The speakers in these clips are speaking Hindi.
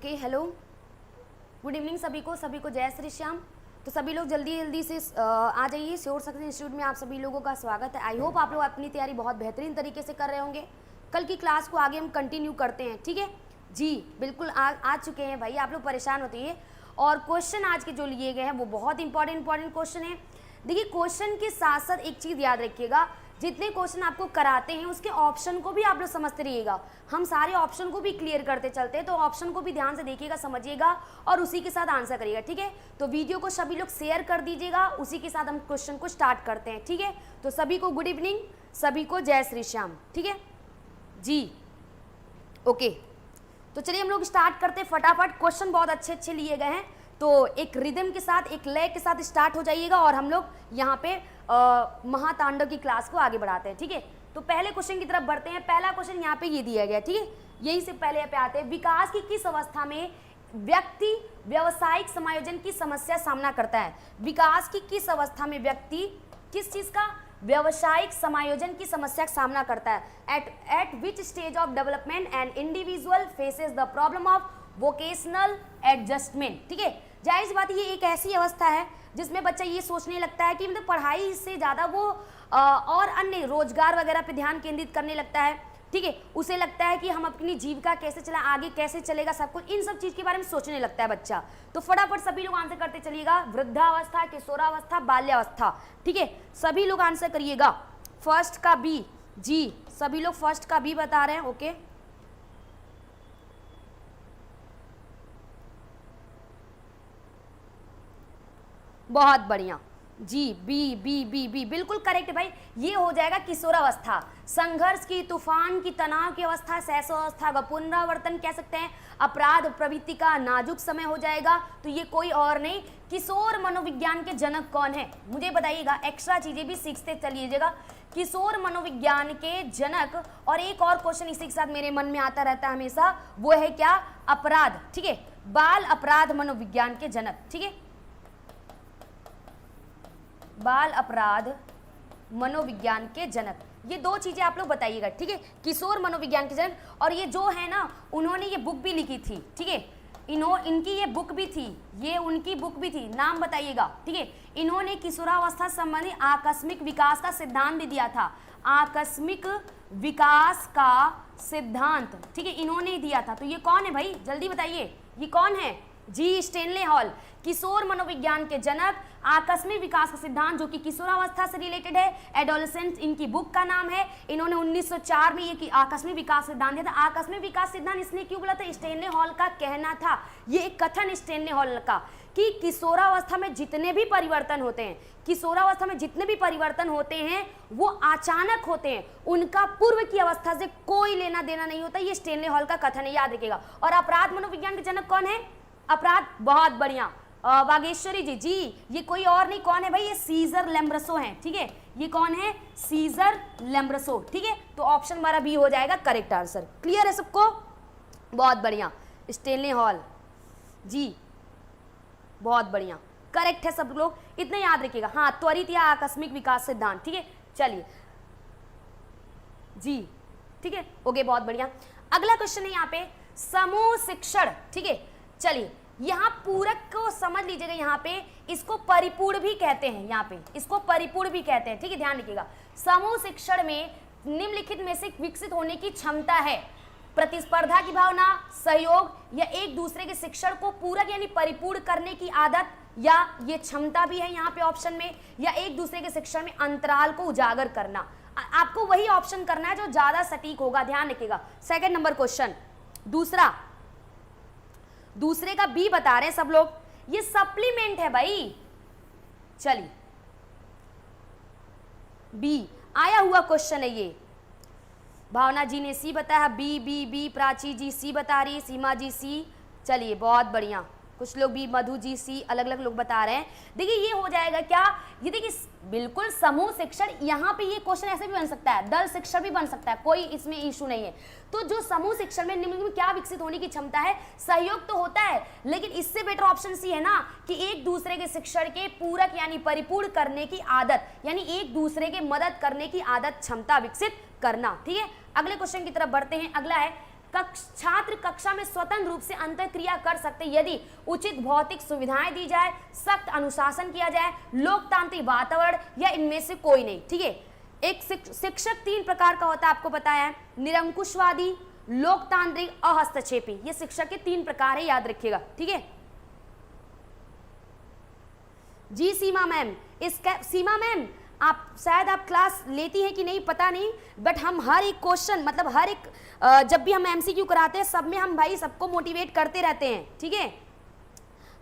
ओके, हेलो, गुड इवनिंग सभी को जय श्री श्याम। तो सभी लोग जल्दी जल्दी से आ जाइए। श्योर सक्सेस इंस्टीट्यूट में आप सभी लोगों का स्वागत है। आई होप आप लोग अपनी तैयारी बहुत बेहतरीन तरीके से कर रहे होंगे। कल की क्लास को आगे हम कंटिन्यू करते हैं, ठीक है जी। बिल्कुल आ चुके हैं भाई, आप लोग परेशान होते हैं। और क्वेश्चन आज के जो लिए गए हैं वो बहुत इंपॉर्टेंट क्वेश्चन है। देखिए, क्वेश्चन के साथ साथ एक चीज़ याद रखिएगा, जितने क्वेश्चन आपको कराते हैं उसके ऑप्शन को भी आप लोग समझते रहिएगा। हम सारे ऑप्शन को भी क्लियर करते चलते हैं, तो ऑप्शन को भी ध्यान से देखिएगा, समझिएगा और उसी के साथ आंसर करिएगा, ठीक है। तो वीडियो को सभी लोग शेयर कर दीजिएगा, उसी के साथ हम क्वेश्चन को स्टार्ट करते हैं, ठीक है। तो सभी को गुड इवनिंग, सभी को जय श्री श्याम, ठीक है जी। ओके, तो चलिए हम लोग स्टार्ट करते हैं फटाफट। क्वेश्चन बहुत अच्छे अच्छे लिए गए हैं, तो एक रिदम के साथ, एक लय के साथ स्टार्ट हो जाइएगा और हम लोग यहाँ पे महातांडव की क्लास को आगे बढ़ाते हैं, ठीक है। तो पहले क्वेश्चन की तरफ बढ़ते हैं। पहला क्वेश्चन यहाँ पे ये दिया गया, ठीक है। यही से पहले यहाँ पे आते हैं, विकास की किस अवस्था में व्यक्ति व्यावसायिक समायोजन की समस्या सामना करता है। विकास की किस अवस्था में व्यक्ति किस चीज का व्यावसायिक समायोजन की समस्या का सामना करता है। Eight which stage of development and individual faces the problem of vocational adjustment, ठीक है। जाहिर सी बात है, ये एक ऐसी अवस्था है जिसमें बच्चा ये सोचने लगता है कि मतलब पढ़ाई से ज़्यादा वो और अन्य रोजगार वगैरह पे ध्यान केंद्रित करने लगता है, ठीक है। उसे लगता है कि हम अपनी जीविका कैसे चला, आगे कैसे चलेगा, सब कुछ इन सब चीज़ के बारे में सोचने लगता है बच्चा। तो फटाफट सभी लोग आंसर करते चलिएगा। वृद्धावस्था, किशोरावस्था, बाल्यावस्था, ठीक है। सभी लोग आंसर करिएगा। फर्स्ट का बी जी, सभी लोग फर्स्ट का बी बता रहे हैं, ओके। बहुत बढ़िया जी, बी बी बी बी बिल्कुल करेक्ट भाई। ये हो जाएगा किशोरावस्था, संघर्ष की, तूफान की, तनाव की अवस्था, शैशवावस्था का पुनरावर्तन कह सकते हैं, अपराध प्रवृत्ति का नाजुक समय हो जाएगा। तो ये कोई और नहीं, किशोर मनोविज्ञान के जनक कौन है मुझे बताइएगा। एक्स्ट्रा चीजें भी सीखते चलिएगा। किशोर मनोविज्ञान के जनक, और एक और क्वेश्चन इसी के साथ मेरे मन में आता रहता है हमेशा, वो है क्या, अपराध, ठीक है। बाल अपराध मनोविज्ञान के जनक, ठीक है। बाल अपराध मनोविज्ञान के जनक, ये दो चीजें आप लोग बताइएगा, ठीक है। किशोर मनोविज्ञान के जनक, और ये जो है ना, उन्होंने ये बुक भी लिखी थी, ठीक है। इनकी ये बुक भी थी, ये उनकी बुक भी थी, नाम बताइएगा, ठीक है। इन्होंने किशोरावस्था संबंधी आकस्मिक विकास का सिद्धांत भी दिया था, आकस्मिक विकास का सिद्धांत, ठीक है, इन्होंने दिया था। तो ये कौन है भाई, जल्दी बताइए, ये कौन है जी, स्टेनले हॉल। किशोर मनोविज्ञान के जनक, आकस्मिक विकास का सिद्धांत जो कि किशोरावस्था से रिलेटेड है, एडोलेसेंस इनकी बुक का नाम है। इन्होंने 1904 में ये आकस्मिक विकास सिद्धांत दिया था। आकस्मिक विकास सिद्धांत इसलिए क्यों बोला था, स्टेनले हॉल का कहना था, ये एक कथन स्टेनले हॉल का, कि किशोरावस्था में जितने भी परिवर्तन होते हैं, किशोरावस्था में जितने भी परिवर्तन होते हैं वो अचानक होते हैं, उनका पूर्व की अवस्था से कोई लेना देना नहीं होता। ये स्टेनले हॉल का कथन है, याद रखिएगा। और अपराध मनोविज्ञान के जनक कौन है, अपराध, बहुत बढ़िया, वागेश्वरी जी जी, ये कोई और नहीं, कौन है भाई, ये सीजर लेम्ब्रसो हैं, ठीक है। ये कौन है, सीजर लेम्ब्रसो, ठीक है। तो ऑप्शन हमारा बी हो जाएगा करेक्ट आंसर। क्लियर है सबको, बहुत बढ़िया, स्टेनले हॉल जी, बहुत बढ़िया, करेक्ट है सब लोग, इतना याद रखिएगा। हाँ, त्वरित या आकस्मिक विकास सिद्धांत, ठीक है। चलिए जी, ठीक है, ओके, बहुत बढ़िया। अगला क्वेश्चन है यहाँ पे समूह शिक्षण, ठीक है। चलिए, यहाँ पूरक को समझ लीजिएगा, यहाँ पे इसको परिपूर्ण भी कहते हैं, यहाँ पे इसको परिपूर्ण भी कहते हैं, ठीक है, ध्यान रखिएगा। समूह शिक्षण में निम्नलिखित में से विकसित होने की क्षमता है, प्रतिस्पर्धा की भावना, सहयोग, या एक दूसरे के शिक्षण को पूरक यानी परिपूर्ण करने की आदत, या ये क्षमता भी है यहाँ पे ऑप्शन में, या एक दूसरे के शिक्षण में अंतराल को उजागर करना। आपको वही ऑप्शन करना है जो ज्यादा सटीक होगा, ध्यान रखिएगा। सेकंड नंबर क्वेश्चन, दूसरे का बी बता रहे हैं सब लोग, ये सप्लीमेंट है भाई। चलिए, बी आया हुआ क्वेश्चन है ये। भावना जी ने सी बताया, बी बी बी, प्राची जी सी बता रही है, सीमा जी सी, चलिए बहुत बढ़िया, कुछ लोग भी, मधु जी सी, अलग अलग लोग बता रहे हैं। देखिए, ये हो जाएगा क्या, ये देखिए बिल्कुल समूह शिक्षण, यहाँ पे ये क्वेश्चन ऐसे भी बन सकता है, दल शिक्षण भी बन सकता है, कोई इसमें इशू नहीं है। तो जो समूह शिक्षण में निम्न में क्या विकसित होने की क्षमता है, सहयोग तो होता है, लेकिन इससे बेटर ऑप्शन सी है ना, कि एक दूसरे के शिक्षण के पूरक यानी परिपूर्ण करने की आदत, यानी एक दूसरे के मदद करने की आदत, क्षमता विकसित करना, ठीक है। अगले क्वेश्चन की तरफ बढ़ते हैं। अगला है, छात्र कक्षा में स्वतंत्र रूप से अंतःक्रिया कर सकते यदि उचित भौतिक सुविधाएं दी जाए, सख्त अनुशासन किया जाए, लोकतांत्रिक वातावरण या इनमें से कोई नहीं। ठीक है, एक शिक्षक 3 प्रकार का होता है, आपको बताया है, निरंकुशवादी, लोकतांत्रिक, अहस्तक्षेपी। ये शिक्षक के 3 प्रकार है, याद रखिएगा। ठीक है जी सीमा मैम। सीमा मैम आप शायद आप क्लास लेती हैं कि नहीं पता नहीं, बट हम हर एक क्वेश्चन मतलब हर एक जब भी हम एमसीक्यू कराते हैं सब में हम भाई सबको मोटिवेट करते रहते हैं। ठीक है,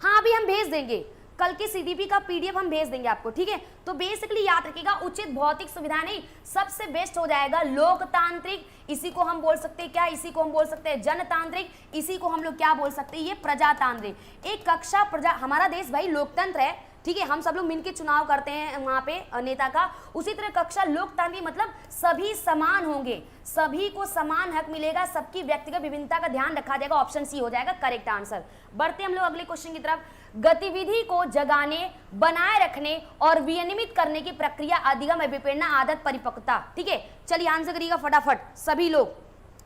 हाँ अभी हम भेज देंगे, कल के सीडीपी का पीडीएफ हम भेज देंगे आपको। ठीक है, तो बेसिकली याद रखिएगा उचित भौतिक सुविधा नहीं, सबसे बेस्ट हो जाएगा लोकतांत्रिक, इसी को हम बोल सकते हैं क्या, इसी को हम बोल सकते हैं जनतांत्रिक, इसी को हम लोग क्या बोल सकते हैं, ये प्रजातांत्रिक। एक कक्षा प्रजा, हमारा देश भाई लोकतंत्र है। ठीक है, हम सब लोग मिलकर चुनाव करते हैं वहां पे नेता का, उसी तरह कक्षा लोकतांत्रिक मतलब सभी समान होंगे, सभी को समान हक मिलेगा, सबकी व्यक्तिगत विभिन्नता का ध्यान रखा जाएगा। ऑप्शन सी हो जाएगा करेक्ट आंसर। बढ़ते हम लोग अगले क्वेश्चन की तरफ। गतिविधि को जगाने, बनाए रखने और विनियमित करने की प्रक्रिया अधिगम, अभिप्रेरणा, आदत, परिपक्वता। ठीक है, चलिए आंसर करिएगा फटाफट, सभी लोग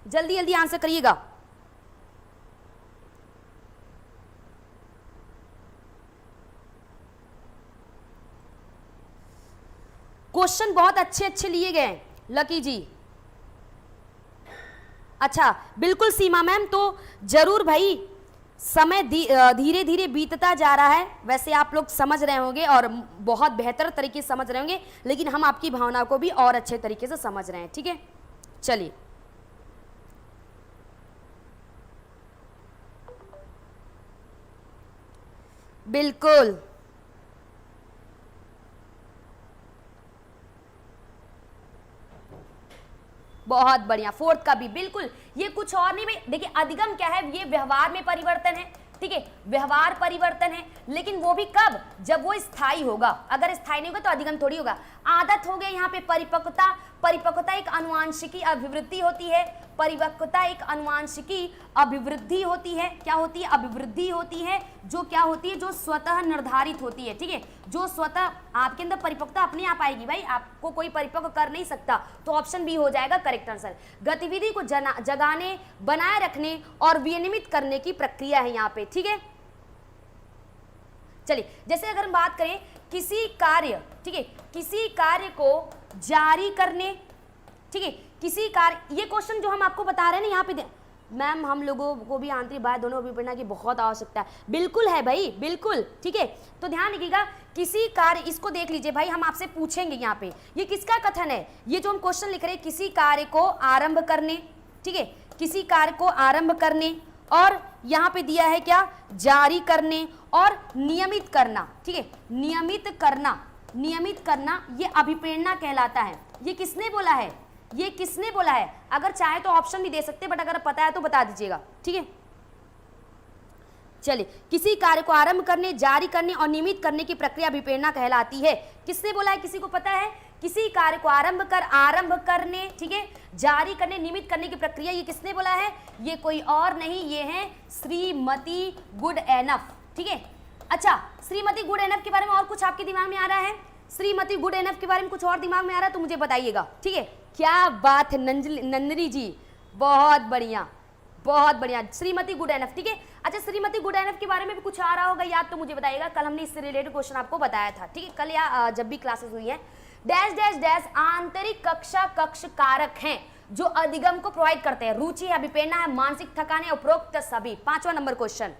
जल्दी जल्दी आंसर करिएगा। क्वेश्चन बहुत अच्छे अच्छे लिए गए लकी जी। अच्छा बिल्कुल सीमा मैम, तो जरूर भाई समय धीरे धीरे बीतता जा रहा है, वैसे आप लोग समझ रहे होंगे और बहुत बेहतर तरीके से समझ रहे होंगे, लेकिन हम आपकी भावना को भी और अच्छे तरीके से समझ रहे हैं। ठीक है, चलिए बिल्कुल बहुत बढ़िया। 4th का भी बिल्कुल, ये कुछ और नहीं भाई, देखिए अधिगम क्या है, ये व्यवहार में परिवर्तन है। ठीक है, व्यवहार परिवर्तन है, लेकिन वो भी कब, जब वो स्थायी होगा, अगर स्थायी नहीं होगा तो अधिगम थोड़ी होगा। आदत हो गया यहाँ पे परिपक्वता, परिपक्वता एक आनुवांशिकी अभिवृद्धि होती है, परिपक्वता एक आनुवांशिकी अभिवृद्धि होती है, क्या होती है, अभिवृद्धि होती है, जो क्या होती है, जो स्वतः निर्धारित होती है। ठीक है, जो स्वतः आपके अंदर परिपक्वता अपने आप आएगी भाई, आपको कोई परिपक्व कर नहीं सकता, तो ऑप्शन बी हो जाएगा करेक्ट आंसर। गतिविधि को जगाने, बनाए रखने और विनियमित करने की प्रक्रिया है यहाँ पे। ठीक है, चलिए जैसे अगर हम बात करें किसी कार्य, ठीक है, किसी कार्य को जारी करने, ठीक है, किसी कार्य, ये क्वेश्चन जो हम आपको बता रहे हैं ना यहाँ पे, मैम हम लोगों को भी आंतरिक बाह्य दोनों अभिप्रेरणा की बहुत आवश्यकता है, बिल्कुल है भाई बिल्कुल। ठीक है, तो ध्यान रखिएगा किसी कार्य, इसको देख लीजिए भाई, हम आपसे पूछेंगे यहाँ पे ये किसका कथन है, ये जो हम क्वेश्चन लिख रहे हैं, किसी कार्य को आरंभ करने, ठीक है, किसी कार्य को आरंभ करने, और यहाँ पे दिया है क्या, जारी करने और नियमित करना। ठीक है, नियमित करना, नियमित करना ये अभिप्रेरणा कहलाता है। ये किसने बोला है, ये किसने बोला है, अगर चाहे तो ऑप्शन भी दे सकते, बट अगर पता है तो बता दीजिएगा। ठीक है, चलिए किसी कार्य को आरंभ करने, जारी करने और नियमित करने की प्रक्रिया अभिप्रेरणा कहलाती है। किसने बोला है, किसी को पता है, किसी कार्य को आरंभ करने, ठीक है, जारी करने, नियमित करने की प्रक्रिया, ये किसने बोला है, ये कोई और नहीं, ये है श्रीमती गुडएनफ। ठीक है, अच्छा श्रीमती गुडएनफ के बारे में और कुछ आपके दिमाग में आ रहा है, श्रीमती गुडएनफ के बारे में कुछ और दिमाग में आ रहा है तो मुझे बताइएगा। ठीक है, क्या बात है नंदनी जी, बहुत बढ़िया बहुत बढ़िया, श्रीमती गुडएनफ। ठीक है, अच्छा श्रीमती गुडएनफ के बारे में भी कुछ आ रहा होगा याद तो मुझे बताइएगा, कल हमने इससे रिलेटेड क्वेश्चन आपको बताया था। ठीक है, कल या जब भी क्लासेस हुई है। डैश डैश डैश आंतरिक कक्षा कक्ष कारक हैं जो अधिगम को प्रोवाइड करते हैं, रुचि है, अभिप्रेरणा है, मानसिक थकान है, उपरोक्त सभी। 5वां नंबर क्वेश्चन,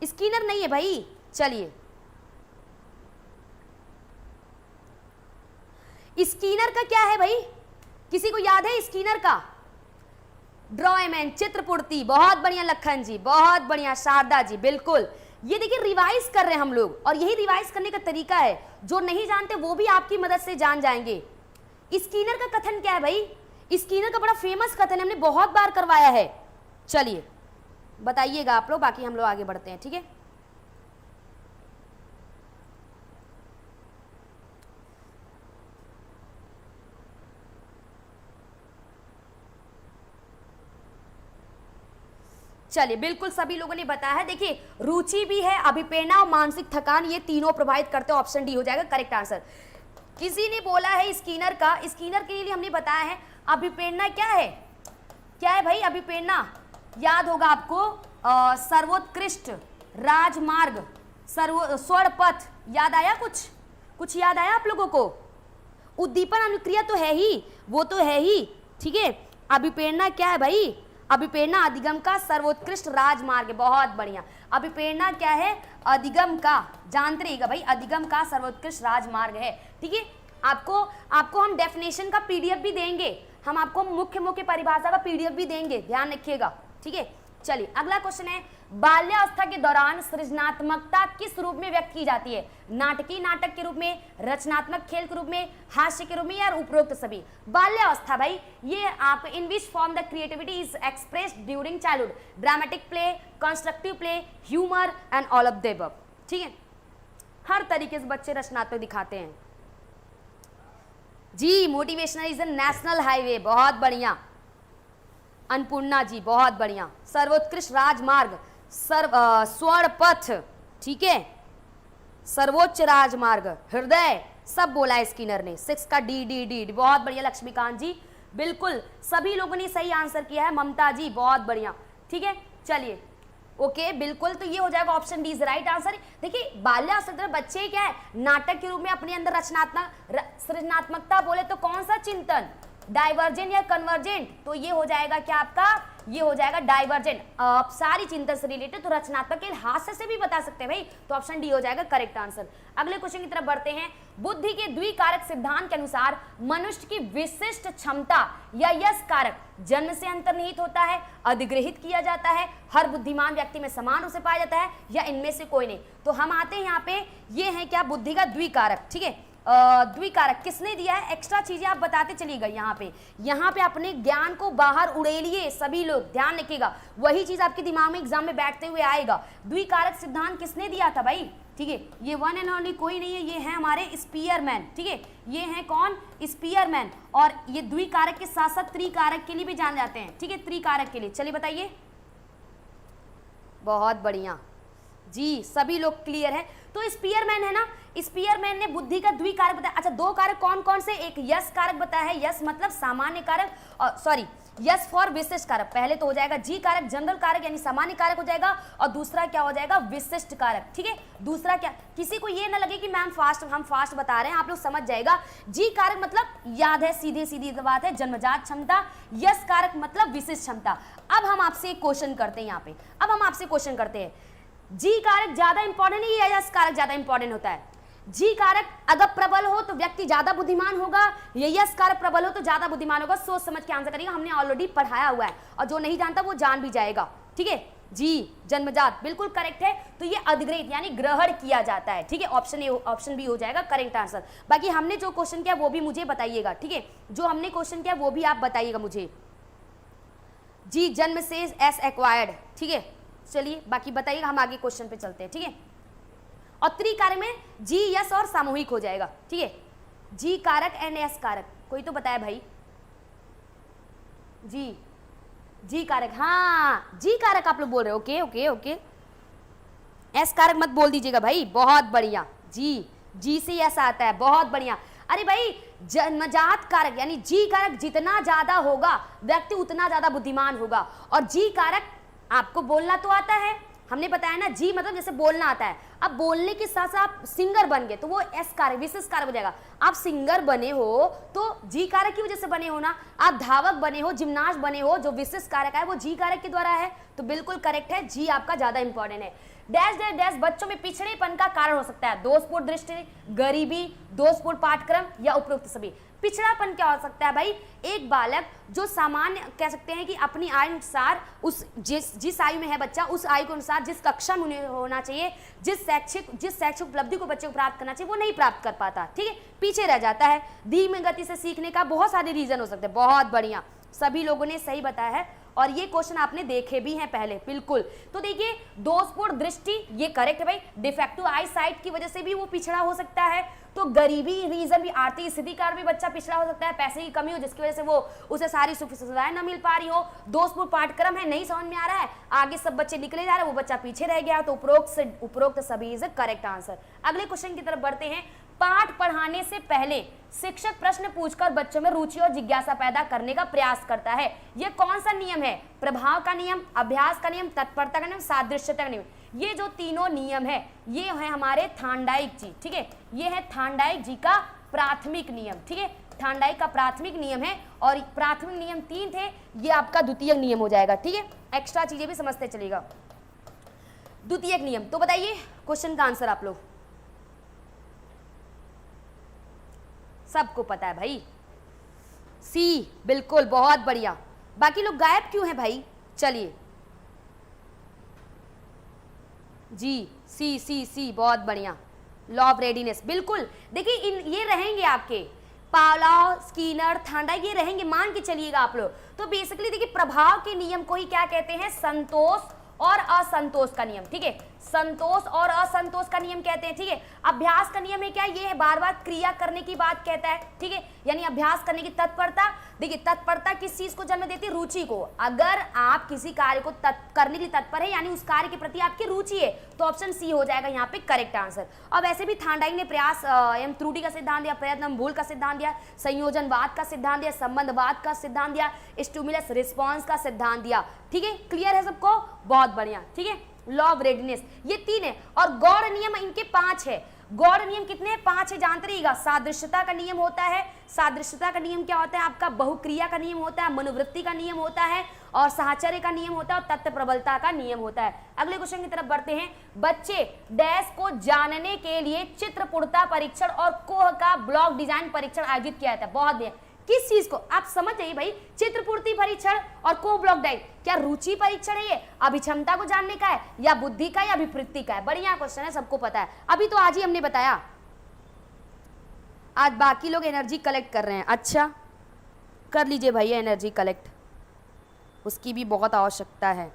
स्किनर नहीं है भाई। चलिए स्किनर का क्या है भाई, किसी को याद है स्किनर का, ड्रॉयमैन, चित्रपूर्ति, बहुत बढ़िया लखन जी, बहुत बढ़िया शारदा जी, बिल्कुल। ये देखिए रिवाइज कर रहे हैं हम लोग, और यही रिवाइज करने का तरीका है, जो नहीं जानते वो भी आपकी मदद से जान जाएंगे। स्किनर का कथन क्या है भाई, स्किनर का बड़ा फेमस कथन है, हमने बहुत बार करवाया है। चलिए बताइएगा आप लोग, बाकी हम लोग आगे बढ़ते हैं। ठीक है, चलिए बिल्कुल सभी लोगों ने बताया है। देखिए रुचि भी है, अभिप्रेरणा और मानसिक थकान, ये तीनों प्रभावित करते हैं, ऑप्शन डी हो जाएगा करेक्ट आंसर। किसी ने बोला है स्किनर का, स्किनर के लिए हमने बताया है अभिप्रेरणा क्या है, क्या है भाई अभिप्रेरणा? याद होगा आपको सर्वोत्कृष्ट राजमार्ग, स्वर्ण पथ, याद आया? कुछ याद आया आप लोगों को? उद्दीपन अनुक्रिया तो है ही, वो तो है ही, ठीक है। अभिप्रेरणा क्या है भाई? अभिप्रेरणा अधिगम का सर्वोत्कृष्ट राजमार्ग, बहुत बढ़िया। अभिप्रेरणा क्या है? अधिगम का, जानते रहिएगा भाई, अधिगम का सर्वोत्कृष्ट राजमार्ग है, ठीक है। आपको हम डेफिनेशन का पीडीएफ भी देंगे, हम आपको मुख्य परिभाषा का पीडीएफ भी देंगे, ध्यान रखिएगा, ठीक है। चलिए अगला क्वेश्चन है, बाल्यावस्था के दौरान सृजनात्मकता किस रूप में व्यक्त की जाती है? नाटकीय नाटक के रूप में, रचनात्मक खेल के रूप में, हास्य के रूप में, या उपरोक्त सभी? बाल्यावस्था भाई, ये आप in which form the creativity is expressed during childhood, dramatic play, constructive play, humour and all of the above, ठीक है। हर तरीके से बच्चे रचनात्मक दिखाते हैं जी। Motivational is a national highway, बहुत बढ़िया। अन्नपूर्णा जी बहुत बढ़िया। सर्वोत्कृष्ट राजमार्ग, स्वर्ण पथ, ठीक है, सर्वोच्च राजमार्ग, हृदय, सब बोला है स्किनर ने। 6 का डी डी डी, बहुत बढ़िया लक्ष्मीकांत जी, बिल्कुल सभी लोगों ने सही आंसर किया है। ममता जी बहुत बढ़िया, ठीक है। चलिए ओके, बिल्कुल, तो ये हो जाएगा option D is right answer. देखिए बाल्यावस्था बच्चे क्या है, नाटक के रूप में अपने अंदर सृजनात्मकता बोले तो कौन सा चिंतन, डाइवर्जेंट या कन्वर्जेंट? तो ये हो जाएगा क्या आपका, ये हो जाएगा डाइवर्जेंट। सारी चिंतन से रिलेटेड, तो रचनात्मक खेल हास्य से भी बता सकते हैं भाई, तो ऑप्शन डी हो जाएगा करेक्ट आंसर। अगले क्वेश्चन की तरफ बढ़ते हैं। बुद्धि के द्विकारक सिद्धांत के अनुसार मनुष्य की विशिष्ट क्षमता या यश कारक जन्म से अंतर्निहित होता है, अधिग्रहित किया जाता है, हर बुद्धिमान व्यक्ति में समान रूप से पाया जाता है, या इनमें से कोई नहीं? तो हम आते हैं यहाँ पे, ये है क्या, बुद्धि का द्विकारक, ठीक है। द्विकारक किसने दिया है? एक्स्ट्रा चीजें आप बताते चलिएगा। यहाँ पे अपने ज्ञान को बाहर उड़ेलिए, सभी लोग ध्यान रखिएगा, वही चीज आपके दिमाग में एग्जाम में बैठते हुए आएगा। द्विकारक सिद्धांत किसने दिया था भाई? ठीक है, ये वन एंड ओनली कोई नहीं है, ये है हमारे स्पीयरमैन, ठीक है। ये है कौन? स्पीयरमैन। और ये द्विकारक के साथ साथ त्रिकारक के लिए भी जाने जाते हैं, ठीक है, त्रिकारक के लिए। चलिए बताइए, बहुत बढ़िया जी, सभी लोग क्लियर है। तो स्पीयरमैन है ना, स्पीयरमैन ने बुद्धि का द्विकारक बताया। अच्छा, दो कारक कौन कौन से? एक यश कारक बताया है, यश मतलब सामान्य कारक, सॉरी यस फॉर विशिष्ट कारक। पहले तो हो जाएगा जी कारक, जनरल कारक यानी सामान्य कारक हो जाएगा, और दूसरा क्या हो जाएगा? विशिष्ट कारक, ठीक है। दूसरा क्या, किसी को ये ना लगे कि मैम हम फास्ट बता रहे हैं, आप लोग समझ जाएगा। जी कारक मतलब याद है, सीधी सीधी बात है, जन्मजात क्षमता। यस कारक मतलब विशिष्ट क्षमता। अब हम आपसे एक क्वेश्चन करते हैं, यहाँ पे अब हम आपसे क्वेश्चन करते हैं, जी कारक ज्यादा इंपॉर्टेंट है या यस कारक ज्यादा इंपॉर्टेंट होता है? जी कारक अगर प्रबल हो तो व्यक्ति ज्यादा बुद्धिमान होगा, या यस कारक प्रबल हो तो ज्यादा बुद्धिमान होगा? सोच समझ के आंसर करिएगा, हमने ऑलरेडी पढ़ाया हुआ है, और जो नहीं जानता वो जान भी जाएगा, ठीक है जी। जन्मजात बिल्कुल करेक्ट है, तो ये अधिग्रहित यानी ग्रहण किया जाता है, ठीक है। ऑप्शन बी हो जाएगा करेक्ट आंसर। बाकी हमने जो क्वेश्चन किया वो भी मुझे बताइएगा, ठीक है, जो हमने क्वेश्चन किया वो भी आप बताइएगा मुझे। जी जन्म से एस एक्वायर्ड, ठीक है। चलिए बाकी बताइएगा, हम आगे क्वेश्चन पे चलते हैं, ठीक है। और त्रिकारक में जी यस और सामूहिक हो जाएगा, ठीक है। जी कारक एंड एस कारक, कोई तो बताया भाई। जी कारक, हाँ जी कारक आप लोग बोल रहे हो, ओके ओके ओके। एस कारक मत बोल दीजिएगा भाई, बहुत बढ़िया। जी से एस आता है, बहुत बढ़िया। अरे भाई जन्मजात कारक यानी जी कारक जितना ज्यादा होगा व्यक्ति उतना ज्यादा बुद्धिमान होगा, और जी कारक आपको बोलना तो आता है, हमने बताया ना, जी मतलब जैसे बोलना आता है। अब बोलने के साथ साथ आप सिंगर बन गए तो वो एस कारक विशेष कारक हो जाएगा। आप सिंगर बने हो तो जी कारक की वजह से बने हो ना, आप धावक बने हो, जिम्नास्ट बने हो, जो विशेष कारक है वो जी कारक के द्वारा है, तो बिल्कुल करेक्ट है, जी आपका ज्यादा इंपॉर्टेंट है। डैश डैश डैश बच्चों में पिछड़ेपन का कारण हो सकता है, दोषपूर्ण दृष्टि, गरीबी, दोषपूर्ण पाठ्यक्रम, या उपरोक्त सभी। पिछड़ापन क्या हो सकता है भाई? एक बालक जो सामान्य कह सकते हैं कि अपनी आयु अनुसार उस जिस आयु में है बच्चा, उस आयु के अनुसार जिस कक्षा में होना चाहिए, जिस शैक्षिक उपलब्धि को बच्चे को प्राप्त करना चाहिए वो नहीं प्राप्त कर पाता, ठीक है, पीछे रह जाता है। धीमी गति से सीखने का बहुत सारे रीजन हो सकते हैं, बहुत बढ़िया, सभी लोगों ने सही बताया है, और ये क्वेश्चन आपने देखे भी हैं पहले, बिल्कुल। तो देखिए दोषपूर्ण दृष्टि ये करेक्ट है भाई, डिफेक्टिव आई साइट की वजह से भी वो पिछड़ा हो सकता है। तो गरीबी रीजन भी, आर्थिक स्थिति का भी बच्चा पिछड़ा हो सकता है, पैसे की कमी हो जिसकी वजह से वो उसे सारी सुख सुविधाएं न मिल पा रही हो, दोषपूर्ण पाठ्यक्रम है नहीं समझ में आ रहा है, आगे सब बच्चे निकले जा रहे हैं, वो बच्चा पीछे रह गया, तो उपरोक्त सभी इज करेक्ट आंसर। अगले क्वेश्चन की तरफ बढ़ते हैं। पाठ पढ़ाने से पहले शिक्षक प्रश्न पूछकर बच्चों में रुचि और जिज्ञासा पैदा करने का प्रयास करता है। यह कौन सा नियम है? प्रभाव का नियम, अभ्यास का नियम, तत्परता का नियम, सादृश्यता का नियम। ये जो तीनों नियम है ये है हमारे थार्नडाइक जी, ठीक है, ये है थार्नडाइक जी का प्राथमिक नियम, ठीक है, थार्नडाइक का प्राथमिक नियम है और प्राथमिक नियम 3 थे, ये आपका द्वितीयक नियम हो जाएगा, ठीक है। एक्स्ट्रा चीजें भी समझते चलेगा। द्वितीयक नियम तो बताइए क्वेश्चन का आंसर आप लोग सबको पता है भाई, सी, बिल्कुल, बहुत बढ़िया। बाकी लोग गायब क्यों हैं भाई? चलिए जी, सी सी सी, बहुत बढ़िया, लॉ ऑफ रेडीनेस, बिल्कुल। देखिए इन ये रहेंगे आपके पावलोव, स्किनर, थार्नडाइक, ये रहेंगे, मान के चलिएगा आप लोग। तो बेसिकली देखिए प्रभाव के नियम को ही क्या कहते हैं? संतोष और असंतोष का नियम, ठीक है, संतोष और असंतोष का नियम कहते हैं, ठीक है। अभ्यास का नियम है क्या? ये है बार बार क्रिया करने की बात कहता है, ठीक है, यानी अभ्यास करने की तत्परता। देखिए तत्परता किस चीज को जन्म देती है? रुचि को। अगर आप किसी कार्य को करने के लिए तत्पर है यानी उस कार्य के प्रति आपकी रुचि है, तो ऑप्शन सी हो जाएगा यहाँ पे करेक्ट आंसर। और वैसे भी थार्नडाइक ने प्रयास एवं त्रुटि का सिद्धांत दिया, प्रयत्न एवं भूल का सिद्धांत दिया, संयोजनवाद का सिद्धांत दिया, संबंधवाद का सिद्धांत दिया, स्टिमुलस रिस्पॉन्स का सिद्धांत दिया, ठीक है। क्लियर है सबको? बहुत बढ़िया, ठीक है। लॉ ऑफ रेडीनेस ये 3 है और गौड़ नियम इनके 5 है। गौड़ नियम कितने हैं? 5 है, जानते रहिएगा। सादृश्यता का नियम होता है, सादृश्यता का नियम क्या होता है आपका? बहुक्रिया का नियम होता है, मनोवृत्ति का नियम होता है और साहचर्य का नियम होता है और तत्व प्रबलता का नियम होता है। अगले क्वेश्चन की तरफ बढ़ते हैं। बच्चे डैश को जानने के लिए चित्रपूर्णता परीक्षण और कोह का ब्लॉक डिजाइन परीक्षण आयोजित किया जाता है। बहुत बढ़िया। किस चीज को? आप समझ जाइए भाई, चित्रपूर्ति परीक्षण और को ब्लॉक डाइट, क्या रुचि परीक्षण है ये? अभिक्षमता को जानने का है या बुद्धि का या अभिवृत्ति का है? बढ़िया क्वेश्चन है, सबको पता है। अभी तो आज ही हमने बताया, आज बाकी लोग एनर्जी कलेक्ट कर रहे हैं। अच्छा, कर लीजिए भैया एनर्जी कलेक्ट, उसकी भी बहुत आवश्यकता है।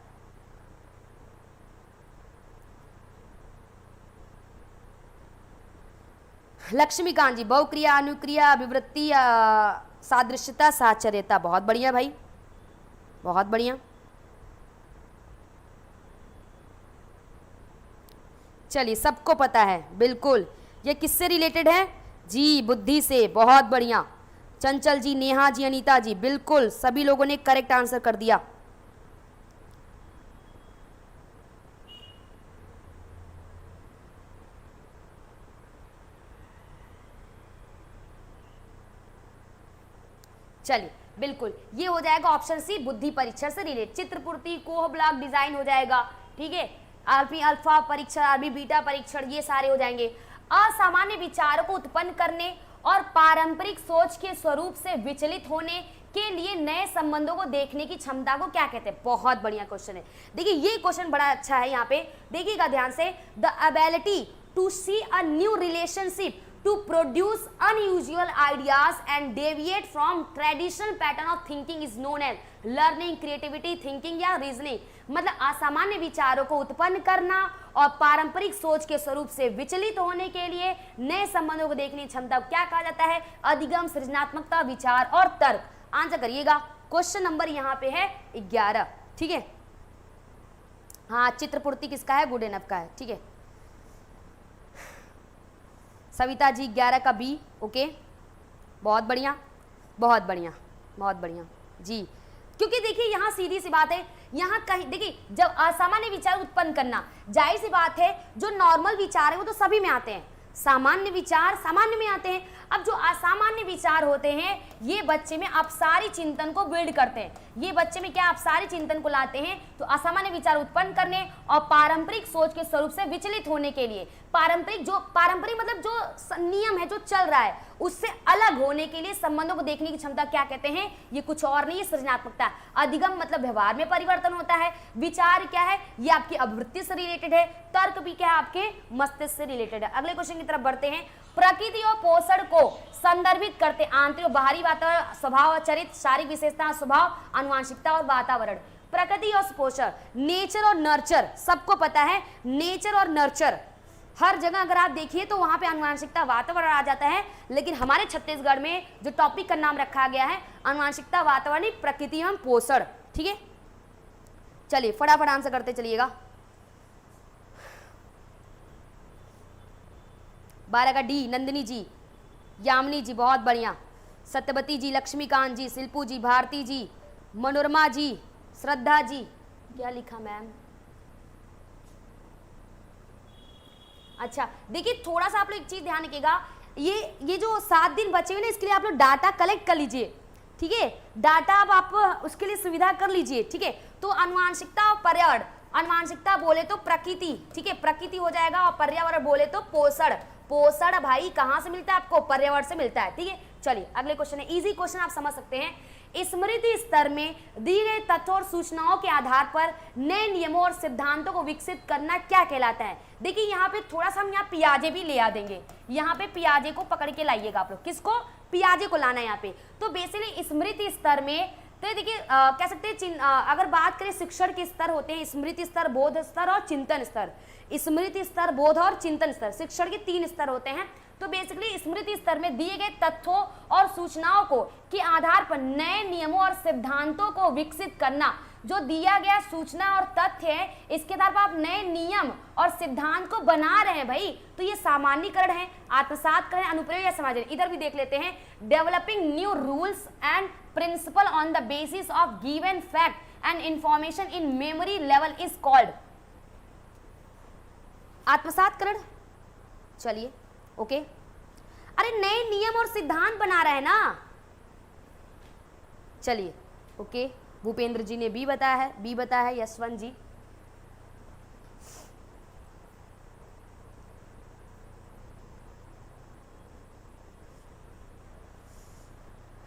लक्ष्मीकांत जी, बहुक्रिया, अनुक्रिया, अभिवृत्ति, सादृश्यता, साहचर्यता, बहुत बढ़िया भाई, बहुत बढ़िया। चलिए सबको पता है, बिल्कुल। ये किससे रिलेटेड है जी? बुद्धि से, बहुत बढ़िया। चंचल जी, नेहा जी, अनीता जी, बिल्कुल सभी लोगों ने करेक्ट आंसर कर दिया। चलिए बिल्कुल, ये हो जाएगा ऑप्शन सी, बुद्धि परीक्षण से रिलेटेड। चित्रपूर्ति, कोह ब्लॉक डिजाइन हो जाएगा, ठीक है। आरपी अल्फा परीक्षण, आरबी बीटा परीक्षण, ये सारे हो जाएंगे। असामान्य विचारों को उत्पन्न करने और पारंपरिक सोच के स्वरूप से विचलित होने के लिए नए संबंधों को देखने की क्षमता को क्या कहते हैं? बहुत बढ़िया क्वेश्चन है। देखिए ये क्वेश्चन बड़ा अच्छा है, यहाँ पे देखिएगा ध्यान से। The ability to see a new relationship to produce unusual ideas and deviate from traditional pattern of thinking is known as learning, creativity, thinking या reasoning। मतलब असामान्य विचारों को उत्पन्न करना और पारंपरिक सोच के स्वरूप से विचलित होने के लिए नए संबंधों को देखने की क्षमता को क्या कहा जाता है? अधिगम, सृजनात्मकता, विचार और तर्क। आंसर करिएगा। क्वेश्चन नंबर यहाँ पे है 11, ठीक है। हाँ, चित्रपूर्ति किसका है? गुड इनफ का है, ठीक है। सविता जी 11 का बी, ओके, बहुत बढ़िया, बहुत बढ़िया, बहुत बढ़िया जी। क्योंकि देखिए यहाँ सीधी सी बात है, यहाँ कहीं देखिए जब असामान्य विचार उत्पन्न करना, जाहिर सी बात है जो नॉर्मल विचार है वो तो सभी में आते हैं, सामान्य विचार सामान्य में आते हैं। अब जो असामान्य विचार होते हैं ये बच्चे में अपसारी चिंतन को बिल्ड करते हैं, ये बच्चे में क्या अपसारी चिंतन को लाते हैं, तो असामान्य विचार उत्पन्न करने और पारंपरिक सोच के स्वरूप से विचलित होने के लिए, पारंपरिक मतलब जो नियम है जो चल रहा है उससे अलग होने के लिए संबंधों को देखने की क्षमता क्या कहते हैं? ये कुछ और नहीं, सृजनात्मकता। अधिगम मतलब व्यवहार में परिवर्तन होता है। विचार क्या है? ये आपकी अभिवृत्ति से रिलेटेड है। तर्क भी क्या है? आपके मस्तिष्क से रिलेटेड है। अगले क्वेश्चन की तरफ बढ़ते हैं। प्रकृति और पोषण को संदर्भित करते आंतरिक और बाहरी वातावरण, स्वभाव और चरित्र, शारीरिक विशेषता, स्वभाव, आनुवंशिकता और वातावरण। प्रकृति और पोषण, नेचर और नर्चर, सबको पता है नेचर और नर्चर हर जगह अगर आप देखिए तो वहां पे आनुवंशिकता, वातावरण आ जाता है, लेकिन हमारे छत्तीसगढ़ में जो टॉपिक का नाम रखा गया है आनुवंशिकता, वातावरण, प्रकृति एवं पोषण, ठीक है। चलिए फटाफट आंसर करते चलिएगा। 12 का डी, नंदिनी जी, यामिनी जी, बहुत बढ़िया, सत्यवती जी, लक्ष्मीकांत जी, शिल्पू जी, भारती जी, मनोरमा जी, श्रद्धा जी, क्या लिखा मैम? अच्छा देखिए, थोड़ा सा आप लोग एक चीज ध्यान रखिएगा, ये जो 7 दिन बचे हुए ना, इसके लिए आप लोग डाटा कलेक्ट कर लीजिए, ठीक है, डाटा अब आप उसके लिए सुविधा कर लीजिए, ठीक है। तो आनुवांशिकता और पर्यावरण, आनुवांशिकता बोले तो प्रकृति, ठीक है, प्रकृति हो जाएगा, और पर्यावरण बोले तो पोषण, पोषण भाई कहाँ से मिलता है आपको? पर्यावरण से मिलता है, ठीक है। चलिए अगले क्वेश्चन है, इजी क्वेश्चन आप समझ सकते हैं। स्मृति स्तर में दिए गए तथ्यों और सूचनाओं के आधार पर नए नियमों और सिद्धांतों को विकसित करना क्या कहलाता है? देखिए यहाँ पे थोड़ा सा हम यहाँ पियाजे भी ले आ देंगे, यहाँ पे पियाजे को पकड़ के लाइएगा आप लोग, किसको? पियाजे को लाना है यहाँ पे। तो बेसिकली स्मृति स्तर में तो देखिए कह सकते हैं अगर बात करें शिक्षण के स्तर होते हैं स्मृति स्तर, बोध स्तर और चिंतन स्तर। स्मृति स्तर, बोध और चिंतन स्तर, शिक्षण के 3 स्तर होते हैं। तो बेसिकली स्मृति स्तर में दिए गए तथ्यों और सूचनाओं को के आधार पर नए नियमों और सिद्धांतों को विकसित करना, जो दिया गया सूचना और तथ्य है इसके आधार पर आप नए नियम और सिद्धांत को बना रहे हैं भाई, तो ये सामान्यकरण है, आत्मसात करें, अनुप्रयोग या समाजन। इधर भी देख लेते हैं, developing new rules and principle on the basis of given fact and information in memory level is called आत्मसातकरण। चलिए ओके, अरे नए नियम और सिद्धांत बना रहे हैं ना। चलिए ओके, भूपेंद्र जी ने बी बताया है, बी बताया है यशवंत जी।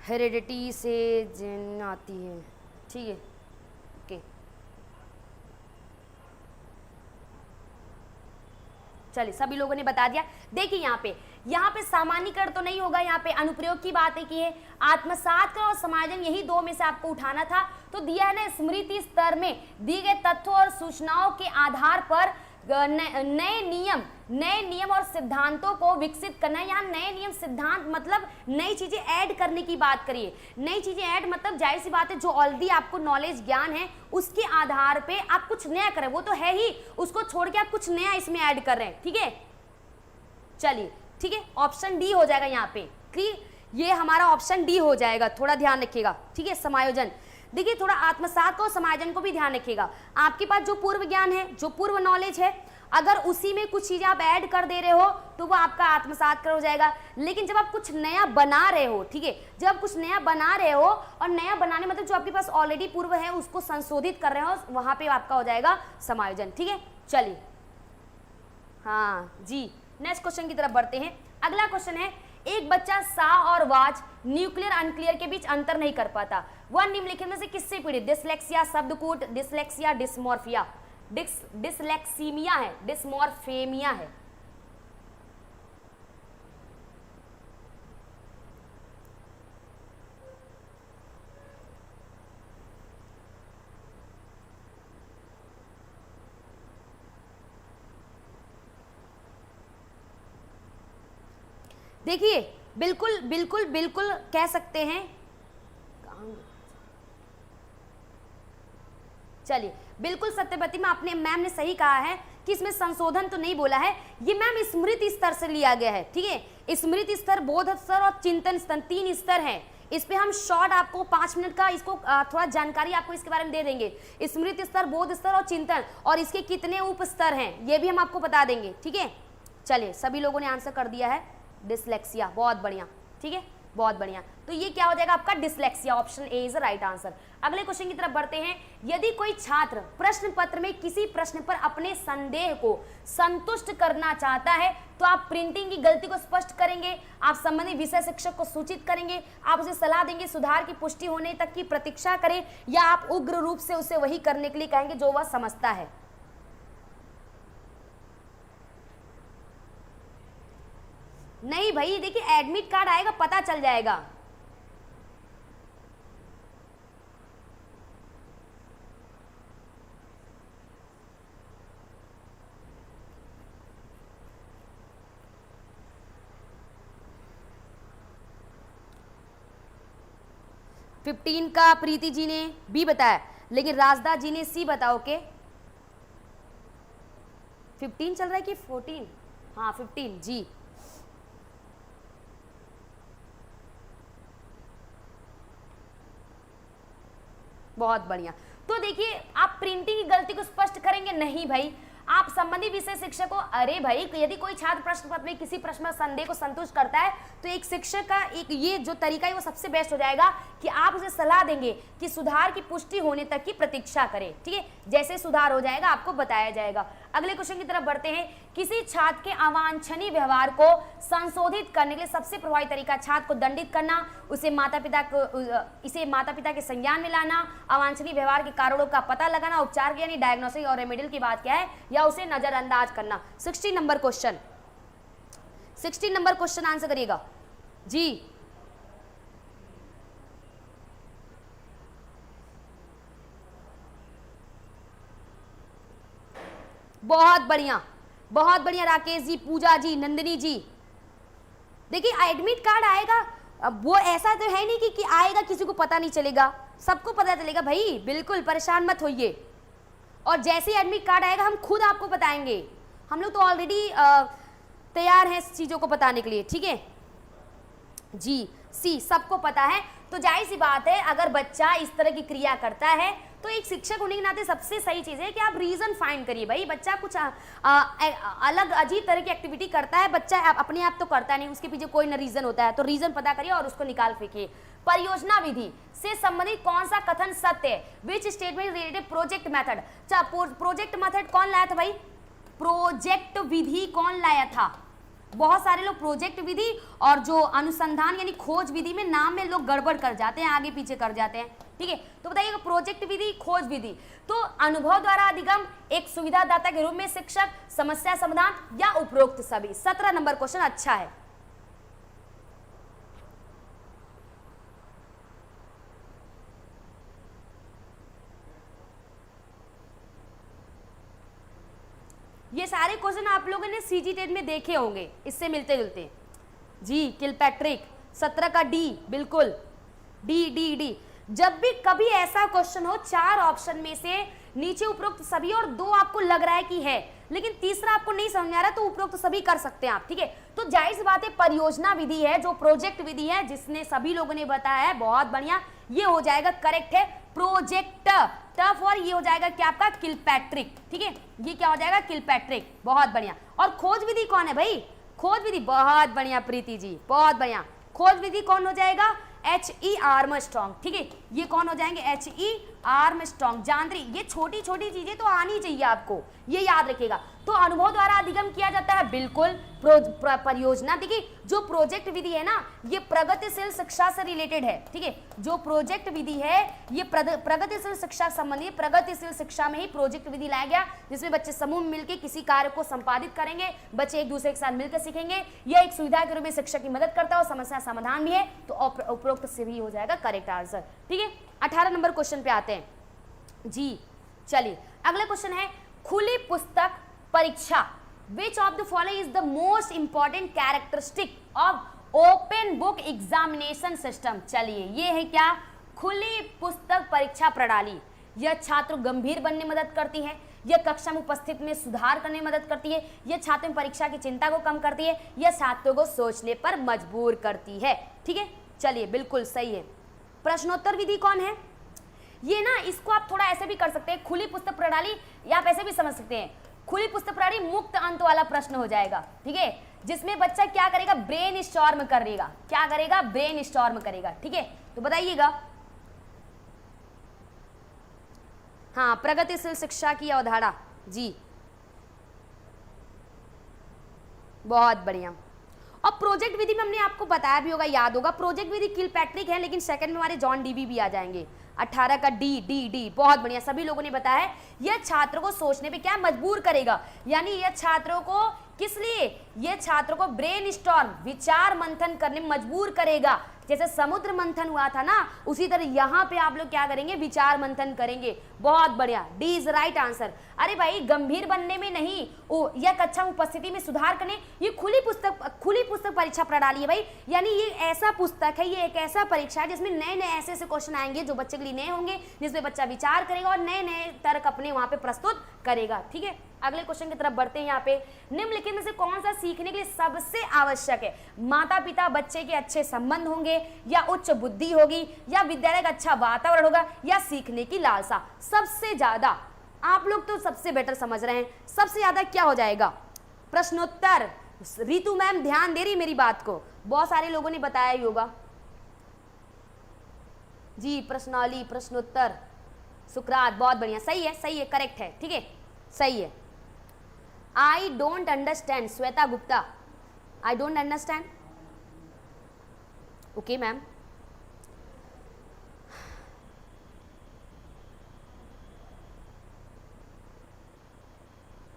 हेरिडिटी से जिन आती है, ठीक है ओके। चलिए सभी लोगों ने बता दिया। देखिए यहाँ पे सामान्यकरण तो नहीं होगा, यहाँ पे अनुप्रयोग की बातें की है, आत्मसात और समायोजन, यही 2 में से आपको उठाना था। तो दिया है ना, स्मृति स्तर में दिए गए तथ्यों और सूचनाओं के आधार पर नए नियम और सिद्धांतों को विकसित करना है। यहाँ नए नियम सिद्धांत मतलब नई चीजें ऐड करने की बात करिए। नई चीजें ऐड मतलब जाहिर सी बात है, जो ऑलरेडी आपको नॉलेज ज्ञान है उसके आधार पे आप कुछ नया करें, वो तो है ही, उसको छोड़ के आप कुछ नया इसमें ऐड कर रहे हैं, ठीक है। चलिए ठीक है, ऑप्शन डी हो जाएगा यहाँ पे, ये हमारा ऑप्शन डी हो जाएगा, थोड़ा ध्यान रखिएगा, ठीक है। समायोजन, देखिए थोड़ा आत्मसात को समायोजन को भी ध्यान रखिएगा। आपके पास जो पूर्व ज्ञान है, जो पूर्व नॉलेज है, अगर उसी में कुछ चीजें आप ऐड कर दे रहे हो तो वो आपका आत्मसात कर हो जाएगा। लेकिन जब आप कुछ नया बना रहे हो, ठीक है, जब आप कुछ नया बना रहे हो, और नया बनाने मतलब जो आपके पास ऑलरेडी पूर्व है उसको संशोधित कर रहे हो, वहां पे आपका हो जाएगा समायोजन, ठीक है। चलिए हाँ जी, नेक्स्ट क्वेश्चन की तरफ बढ़ते हैं। अगला क्वेश्चन है, एक बच्चा सा और वाच न्यूक्लियर अनक्लियर के बीच अंतर नहीं कर पाता, वह निम्नलिखित में से किससे पीड़ित? डिसलेक्सिया, शब्दकूट, डिसलेक्सिया, डिस्मॉर्फिया। डिसलेक्सीमिया है, डिस्मॉर्फेमिया है। देखिए बिल्कुल बिल्कुल बिल्कुल कह सकते हैं। चलिए बिल्कुल सत्यवती में आपने मैम ने सही कहा है कि इसमें संशोधन तो नहीं बोला है, ये मैम स्मृति स्तर से लिया गया है, ठीक है। स्मृति स्तर, बोध स्तर और चिंतन स्तर, 3 स्तर हैं। इस पे हम शॉर्ट आपको 5 मिनट का इसको थोड़ा जानकारी आपको इसके बारे में दे देंगे। स्मृति स्तर, बोध स्तर और चिंतन, और इसके कितने उप स्तर हैं ये भी हम आपको बता देंगे, ठीक है। चलिए सभी लोगों ने आंसर कर दिया है, डिसलेक्सिया, बहुत बढ़िया, ठीक है, बहुत बढ़िया। तो ये क्या हो जाएगा आपका? Dyslexia, option A is the right answer. अगले क्वेश्चन की तरफ बढ़ते हैं। यदि कोई छात्र प्रश्न पत्र में किसी प्रश्न पर अपने संदेह को संतुष्ट करना चाहता है तो आप प्रिंटिंग की गलती को स्पष्ट करेंगे, आप संबंधित विषय शिक्षक को सूचित करेंगे, आप उसे सलाह देंगे सुधार की पुष्टि होने तक की प्रतीक्षा करें, या आप उग्र रूप से उसे वही करने के लिए कहेंगे जो वह समझता है। नहीं भाई, देखिए एडमिट कार्ड आएगा पता चल जाएगा। फिफ्टीन का प्रीति जी ने बी बताया, लेकिन राजदा जी ने सी बताओ के 15 चल रहा है कि 14? हाँ 15 जी। बहुत बढ़िया। तो देखिए, आप प्रिंटिंग की गलती को स्पष्ट करेंगे नहीं भाई, आप संबंधित विषय शिक्षक को, अरे भाई यदि कोई छात्र प्रश्न पत्र में किसी प्रश्न में संदेह को संतुष्ट करता है तो एक शिक्षक का एक ये जो तरीका है वो सबसे बेस्ट हो जाएगा कि आप उसे सलाह देंगे कि सुधार की पुष्टि होने तक की प्रतीक्षा करें, ठीक है। जैसे सुधार हो जाएगा आपको बताया जाएगा। अगले क्वेश्चन की तरफ बढ़ते हैं। किसी छात्र के अवांछनीय व्यवहार को संशोधित करने के लिए सबसे प्रभावी तरीका छात्र को दंडित करना, इसे माता पिता के संज्ञान में लाना, अवांछनीय व्यवहार के कारणों का पता लगाना, उपचार यानी डायग्नोसिस और रेमेडियल की बात क्या है, या उसे नजरअंदाज करना। 16 number question, 16 number question answer करिएगा जी। बहुत बढ़िया, बहुत बढ़िया राकेश जी, पूजा जी, नंदिनी जी। देखिए एडमिट कार्ड आएगा, अब वो ऐसा तो है नहीं कि आएगा किसी को पता नहीं चलेगा, सबको पता चलेगा भाई, बिल्कुल परेशान मत होइए। और जैसे ही एडमिट कार्ड आएगा हम खुद आपको बताएंगे, हम लोग तो ऑलरेडी तैयार हैं इस चीज़ों को बताने के लिए, ठीक है जी। सी सबको पता है, तो जाहिर सी बात है अगर बच्चा इस तरह की क्रिया करता है तो एक शिक्षक होने के नाते सबसे सही चीज़ है कि आप रीज़न फाइंड करिए। भाई बच्चा कुछ अलग अजीब तरह की एक्टिविटी करता है, बच्चा अपने आप तो करता नहीं, उसके पीछे कोई ना रीज़न होता है, तो रीज़न पता करिए और उसको निकाल फेंकिए। परियोजना विधि से संबंधित कौन सा कथन सत्य है? Which statement related project method. Project method कौन लाया था भाई? प्रोजेक्ट विधि कौन लाया था? बहुत सारे लोग प्रोजेक्ट विधि और जो अनुसंधान यानी खोज विधि में नाम में लोग गड़बड़ कर जाते हैं, आगे पीछे कर जाते हैं, ठीक है। तो बताइएगा प्रोजेक्ट विधि, खोज विधि। तो अनुभव द्वारा अधिगम, एक सुविधादाता के रूप में शिक्षक, समस्या समाधान या उपरोक्त सभी। 17 नंबर क्वेश्चन अच्छा है। ये सारे क्वेश्चन आप लोगों ने सीजी टेट में देखे होंगे, इससे मिलते जुलते जी। किलपैट्रिक 17 का डी, बिल्कुल डी डी डी। जब भी कभी ऐसा क्वेश्चन हो 4 ऑप्शन में से नीचे उपरोक्त सभी और 2 आपको लग रहा है कि है, लेकिन तीसरा आपको नहीं समझ आ रहा, तो उपरोक्त सभी कर सकते हैं आप, ठीक है। तो जाहिर सी बात है परियोजना विधि है, जो प्रोजेक्ट विधि है जिसने सभी लोगों ने बताया है, बहुत बढ़िया, ये हो जाएगा करेक्ट है प्रोजेक्ट टफ, और ये हो जाएगा क्या आपका किलपैट्रिक, ठीक है, ये क्या हो जाएगा किलपैट्रिक, बहुत बढ़िया। और खोज विधि कौन है भाई? खोज विधि बहुत बढ़िया प्रीति जी, बहुत बढ़िया। खोज विधि कौन हो जाएगा? H.E. आर्मस्ट्रॉन्ग, ठीक है, ये कौन हो जाएंगे? H.E. आर्मस्ट्रॉन्ग। जानकारी, ये छोटी छोटी चीजें तो आनी चाहिए आपको, ये याद रखिएगा। तो अनुभव द्वारा अधिगम किया जाता है, बिल्कुल। परियोजना, देखिए जो प्रोजेक्ट विधि है ना, ये प्रगतिशील शिक्षा से रिलेटेड है, ठीक है। जो प्रोजेक्ट विधि है ये प्रगतिशील शिक्षा संबंधी, प्रगतिशील शिक्षा में ही प्रोजेक्ट विधि लाया गया, जिसमें बच्चे समूह में मिलकर किसी कार्य को संपादित करेंगे, बच्चे एक दूसरे के साथ मिलकर सीखेंगे। यह एक सुविधा के रूप में शिक्षक की मदद करता है और समस्या समाधान भी है, तो उपरोक्त से भी हो जाएगा करेक्ट आंसर, ठीक है। 18 नंबर क्वेश्चन पे आते हैं जी। चलिए अगला क्वेश्चन है खुली पुस्तक परीक्षा। Which of the following is the most important characteristic of open book examination system? चलिए ये है क्या? खुली पुस्तक परीक्षा प्रणाली। यह छात्र गंभीर बनने में मदद करती है, यह कक्षा में उपस्थित में सुधार करने में मदद करती है, यह छात्रों में परीक्षा की चिंता को कम करती है, यह छात्रों को सोचने पर मजबूर करती है, ठीक है। चलिए बिल्कुल सही है। प्रश्नोत्तर विधि कौन है? ये ना, इसको आप थोड़ा ऐसे भी कर सकते हैं, खुली पुस्तक प्रणाली, या आप ऐसे भी समझ सकते हैं, खुली पुस्तक प्रणाली मुक्त अंत वाला प्रश्न हो जाएगा, ठीक है, जिसमें बच्चा क्या करेगा? ब्रेन स्टॉर्म करेगा। क्या करेगा? ब्रेन स्टॉर्म करेगा, ठीक है। तो बताइएगा। हाँ, प्रगतिशील शिक्षा की अवधारणा जी, बहुत बढ़िया। और प्रोजेक्ट विधि में हमने आपको बताया भी होगा, याद होगा, प्रोजेक्ट विधि किलपैट्रिक है, लेकिन सेकंड में हमारे जॉन डीबी भी आ जाएंगे। 18 का डी डी डी, बहुत बढ़िया, सभी लोगों ने बताया है। यह छात्रों को सोचने पे क्या मजबूर करेगा, यानी यह छात्रों को किस लिए? यह छात्रों को ब्रेन स्टॉर्म, विचार मंथन करने में मजबूर करेगा। जैसे समुद्र मंथन हुआ था ना, उसी तरह यहाँ पे आप लोग क्या करेंगे? विचार मंथन करेंगे। बहुत बढ़िया, डी इज राइट आंसर। अरे भाई गंभीर बनने में नहीं, यह कक्षा उपस्थिति में सुधार करने, ये खुली पुस्तक परीक्षा प्रणाली है भाई, यानी ये ऐसा पुस्तक है, ये एक ऐसा परीक्षा है जिसमें नए नए ऐसे ऐसे क्वेश्चन आएंगे जो बच्चे के लिए नए होंगे, जिसमें बच्चा विचार करेगा और नए नए तर्क अपने वहां पे प्रस्तुत करेगा, ठीक है। अगले क्वेश्चन की तरफ बढ़ते हैं। यहाँ पे निम्नलिखित में से कौन सा सीखने के लिए सबसे आवश्यक है? माता पिता बच्चे के अच्छे संबंध होंगे, या उच्च बुद्धि होगी, या विद्यालय का अच्छा वातावरण होगा, या सीखने की लालसा? सबसे ज्यादा, आप लोग तो सबसे बेटर समझ रहे हैं, सबसे ज्यादा क्या हो जाएगा? प्रश्नोत्तर। रितु मैम ध्यान दे रही मेरी बात को, बहुत सारे लोगों ने बताया ही होगा जी। प्रश्नावली, प्रश्नोत्तर, सुकरात, बहुत बढ़िया, सही है, करेक्ट है, ठीक है, सही है। I don't understand, Shweta Gupta, I don't understand, okay ma'am.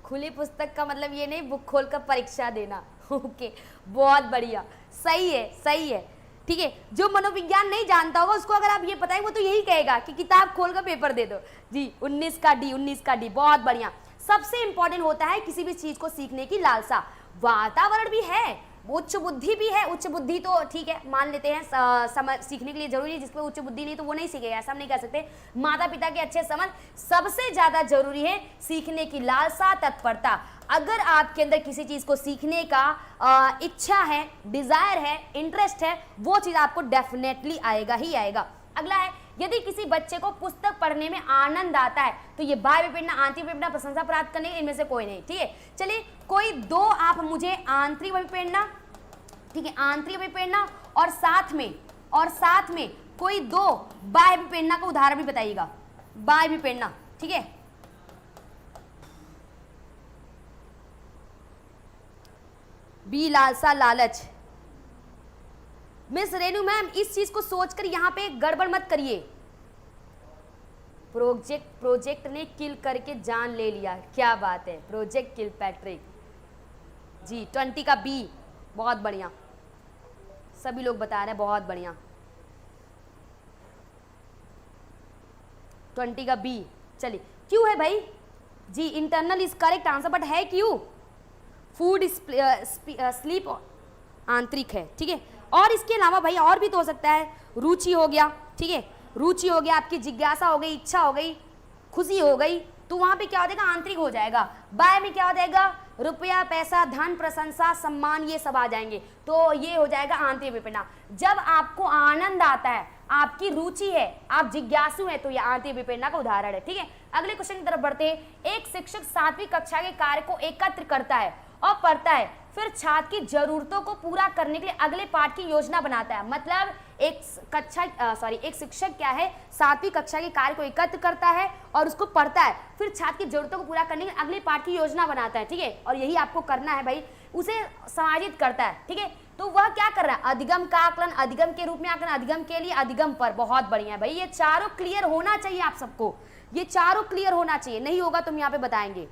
खुली पुस्तक का मतलब ये नहीं बुक खोलकर परीक्षा देना, ओके, बहुत बढ़िया, सही है, ठीक है। जो मनोविज्ञान नहीं जानता होगा उसको अगर आप ये बताएं वो तो यही कहेगा कि किताब खोलकर पेपर दे दो जी। 19 का डी, बहुत बढ़िया। सबसे इंपॉर्टेंट होता है किसी भी चीज को सीखने की लालसा। वातावरण भी है, उच्च बुद्धि भी है। उच्च बुद्धि तो ठीक है, मान लेते हैं, सीखने के लिए जरूरी है। जिसपे उच्च बुद्धि नहीं तो वो नहीं सीखेगा, ऐसा हम नहीं कह सकते। माता पिता के अच्छे समझ, सबसे ज्यादा जरूरी है सीखने की लालसा, तत्परता। अगर आपके अंदर किसी चीज को सीखने का इच्छा है, डिजायर है, इंटरेस्ट है, वो चीज आपको डेफिनेटली आएगा ही आएगा। अगला है, यदि किसी बच्चे को पुस्तक पढ़ने में आनंद आता है तो ये बाह्य विप्रेरणा, आंतरिक विप्रेरणा, प्रशंसा प्राप्त करने इनमें से कोई नहीं, ठीक है। चलिए कोई दो आप मुझे आंतरिक विप्रेरणा, ठीक है, आंतरिक विप्रेरणा और साथ में कोई दो बाह्य विप्रेरणा का उदाहरण भी बताइएगा। बाह्य विप्रेरणा, ठीक है। बी लालसा, लालच। मिस रेनू मैम इस चीज को सोचकर यहां पे गड़बड़ मत करिए। प्रोजेक्ट ने किल करके जान ले लिया, क्या बात है, प्रोजेक्ट किल पैट्रिक जी। 20 का बी, बहुत बढ़िया, सभी लोग बता रहे हैं, बहुत बढ़िया। 20 का बी, चलिए क्यों है भाई जी? Internal is correct answer, but है क्यों? फूड, स्लीप आंतरिक है, ठीक है। और इसके अलावा भाई और भी तो हो सकता है, रुचि हो गया, ठीक है, रुचि हो गया, आपकी जिज्ञासा हो गई, इच्छा हो गई, खुशी हो गई, तो वहां पे क्या हो जाएगा? आंतरिक हो जाएगा। बाह्य में क्या हो जाएगा? रुपया, पैसा, धन, प्रशंसा, सम्मान, ये सब आ जाएंगे, तो ये हो जाएगा आंतरिक विप्रेरणा। जब आपको आनंद आता है, आपकी रुचि है, आप जिज्ञासु हैं, तो यह आंतरिक विप्रेरणा का उदाहरण है, ठीक है। अगले क्वेश्चन की तरफ बढ़ते हैं। एक शिक्षक 7वीं कक्षा के कार्य को एकत्र करता है और पढ़ता है, फिर छात्र की जरूरतों को पूरा करने के लिए अगले पाठ की योजना बनाता है। मतलब एक शिक्षक क्या है, 7वीं कक्षा के कार्य को एकत्र करता है और उसको पढ़ता है, फिर छात्र की जरूरतों को पूरा करने के लिए अगले पाठ की योजना बनाता है, ठीक है। और यही आपको करना है भाई, उसे समाहित करता है, ठीक है। तो वह क्या कर रहा है? अधिगम का आकलन, अधिगम के रूप में आकलन, अधिगम के लिए, अधिगम पर। बहुत बढ़िया है भाई, ये चारों क्लियर होना चाहिए आप सबको, ये चारों क्लियर होना चाहिए, नहीं होगा तो हम यहाँ पे बताएंगे।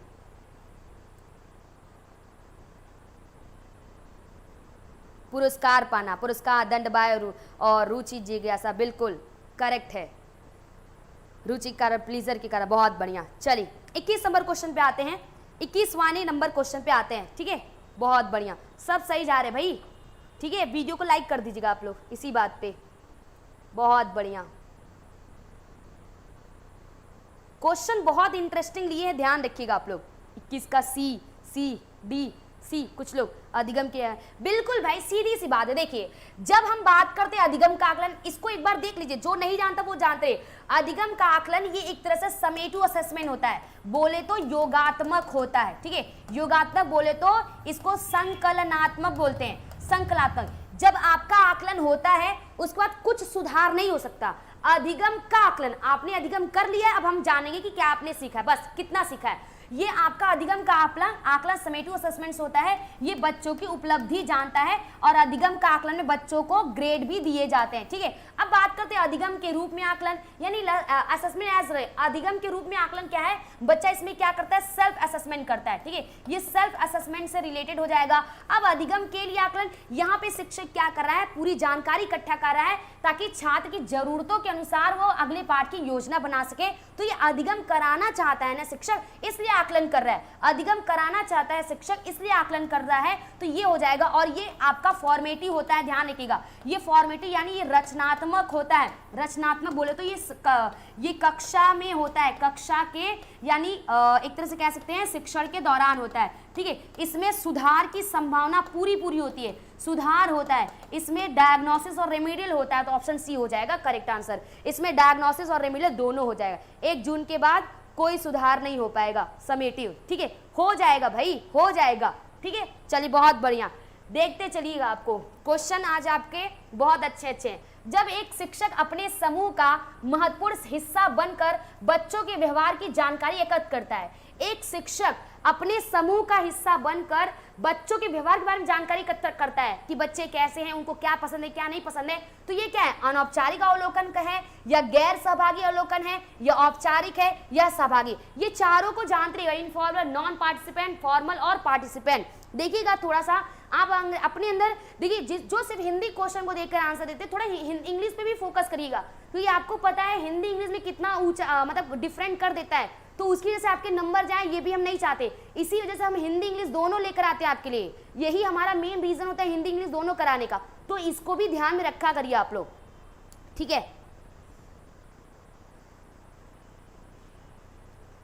पुरस्कार पाना, पुरस्कार, दंड, बाह्य और रुचि, जिज्ञासा, बिल्कुल करेक्ट है। रुचि कारण, प्लीजर के कारण, बहुत बढ़िया। चलिए 21 नंबर क्वेश्चन पे आते हैं, 21वां नंबर क्वेश्चन पे आते हैं, ठीक है, बहुत बढ़िया, सब सही जा रहे भाई, ठीक है। वीडियो को लाइक कर दीजिएगा आप लोग इसी बात पे, बहुत बढ़िया। क्वेश्चन बहुत इंटरेस्टिंग लिए हैं, ध्यान रखिएगा आप लोग। 21 का सी डी, कुछ लोग अधिगम के हैं, बिल्कुल भाई, सीधी सी बात है। देखिए जब हम बात करते हैं अधिगम का आकलन, इसको एक बार देख लीजिए, जो नहीं जानता वो जानते हैं। अधिगम का आकलन ये एक तरह से समेटिव असेसमेंट होता है, बोले तो योगात्मक होता है, ठीक है। योगात्मक बोले तो इसको संकलनात्मक बोलते हैं, संकलनात्मक। जब आपका आकलन होता है उसके बाद कुछ सुधार नहीं हो सकता। अधिगम का आकलन, आपने अधिगम कर लिया है, अब हम जानेंगे कि क्या आपने सीखा है, बस कितना सीखा है। ये आपका अधिगम का आकलन समेटिव असेसमेंट्स होता है, ये बच्चों की उपलब्धि जानता है, और अधिगम का आकलन में बच्चों को ग्रेड भी दिए जाते हैं, ठीक है। अब बात करते हैं अधिगम के रूप में आकलन, यानी असेसमेंट एज। अधिगम के रूप में आकलन क्या है? बच्चा इसमें क्या करता है? सेल्फ असेसमेंट करता है, ठीक है, ये सेल्फ असेसमेंट से रिलेटेड हो जाएगा। अब अधिगम के लिए आकलन, यहाँ पे शिक्षक क्या कर रहा है? पूरी जानकारी इकट्ठा कर रहा है ताकि छात्र की जरूरतों के अनुसार वो अगले पाठ की योजना बना सके। तो ये अधिगम कराना चाहता है ना शिक्षक, इसलिए आकलन कर रहा है, अधिगम कराना चाहता है शिक्षक, इसलिए आकलन कर रहा है, तो ये हो जाएगा। और ये आपका फॉर्मेटिव होता है, ध्यान रखिएगा, ये फॉर्मेटिव यानी ये रचनात्मक होता है। रचनात्मक बोले तो ये कक्षा में होता है, कक्षा के यानी एक तरह से कह सकते हैं शिक्षण के दौरान होता है, ठीक है। इसमें सुधार की संभावना पूरी होती है, सुधार होता है। इसमें डायग्नोसिस और रेमेडियल होता है, तो ऑप्शन सी हो जाएगा करेक्ट आंसर। इसमें डायग्नोसिस और रेमेडियल दोनों हो जाएगा। 1 जून के बाद कोई सुधार नहीं हो पाएगा, समेटिव, ठीक है, हो जाएगा भाई, हो जाएगा, ठीक है। चलिए बहुत बढ़िया, देखते चलिएगा। आपको क्वेश्चन आज आपके बहुत अच्छे हैं। जब एक शिक्षक अपने समूह का महत्वपूर्ण हिस्सा बनकर बच्चों के व्यवहार की जानकारी एकत्र करता है, एक शिक्षक अपने समूह का हिस्सा बनकर बच्चों के व्यवहार के बारे में जानकारी एकत्र करता है कि बच्चे कैसे हैं, उनको क्या पसंद है, क्या नहीं पसंद है, तो ये क्या है, अनौपचारिक अवलोकन का है या गैर सहभागी अवलोकन है या औपचारिक है या सहभागी। ये चारों को जानते रहिएगा, इनफॉर्मल, नॉन पार्टिसिपेंट, फॉर्मल और पार्टिसिपेंट। देखिएगा थोड़ा सा आप अपने अंदर देखिए, जो सिर्फ हिंदी क्वेश्चन को देखकर आंसर देते, थोड़ा इंग्लिश पे भी फोकस करिएगा, क्योंकि आपको पता है हिंदी इंग्लिश में कितना ऊंचा मतलब डिफरेंट कर देता है, तो उसकी वजह से आपके नंबर जाए ये भी हम नहीं चाहते। इसी वजह से हम हिंदी इंग्लिश दोनों लेकर आते हैं आपके लिए, यही हमारा मेन रीजन होता है हिंदी इंग्लिश दोनों कराने का, तो इसको भी ध्यान में रखा करिए आप लोग, ठीक है।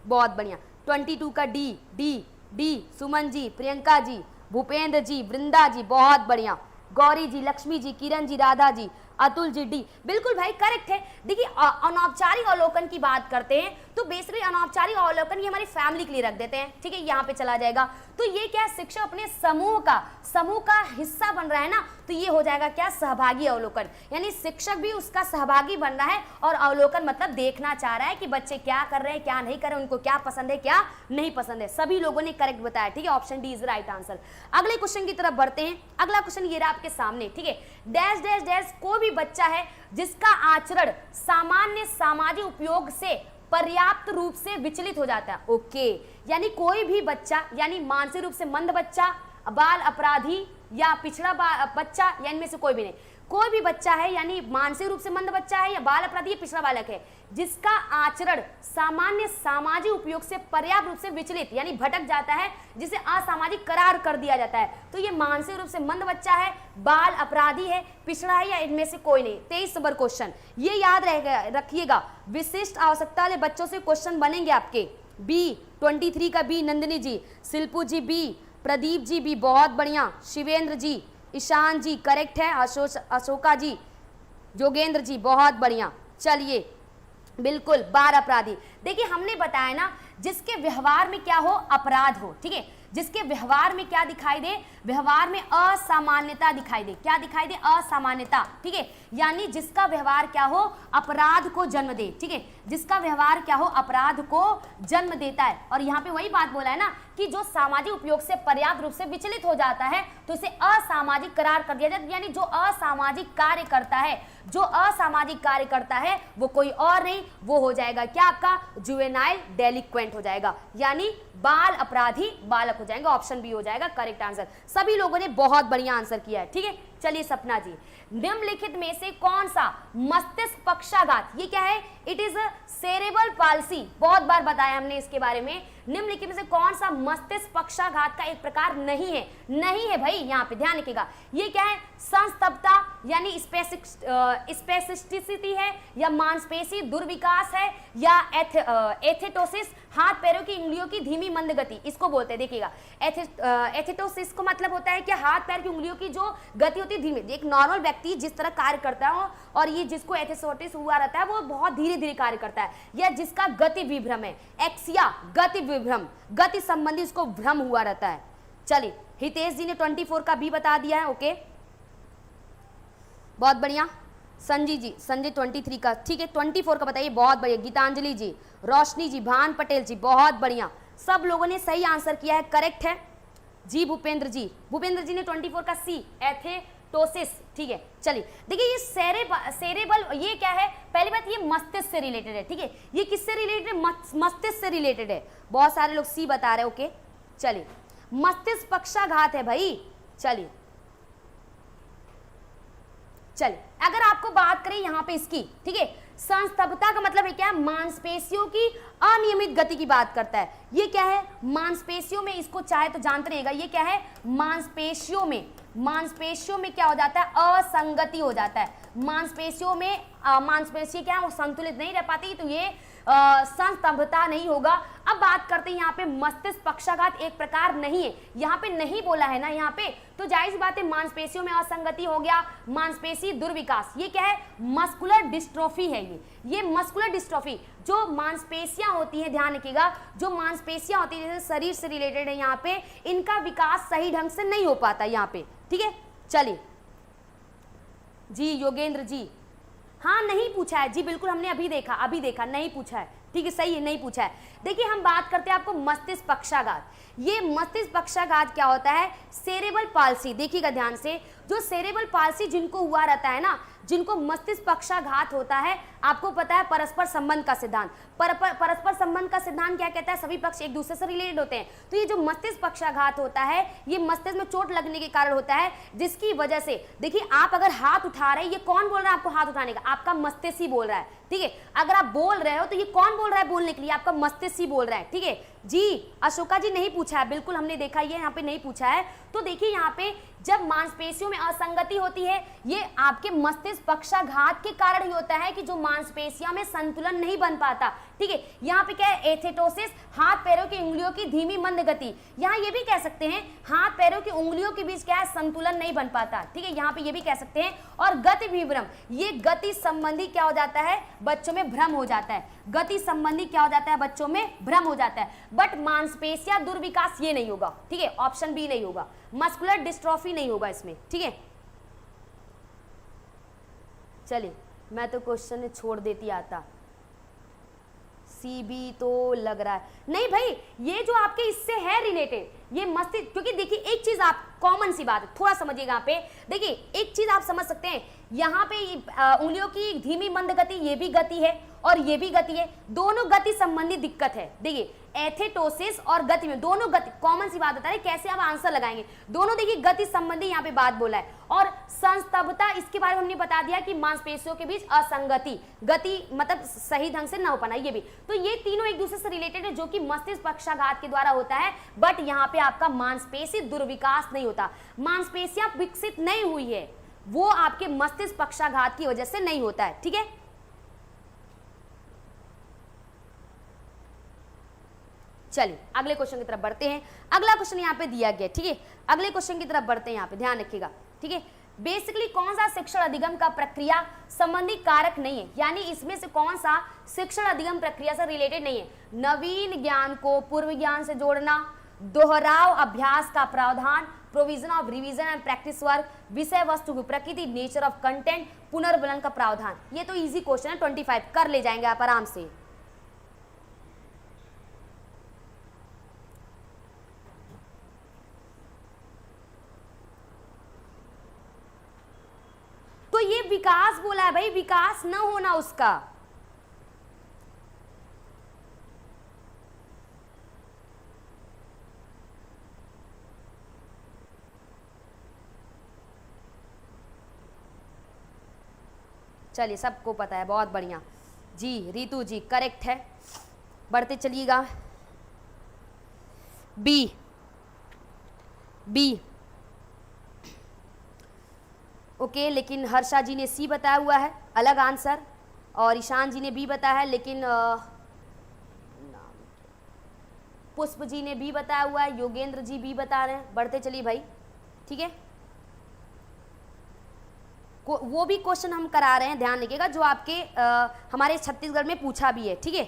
बहुत बढ़िया। 22 का D D D, Suman ji, Priyanka ji, Bhupendra जी, वृंदा जी, बहुत बढ़िया, गौरी जी, लक्ष्मी जी, किरण जी, राधा जी, अतुल जी, डी, बिल्कुल भाई करेक्ट है। देखिए अनौपचारिक अवलोकन की बात करते हैं तो बेसिकली अनौपचारिक अवलोकन ये हमारी फैमिली के लिए रख देते हैं, ठीक है, यहाँ पे चला जाएगा। तो ये क्या, शिक्षक अपने समूह का हिस्सा बन रहा है ना, तो ये हो जाएगा क्या, सहभागी अवलोकन, यानी शिक्षक भी उसका सहभागी बन रहा है और अवलोकन मतलब देखना चाह रहा है कि बच्चे क्या कर रहे हैं, क्या नहीं कर रहे हैं, उनको क्या पसंद है, क्या नहीं पसंद है। सभी लोगों ने करेक्ट बताया, ठीक है, option D is right answer. अगले क्वेश्चन की तरफ बढ़ते हैं। अगला क्वेश्चन ये रहा आपके सामने, ठीक है, डैश डैश डैश, कोई भी बच्चा है जिसका आचरण सामान्य सामाजिक उपयोग से पर्याप्त रूप से विचलित हो जाता है। ओके, यानी कोई भी बच्चा, यानी मानसिक रूप से मंद बच्चा, बाल अपराधी या पिछड़ा बच्चा, या इनमें से कोई भी नहीं, कोई भी बच्चा है यानी मानसिक रूप से मंद बच्चा है या बाल अपराधी या पिछड़ा बालक है जिसका आचरण सामान्य सामाजिक उपयोग से पर्याप्त रूप से विचलित यानी भटक जाता है, जिसे असामाजिक करार कर दिया जाता है, तो ये मानसिक रूप से मंद बच्चा है, बाल अपराधी है, पिछड़ा है या इनमें से कोई नहीं। 23 नंबर क्वेश्चन, ये याद रखिएगा, विशिष्ट आवश्यकता वाले बच्चों से क्वेश्चन बनेंगे आपके। बी 23 का B, Nandini ji, Shilpu ji B, Pradeep ji B, बहुत बढ़िया, शिवेंद्र जी, ईशान जी करेक्ट है, अशोका जी, जोगेंद्र जी, बहुत बढ़िया। चलिए बिल्कुल, बाल अपराधी। देखिए हमने बताया ना, जिसके व्यवहार में क्या हो, अपराध हो, ठीक है, जिसके व्यवहार में क्या दिखाई दे, व्यवहार में असामान्यता दिखाई दे, क्या दिखाई दे, असामान्यता, ठीक है, यानी जिसका व्यवहार क्या हो, अपराध को जन्म दे, ठीक है, जिसका व्यवहार क्या हो, अपराध को जन्म देता है। और यहाँ पे वही बात बोला है ना कि जो सामाजिक उपयोग से पर्याप्त रूप से विचलित हो जाता है तो इसे असामाजिक करार कर दिया जाता है, यानी जो असामाजिक कार्य करता है, जो असामाजिक कार्य करता है वो कोई और नहीं, वो हो जाएगा क्या, आपका जुवेनाइल डेलिक्वेंट हो जाएगा, यानी बाल अपराधी बालक हो जाएगा। ऑप्शन बी हो जाएगा करेक्ट आंसर। सभी लोगों ने बहुत बढ़िया आंसर किया है, ठीक है। चलिए सपना जी, निम्नलिखित में से कौन सा मस्तिष्क पक्षाघात, ये क्या है, इट इज सेरेब्रल पाल्सी, बहुत बार बताया हमने इसके बारे में, निम्नलिखित में से कौन सा मस्तिष्क पक्षाघात का एक प्रकार नहीं है, नहीं है भाई, यहाँ पे ध्यान रखिएगा, ये क्या है, संस्तब्धता यानी स्पेसिस्टिसिटी है या मांसपेशी दुर्विकास है या एथेटोसिस, हाथ पैरों की उंगलियों की धीमी मंद गति, इसको बोलते हैं। देखिएगा एथेटोसिस को मतलब होता है कि हाथ पैर की उंगलियों की जो गति होती है धीमी, एक नॉर्मल व्यक्ति जिस तरह कार्य करता है और ये जिसको एथेटोसिस हुआ रहता है वो बहुत धीरे धीरे कार्य करता है, या जिसका गति विभ्रम है, एक्सिया गति विभ्रम, गति संबंधी उसको भ्रम हुआ रहता है। चलिए हितेश जी ने 24 का बी बता दिया है, ओके बहुत बढ़िया। संजय जी, संजय 23 का, ठीक है, 24 का बताइए, बहुत बढ़िया। गीतांजलि जी, रोशनी जी, भान पटेल जी, बहुत बढ़िया, सब लोगों ने सही आंसर किया है, करेक्ट है जी। भूपेंद्र जी ने 24 का सी, एथेटोसिस, ठीक है। चलिए देखिए ये सेरेबल ये क्या है, पहली बात ये मस्तिष्क से रिलेटेड है, ठीक है, ये किससे रिलेटेड है, मस्तिष्क से रिलेटेड है, बहुत सारे लोग सी बता रहे हैं, ओके। चलिए मस्तिष्क पक्षाघात है भाई। चलिए अगर आपको बात करें यहाँ पे इसकी, ठीक है, संस्तब्धता का मतलब है क्या, मांसपेशियों की अनियमित गति की बात करता है। ये क्या है, मांसपेशियों में, इसको चाहे तो जानते रहेगा, ये क्या है, मांसपेशियों में क्या हो जाता है, असंगति हो जाता है। मांसपेशियों में मांसपेशी क्या है, वो संतुलित नहीं रह पाती, तो ये संस्तब्धता नहीं होगा। अब बात करते हैं यहाँ पे मस्तिष्क पक्षाघात एक प्रकार नहीं है, यहाँ पे नहीं बोला है ना यहाँ पे, तो जाहिर सी बात है मांसपेशियों में असंगति हो गया, मांसपेशी दुर्विकास। ये क्या है, मस्कुलर डिस्ट्रोफी है। ये मस्कुलर डिस्ट्रोफी, जो मांसपेशियां होती हैं, ध्यान रखिएगा, जो मांसपेशियां होती है जैसे शरीर से रिलेटेड है, यहाँ पे इनका विकास सही ढंग से नहीं हो पाता यहाँ पे, ठीक है। चलिए जी, योगेंद्र जी, हाँ नहीं पूछा है जी, बिल्कुल हमने अभी देखा, नहीं पूछा है, ठीक है, सही है, नहीं पूछा है। देखिए हम बात करते हैं आपको मस्तिष्क पक्षाघात। ये मस्तिष्क पक्षाघात क्या होता है, सेरेब्रल पाल्सी, देखिएगा ध्यान से, जो सेरेब्रल पाल्सी जिनको हुआ रहता है ना, जिनको मस्तिष्क पक्षाघात होता है, आपको पता है परस्पर संबंध का सिद्धांत, परस्पर संबंध का सिद्धांत क्या कहता है, सभी पक्ष एक दूसरे से रिलेटेड होते हैं। तो ये जो मस्तिष्क पक्षाघात होता है, ये मस्तिष्क में चोट लगने के कारण होता है, जिसकी वजह से, देखिए आप अगर हाथ उठा रहे हैं, ये कौन बोल रहा है आपको हाथ उठाने का, आपका मस्तिष्क ही बोल रहा है, ठीक है। अगर आप बोल रहे हो तो ये कौन बोल रहा है बोलने के लिए, आपका मस्तिष्क ही बोल रहा है, ठीक है जी। अशोका जी नहीं पूछा है, बिल्कुल हमने देखा, ये यहाँ पे नहीं पूछा है। तो देखिए यहाँ पे जब मांसपेशियों में असंगति होती है, ये आपके मस्तिष्क पक्षाघात के कारण ही होता है कि जो मांसपेशियों में संतुलन नहीं बन पाता, ठीक है। यहाँ पे क्या है, एथेटोसिस, हाथ पैरों की उंगलियों की धीमी मंद गति। यहाँ ये भी कह सकते हैं हाथ पैरों की उंगलियों के बीच क्या है, संतुलन नहीं बन पाता, ठीक है, यहाँ पे ये भी कह सकते हैं। और गति विभ्रम, ये गति संबंधी क्या हो जाता है, बच्चों में भ्रम हो जाता है, गति संबंधी क्या हो जाता है, बच्चों में भ्रम हो जाता है। बट मांसपेशियां दुर्विकास ये नहीं होगा, ठीक है, ऑप्शन बी नहीं होगा, मस्कुलर डिस्ट्रोफी नहीं होगा इसमें, ठीक है। चलिए मैं तो क्वेश्चन छोड़ देती आता, सी बी तो लग रहा है नहीं भाई, ये जो आपके इससे है रिलेटेड, ये मस्तिष्क, क्योंकि देखिए एक चीज आप कॉमन सी बात है, थोड़ा समझिएगा यहाँ पे, देखिए एक चीज आप समझ सकते हैं, यहाँ पे उंगलियों की धीमी मंद गति, ये भी गति है और ये भी गति है, दोनों गति संबंधी दिक्कत है। देखिए एथेटोसिस और गति में दोनों गति, कॉमन सी बात बता रहे, कैसे आप आंसर लगाएंगे, दोनों देखिए गति संबंधी यहाँ पे बात बोला है। और संस्तब्धता, इसके बारे में हमने बता दिया कि मांसपेशियों के बीच असंगति, गति मतलब सही ढंग से ना हो पाना, ये भी, तो ये तीनों एक दूसरे से रिलेटेड है, जो कि मस्तिष्क पक्षाघात के द्वारा होता है। बट यहाँ पे आपका मांसपेशी दुर्विकास नहीं होता, मांसपेशियां विकसित नहीं हुई है, वो आपके मस्तिष्क पक्षाघात की वजह से नहीं होता है, ठीक है। चलिए अगले क्वेश्चन की तरफ बढ़ते हैं। अगला क्वेश्चन यहाँ पे दिया गया, ठीक है, अगले क्वेश्चन की तरफ बढ़ते हैं, यहाँ पे ध्यान रखिएगा, ठीक है। बेसिकली कौन सा शिक्षण अधिगम का प्रक्रिया संबंधी कारक नहीं है, यानी इसमें से कौन सा शिक्षण अधिगम प्रक्रिया से रिलेटेड नहीं है। नवीन ज्ञान को पूर्व ज्ञान से जोड़ना, दोहराव अभ्यास का प्रावधान, provision of revision and practice work, विषय वस्तु की प्रकृति, नेचर ऑफ कंटेंट, पुनर्बलन का प्रावधान। ये तो इजी क्वेश्चन है, 25 कर ले जाएंगे आप आराम से। तो ये विकास बोला है भाई, विकास न होना उसका, चलिए सबको पता है, बहुत बढ़िया जी, रितु जी करेक्ट है, बढ़ते चलिएगा। बी, बी ओके, लेकिन हर्षा जी ने सी बताया हुआ है अलग आंसर, और ईशान जी ने बी बताया है, लेकिन पुष्प जी ने बी बताया हुआ है, योगेंद्र जी बी बता रहे हैं। बढ़ते चलिए भाई, ठीक है, वो भी क्वेश्चन हम करा रहे हैं, ध्यान रखिएगा, जो आपके हमारे छत्तीसगढ़ में पूछा भी है, ठीक है।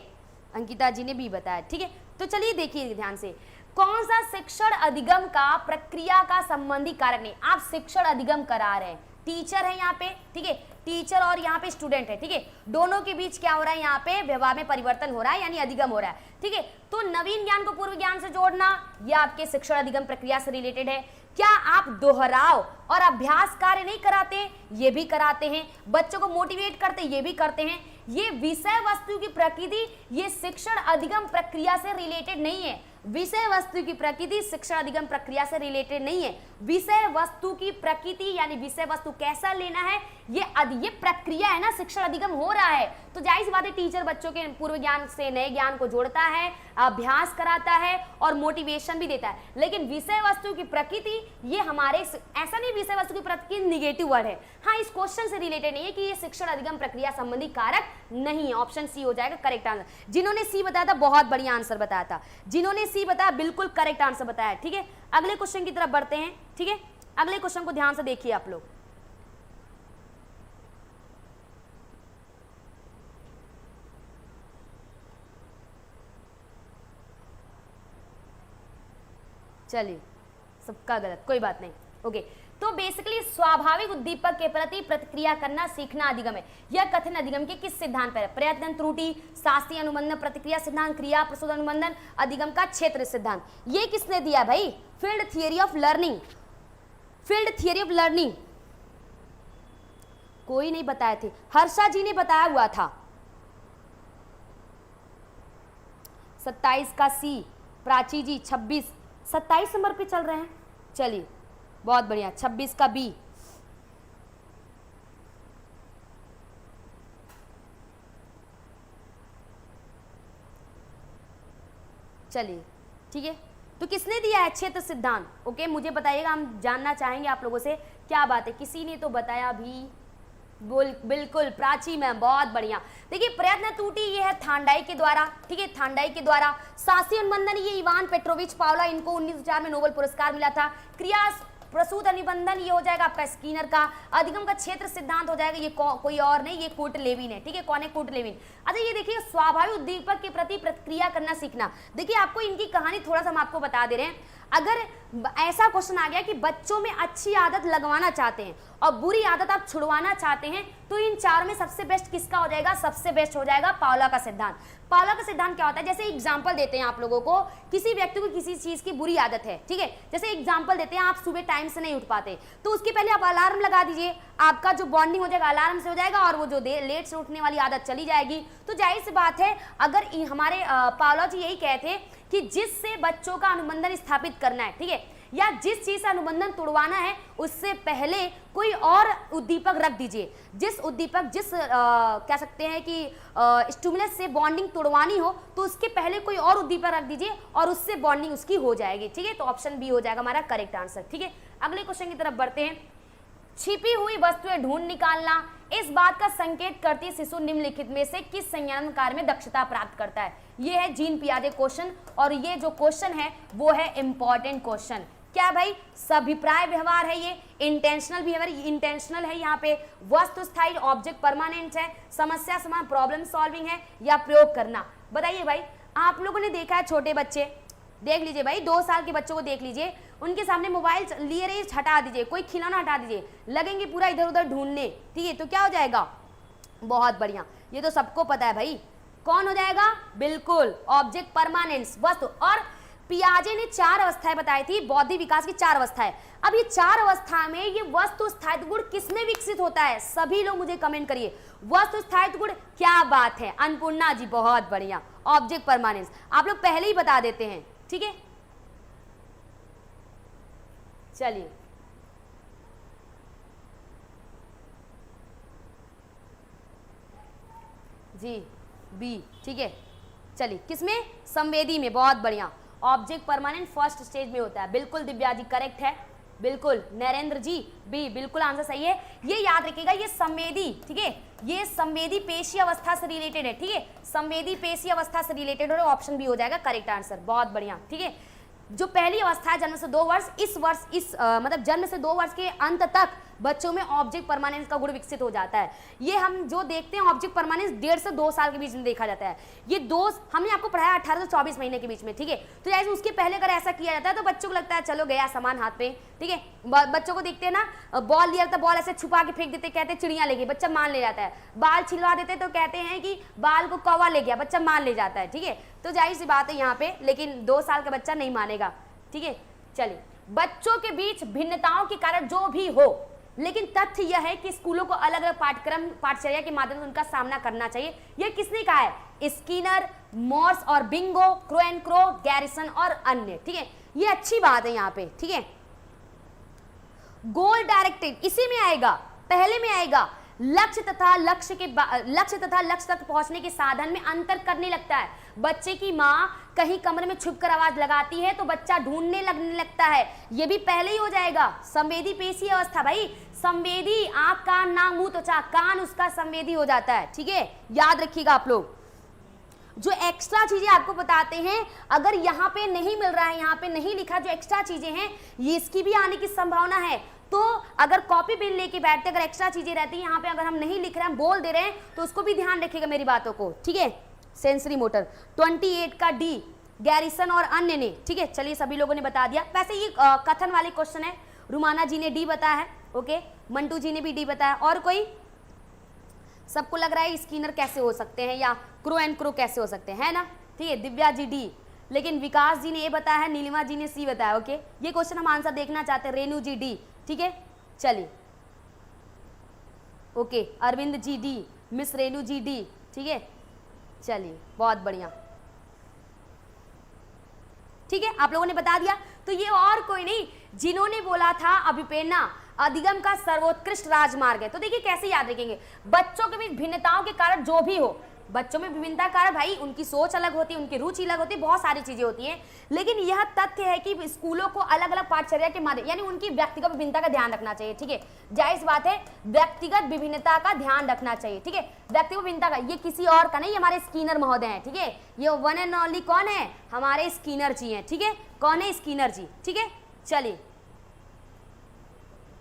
अंकिता जी ने भी बताया, ठीक है। तो चलिए देखिए ध्यान से, कौन सा शिक्षण अधिगम का प्रक्रिया का संबंधी कारक नहीं। आप शिक्षण अधिगम करा रहे हैं, टीचर है यहाँ पे, ठीक है, टीचर और यहाँ पे स्टूडेंट है, ठीक है, दोनों के बीच क्या हो रहा है, यहाँ पे व्यवहार में परिवर्तन हो रहा है, यानी अधिगम हो रहा है, ठीक है। तो नवीन ज्ञान को पूर्व ज्ञान से जोड़ना, यह आपके शिक्षण अधिगम प्रक्रिया से रिलेटेड है। क्या आप दोहराव और अभ्यास कार्य नहीं कराते, ये भी कराते हैं, बच्चों को मोटिवेट करते, ये भी करते हैं। ये विषय वस्तु की प्रकृति, ये शिक्षण अधिगम प्रक्रिया से रिलेटेड नहीं है। विषय वस्तु की प्रकृति शिक्षण अधिगम प्रक्रिया से रिलेटेड नहीं है। विषय वस्तु की प्रकृति यानी विषय वस्तु कैसा लेना है, ये प्रक्रिया है ना, शिक्षण अधिगम हो रहा है तो जाहिर सी बात है टीचर बच्चों के पूर्व ज्ञान से नए ज्ञान को जोड़ता है, अभ्यास कराता है और मोटिवेशन भी देता है। लेकिन विषय वस्तु की प्रकृति ये हमारे ऐसा नहीं, विषय वस्तु की प्रकृति निगेटिव वर्ड है। हाँ, इस क्वेश्चन से रिलेटेड नहीं है कि ये शिक्षण अधिगम प्रक्रिया संबंधी कारक नहीं है। ऑप्शन सी हो जाएगा करेक्ट आंसर। जिन्होंने सी बताया था बहुत बढ़िया आंसर बताया था, जिन्होंने सी बताया बिल्कुल करेक्ट आंसर बताया। ठीक है, अगले क्वेश्चन की तरफ बढ़ते हैं। ठीक है, अगले क्वेश्चन को ध्यान से देखिए आप लोग। चलिए, सबका गलत, कोई बात नहीं। ओके, तो बेसिकली स्वाभाविक उद्दीपक के प्रति प्रतिक्रिया करना सीखना अधिगम है। यह कथन अधिगम के किस सिद्धांत पर है? प्रयत्न त्रुटि, शास्त्रीय अनुबंधन, प्रतिक्रिया सिद्धांत, क्रिया प्रसूत अनुबंधन, अधिगम का क्षेत्र सिद्धांत। ये किसने दिया भाई? Field theory of learning. Field theory of learning कोई नहीं बताए थे, हर्षा जी ने बताया हुआ था। 27 का सी, प्राची जी 27 नंबर पे चल रहे हैं। चलिए बहुत बढ़िया, 26 का बी। चलिए ठीक है, तो किसने दिया है क्षेत्र सिद्धांत? ओके, मुझे बताइएगा, हम जानना चाहेंगे आप लोगों से क्या बात है। किसी ने तो बताया भी, बिल्कुल प्राची मैम, बहुत बढ़िया। देखिए प्रयत्न त्रुटि ये है थांडाई के द्वारा। ठीक है, थांडाई के द्वारा। शास्त्रीय अनुबंधन ये इवान पेट्रोविच पावला, इनको 1904 में नोबेल पुरस्कार मिला था। क्रिया प्रसूत अनुबंधन ये हो जाएगा आपका स्किनर का। अधिगम का क्षेत्र सिद्धांत हो जाएगा ये कोई और नहीं, ये कोर्ट लेविन है। ठीक है, कौन है? Kurt Lewin. अच्छा ये देखिए स्वाभाविक उद्दीपक के प्रति प्रतिक्रिया करना सीखना। देखिए आपको इनकी कहानी थोड़ा सा हम आपको बता दे रहे हैं। अगर ऐसा क्वेश्चन आ गया कि बच्चों में अच्छी आदत लगवाना चाहते हैं और बुरी आदत आप छुड़वाना चाहते हैं, तो इन चारों में सबसे बेस्ट किसका हो जाएगा? सबसे बेस्ट हो जाएगा पावला का सिद्धांत। पावला का सिद्धांत क्या होता है? जैसे एग्जांपल देते हैं आप लोगों को, किसी व्यक्ति को किसी चीज की बुरी आदत है, ठीक है, जैसे एग्जांपल देते हैं, आप सुबह टाइम से नहीं उठ पाते, तो उसके पहले आप अलार्म लगा दीजिए, आपका जो बॉन्डिंग हो जाएगा अलार्म से हो जाएगा और वो जो लेट से उठने वाली आदत चली जाएगी। तो जाहिर सी बात है, अगर हमारे पावला जी यही कहते हैं कि जिससे बच्चों का अनुबंधन स्थापित करना है, ठीक है, या जिस चीज से अनुबंधन तोड़वाना है उससे पहले कोई और उद्दीपक रख दीजिए। जिस उद्दीपक कह सकते हैं कि स्टिमुलस से बॉन्डिंग तोड़वानी हो तो उसके पहले कोई और उद्दीपक रख दीजिए और उससे बॉन्डिंग उसकी हो जाएगी। ठीक है, तो ऑप्शन बी हो जाएगा हमारा करेक्ट आंसर। ठीक है, अगले क्वेश्चन की तरफ बढ़ते हैं। छिपी हुई वस्तुएं ढूंढ निकालना, इस बात का संकेत करती शिशु निम्नलिखित में से किस संज्ञान कार्य में दक्षता प्राप्त करता है? ये है जीन पियाजे क्वेश्चन, और ये जो क्वेश्चन है वो है इंपॉर्टेंट क्वेश्चन। क्या भाई? सभिप्राय व्यवहार है, ये इंटेंशनल बिहेवियर, इंटेंशनल है, यहाँ पे वस्तु स्थायी, ऑब्जेक्ट परमानेंट है, समस्या समाधान प्रॉब्लम सॉल्विंग है, या प्रयोग करना? बताइए भाई, आप लोगों ने देखा है छोटे बच्चे, देख लीजिए भाई, 2 साल के बच्चों को देख लीजिए, उनके सामने मोबाइल लिए रही, हटा दीजिए, कोई खिलौना हटा दीजिए, लगेंगे पूरा इधर उधर ढूंढने। ठीक है, तो क्या हो जाएगा? बहुत बढ़िया, ये तो सबको पता है भाई, कौन हो जाएगा? बिल्कुल ऑब्जेक्ट परमानेंस, वस्तु। और पियाजे ने 4 अवस्थाएं बताई थी, बौद्धिक विकास की 4 अवस्थाएं। अब ये 4 अवस्था में ये वस्तु स्थायित्व गुण किसमें विकसित होता है? सभी लोग मुझे कमेंट करिए, वस्तु स्थायित्व गुण। क्या बात है अन्नपूर्णा जी, बहुत बढ़िया, ऑब्जेक्ट परमानेंस। आप लोग पहले ही बता देते हैं। ठीक है, चलिए जी बी। ठीक है, चलिए किसमें? संवेदी में, बहुत बढ़िया, ऑब्जेक्ट परमानेंट फर्स्ट स्टेज में होता है। बिल्कुल दिव्या जी करेक्ट है, बिल्कुल। नरेंद्र जी बी, बिल्कुल आंसर सही है। ये याद रखिएगा, ये संवेदी, ठीक है, ये संवेदी पेशी अवस्था से रिलेटेड है। ठीक है, संवेदी पेशी अवस्था से रिलेटेड और ऑप्शन बी हो जाएगा करेक्ट आंसर, बहुत बढ़िया। ठीक है, जो पहली अवस्था है जन्म से 2 वर्ष, मतलब जन्म से 2 वर्ष के अंत तक बच्चों में ऑब्जेक्ट परमानेंस का गुण विकसित हो जाता है। ये हम जो देखते हैं ऑब्जेक्ट परमानेंस 1.5 से 2 साल के बीच में देखा जाता है। ये हमने आपको पढ़ाया 18 से 24 महीने के बीच में। ठीक है, तो जैसे उसके पहले अगर ऐसा किया जाता है तो बच्चों को लगता है चलो गया सामान हाथ पे। ठीक है, बच्चों को देखते हैं ना, बॉल दिया जाता है, बॉल ऐसे छुपा के फेंक देते, कहते चिड़िया ले गई, बच्चा मान ले जाता है। बाल छिलवा देते तो कहते हैं कि बाल को कौवा ले गया, बच्चा मान ले जाता है। ठीक है, तो जाहिर सी बात है यहाँ पे, लेकिन 2 साल का बच्चा नहीं मानेगा। ठीक है, चलिए, बच्चों के बीच भिन्नताओं के कारण जो भी हो, लेकिन तथ्य यह है कि स्कूलों को अलग अलग पाठ्यक्रम पाठचर्या के माध्यम से उनका सामना करना चाहिए। यह किसने कहा है? स्किनर, मोर्स और Bingo, crow and crow, garrison और अन्य, ठीक है, ये अच्छी बात है यहाँ पे, ठीक है। गोल डायरेक्टेड इसी में आएगा, पहले में आएगा, लक्ष्य तथा लक्ष्य तक पहुंचने के साधन में अंतर करने लगता है। बच्चे की माँ कहीं कमरे में छुपकर आवाज लगाती है तो बच्चा ढूंढने लगने लगता है, ये भी पहले ही हो जाएगा। संवेदी पेशी अवस्था, भाई संवेदी, आंख कान नाक मुंह त्वचा, कान उसका संवेदी हो जाता है, ठीक है, याद रखिएगा आप लोग। जो एक्स्ट्रा चीजें आपको बताते हैं, अगर यहाँ पे नहीं मिल रहा है, यहाँ पे नहीं लिखा, जो एक्स्ट्रा चीजें हैं ये इसकी भी आने की संभावना है। तो अगर कॉपी पेन लेके बैठते, अगर एक्स्ट्रा चीजें रहती हैं यहाँ पे, अगर हम नहीं लिख रहे हैं, बोल दे रहे हैं, तो उसको भी ध्यान रखिएगा मेरी बातों को, ठीक है। सेंसरी मोटर 28 का डी, गैरिसन और अन्य ने, ठीक है। चलिए सभी लोगों ने बता दिया। वैसे ये कथन वाले क्वेश्चन है, रुमाना जी ने डी बताया है, ओके, मंटू जी ने भी डी बताया, और कोई? सबको लग रहा है स्किनर कैसे हो सकते हैं या क्रो एंड क्रो कैसे हो सकते हैं, है ना, ठीक है। दिव्या जी डी, लेकिन विकास जी ने ए बताया है, नीलिमा जी ने सी बताया, ओके। ये क्वेश्चन हम आंसर देखना चाहते हैं। रेणु जी डी, ठीक है, चलिए, ओके। अरविंद जी डी, मिस रेणु जी डी, ठीक है, चलिए, बहुत बढ़िया, ठीक है, आप लोगों ने बता दिया। तो ये और कोई नहीं, जिन्होंने बोला था अभिप्रेरणा अधिगम का सर्वोत्कृष्ट राजमार्ग है। तो देखिए कैसे याद रखेंगे, बच्चों के बीच भिन्नताओं के कारण जो भी हो, बच्चों में विभिन्नता कारण भाई उनकी सोच अलग होती है, उनकी रुचि अलग होती है, बहुत सारी चीजें होती हैं, लेकिन यह तथ्य है कि स्कूलों को अलग अलग पाठचर्या के माध्यम, यानी उनकी व्यक्तिगत विभिन्नता का ध्यान रखना चाहिए, ठीक है, जायज बात है, व्यक्तिगत विभिन्नता का ध्यान रखना चाहिए, ठीक है। व्यक्तिगत विभिन्नता का, ये किसी और का नहीं, हमारे स्किनर महोदय हैं, ठीक है, ये वन एंड ओनली कौन है, हमारे स्किनर जी हैं, ठीक है। कौन है? स्किनर जी, ठीक है। चलिए,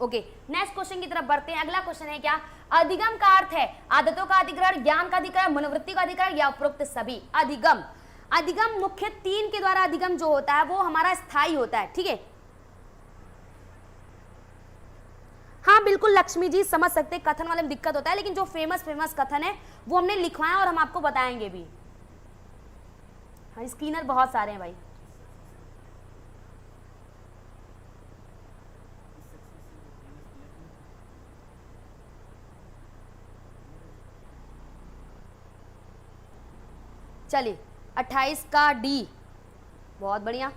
ओके, नेक्स्ट क्वेश्चन की तरफ बढ़ते हैं। अगला क्वेश्चन है क्या? अधिगम का अर्थ है आदतों का अधिग्रहण, ज्ञान का अधिग्रहण, मनोवृत्ति का अधिग्रहण या उपरोक्त सभी। अधिगम, अधिगम मुख्य 3 के द्वारा अधिगम जो होता है वो हमारा स्थायी होता है, ठीक है। हाँ बिल्कुल लक्ष्मी जी, समझ सकते, कथन वाले में दिक्कत होता है, लेकिन जो फेमस कथन है वो हमने लिखवाया और हम आपको बताएंगे भी। हाँ, स्किनर बहुत सारे हैं भाई। चलिए 28 का डी, बहुत बढ़िया।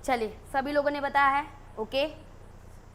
चलिए सभी लोगों ने बताया है, ओके।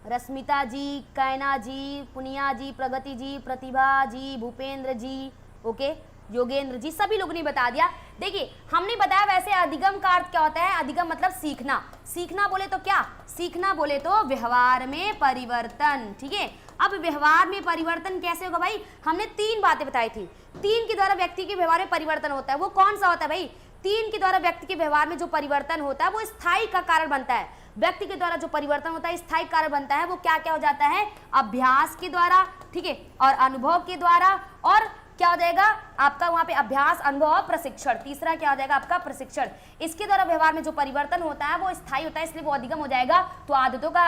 रश्मिता जी, कैना जी, पुनिया जी, प्रगति जी, प्रतिभा जी, भूपेंद्र जी, ओके, योगेंद्र जी, सभी लोगों ने बता दिया। देखिए हमने बताया वैसे अधिगम का अर्थ क्या होता है। अधिगम मतलब सीखना, सीखना बोले तो क्या, सीखना बोले तो व्यवहार में परिवर्तन, ठीक है। अब व्यवहार में परिवर्तन कैसे होगा भाई? हमने 3 बातें बताई थी, 3 के द्वारा व्यक्ति के व्यवहार में परिवर्तन होता है। वो कौन सा होता है भाई? 3 के द्वारा व्यक्ति के व्यवहार में जो परिवर्तन होता है वो स्थायी का कारण बनता है। व्यक्ति के द्वारा जो परिवर्तन होता है स्थायी कारण बनता है, वो क्या क्या हो जाता है? अभ्यास के द्वारा, ठीक है, और अनुभव के द्वारा, और क्या हो जाएगा आपका वहां पे अभ्यास, अनुभव और प्रशिक्षण। तीसरा क्या हो जाएगा आपका? प्रशिक्षण। इसके द्वारा व्यवहार में जो परिवर्तन होता है वो स्थायी होता है, इसलिए वो अधिगम हो जाएगा। तो आदतों का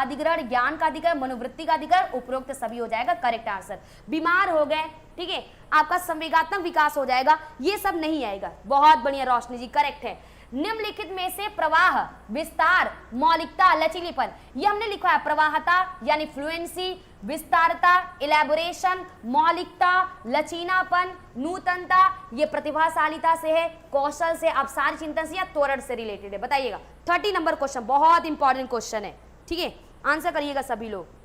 अधिग्रहण, ज्ञान का अधिग्रहण, मनोवृत्ति का अधिग्रहण, उपरोक्त सभी हो जाएगा करेक्ट आंसर। बीमार हो गए, ठीक है, आपका संवेगात्मक विकास हो जाएगा, ये सब नहीं आएगा। बहुत बढ़िया रोशनी जी, करेक्ट है। निम्नलिखित में से प्रवाह, विस्तार, मौलिकता, लचीलेपन, ये हमने लिखा है। प्रवाहता यानी फ्लुएंसी, विस्तारता, इलेबोरेशन, मौलिकता, लचीनापन, नूतनता, ये प्रतिभाशालिता से है, कौशल से, अवसाद चिंतन से या त्वरण से रिलेटेड है। बताइएगा 30 नंबर क्वेश्चन, बहुत इंपॉर्टेंट क्वेश्चन है, ठीक है, आंसर करिएगा सभी लोग।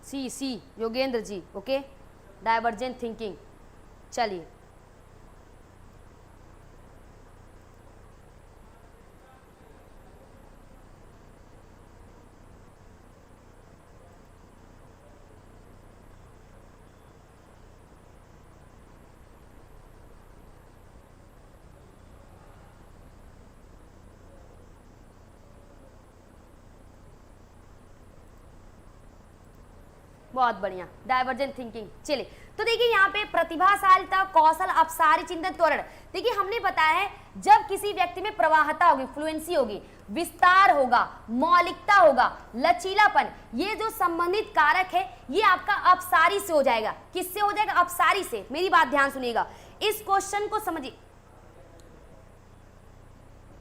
सी, सी Yogendra ji, okay, divergent thinking. चलिए बहुत बढ़िया, डाइवर्जेंट थिंकिंग। चलिए, तो देखिए यहाँ पे प्रतिभाशालिता, कौशल, अपसारी चिंतन, त्वरण। देखिए हमने बताया है जब किसी व्यक्ति में प्रवाहता होगी, फ्लुएंसी होगी, विस्तार होगा, मौलिकता होगा, लचीलापन, ये जो संबंधित कारक है ये आपका अपसारी से हो जाएगा। किससे हो जाएगा? अपसारी से। मेरी बात ध्यान सुनिएगा, इस क्वेश्चन को समझिए।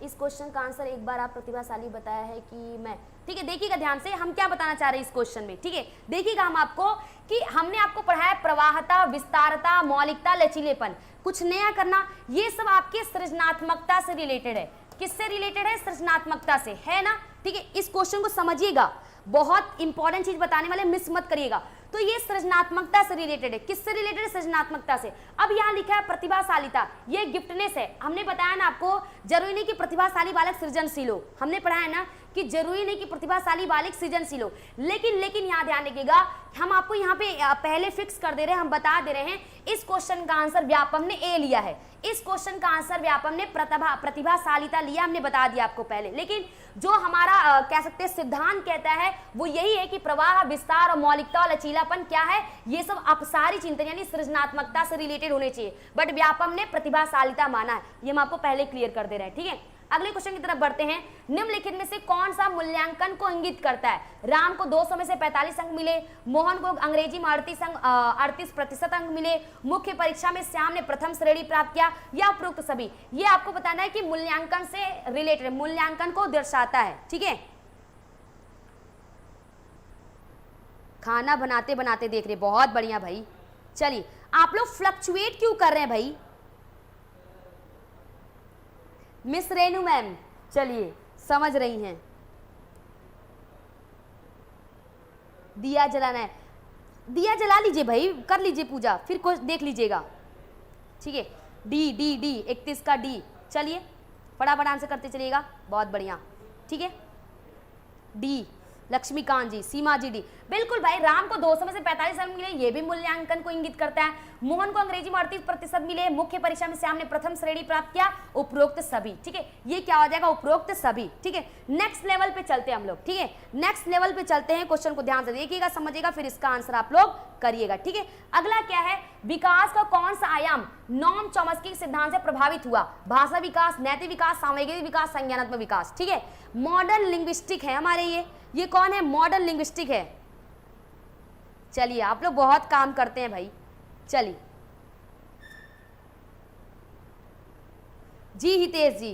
इस क्वेश्चन का आंसर एक बार आप प्रतिभाशाली बताया है कि मैं, ठीक है, देखिएगा ध्यान से हम क्या बताना चाह रहे हैं इस क्वेश्चन में, ठीक है। देखिएगा हम आपको कि हमने आपको पढ़ाया प्रवाहता, विस्तारता, मौलिकता, लचीलेपन। कुछ नया करना, ये सब आपके सृजनात्मकता से रिलेटेड है। किससे रिलेटेड है? सृजनात्मकता से, है ना, ठीक है। इस क्वेश्चन को समझिएगा, बहुत इंपॉर्टेंट चीज बताने वाले, मिस मत करिएगा। तो ये सृजनात्मकता से रिलेटेड है। किससे रिलेटेड है? सृजनात्मकता से। अब यहाँ लिखा है प्रतिभाशालिता, ये गिफ्टनेस है। हमने बताया ना आपको, जरूरी नहीं कि प्रतिभाशाली बालक सृजनशील हो। हमने पढ़ा है ना कि जरूरी नहीं कि प्रतिभाशाली बालक सृजनशील हो, लेकिन यहाँ ध्यान रखिएगा, हम आपको यहाँ पे पहले फिक्स कर दे रहे हैं, हम बता दे रहे हैं इस क्वेश्चन का आंसर व्यापम ने ए लिया है। इस क्वेश्चन का आंसर व्यापम ने प्रतिभाशालिता लिया, हमने बता दिया आपको पहले। लेकिन जो हमारा कह सकते हैं सिद्धांत कहता है वो यही है कि प्रवाह, विस्तार और मौलिकता और लचीलापन क्या है? ये सब अपसारी चिंतन यानी सृजनात्मकता से रिलेटेड होने चाहिए, बट व्यापम ने प्रतिभाशालिता माना है। ये हम आपको पहले क्लियर कर दे रहे हैं, ठीक है। अगले क्वेश्चन की तरफ बढ़ते हैं। निम्नलिखित में से कौन सा मूल्यांकन को इंगित करता है? राम को 200 में से 45 अंक मिले, मोहन को अंग्रेजी में 38% अंक मिले, मुख्य परीक्षा में श्याम ने प्रथम श्रेणी प्राप्त किया, या उपरोक्त सभी। ये आपको बताना है कि मूल्यांकन से रिलेटेड, मूल्यांकन को दर्शाता है, ठीक है। खाना बनाते बनाते देख रहे, बहुत बढ़िया भाई। चलिए, आप लोग फ्लक्चुएट क्यों कर रहे हैं भाई? मिस रेनू मैम, चलिए समझ रही हैं। दिया जलाना है, दिया जला लीजिए भाई, कर लीजिए पूजा, फिर कुछ देख लीजिएगा, ठीक है। डी डी डी 31 का डी। चलिए फटाफट आंसर करते चलिएगा, बहुत बढ़िया, ठीक है। डी लक्ष्मीकांत जी, सीमा जी डी, बिल्कुल भाई। राम को 200 में से 45 अंक मिले, ये भी मूल्यांकन को इंगित करता है। मोहन को अंग्रेजी में 38% मिले, मुख्य परीक्षा में श्याम ने प्रथम श्रेणी प्राप्त किया, उपरोक्त सभी, ठीक है। ये क्या हो जाएगा? उपरोक्त सभी, ठीक है। नेक्स्ट लेवल पे चलते हैं हम लोग, ठीक है। नेक्स्ट लेवल पे चलते हैं, क्वेश्चन को ध्यान से देखिएगा, समझिएगा, फिर इसका आंसर आप लोग करिएगा, ठीक है। अगला क्या है? विकास का कौन सा आयाम नॉम चॉम्स्की के सिद्धांत से प्रभावित हुआ? भाषा विकास, नैतिक विकास, सामग्रिक विकास, संज्ञानात्मक विकास, ठीक है। मॉडर्न लिंग्विस्टिक है हमारे ये कौन है? मॉडर्न लिंग्विस्टिक है। चलिए, आप लोग बहुत काम करते हैं भाई। चलिए जी, हितेश जी,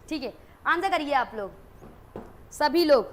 ठीक है, आंसर करिए आप लोग, सभी लोग।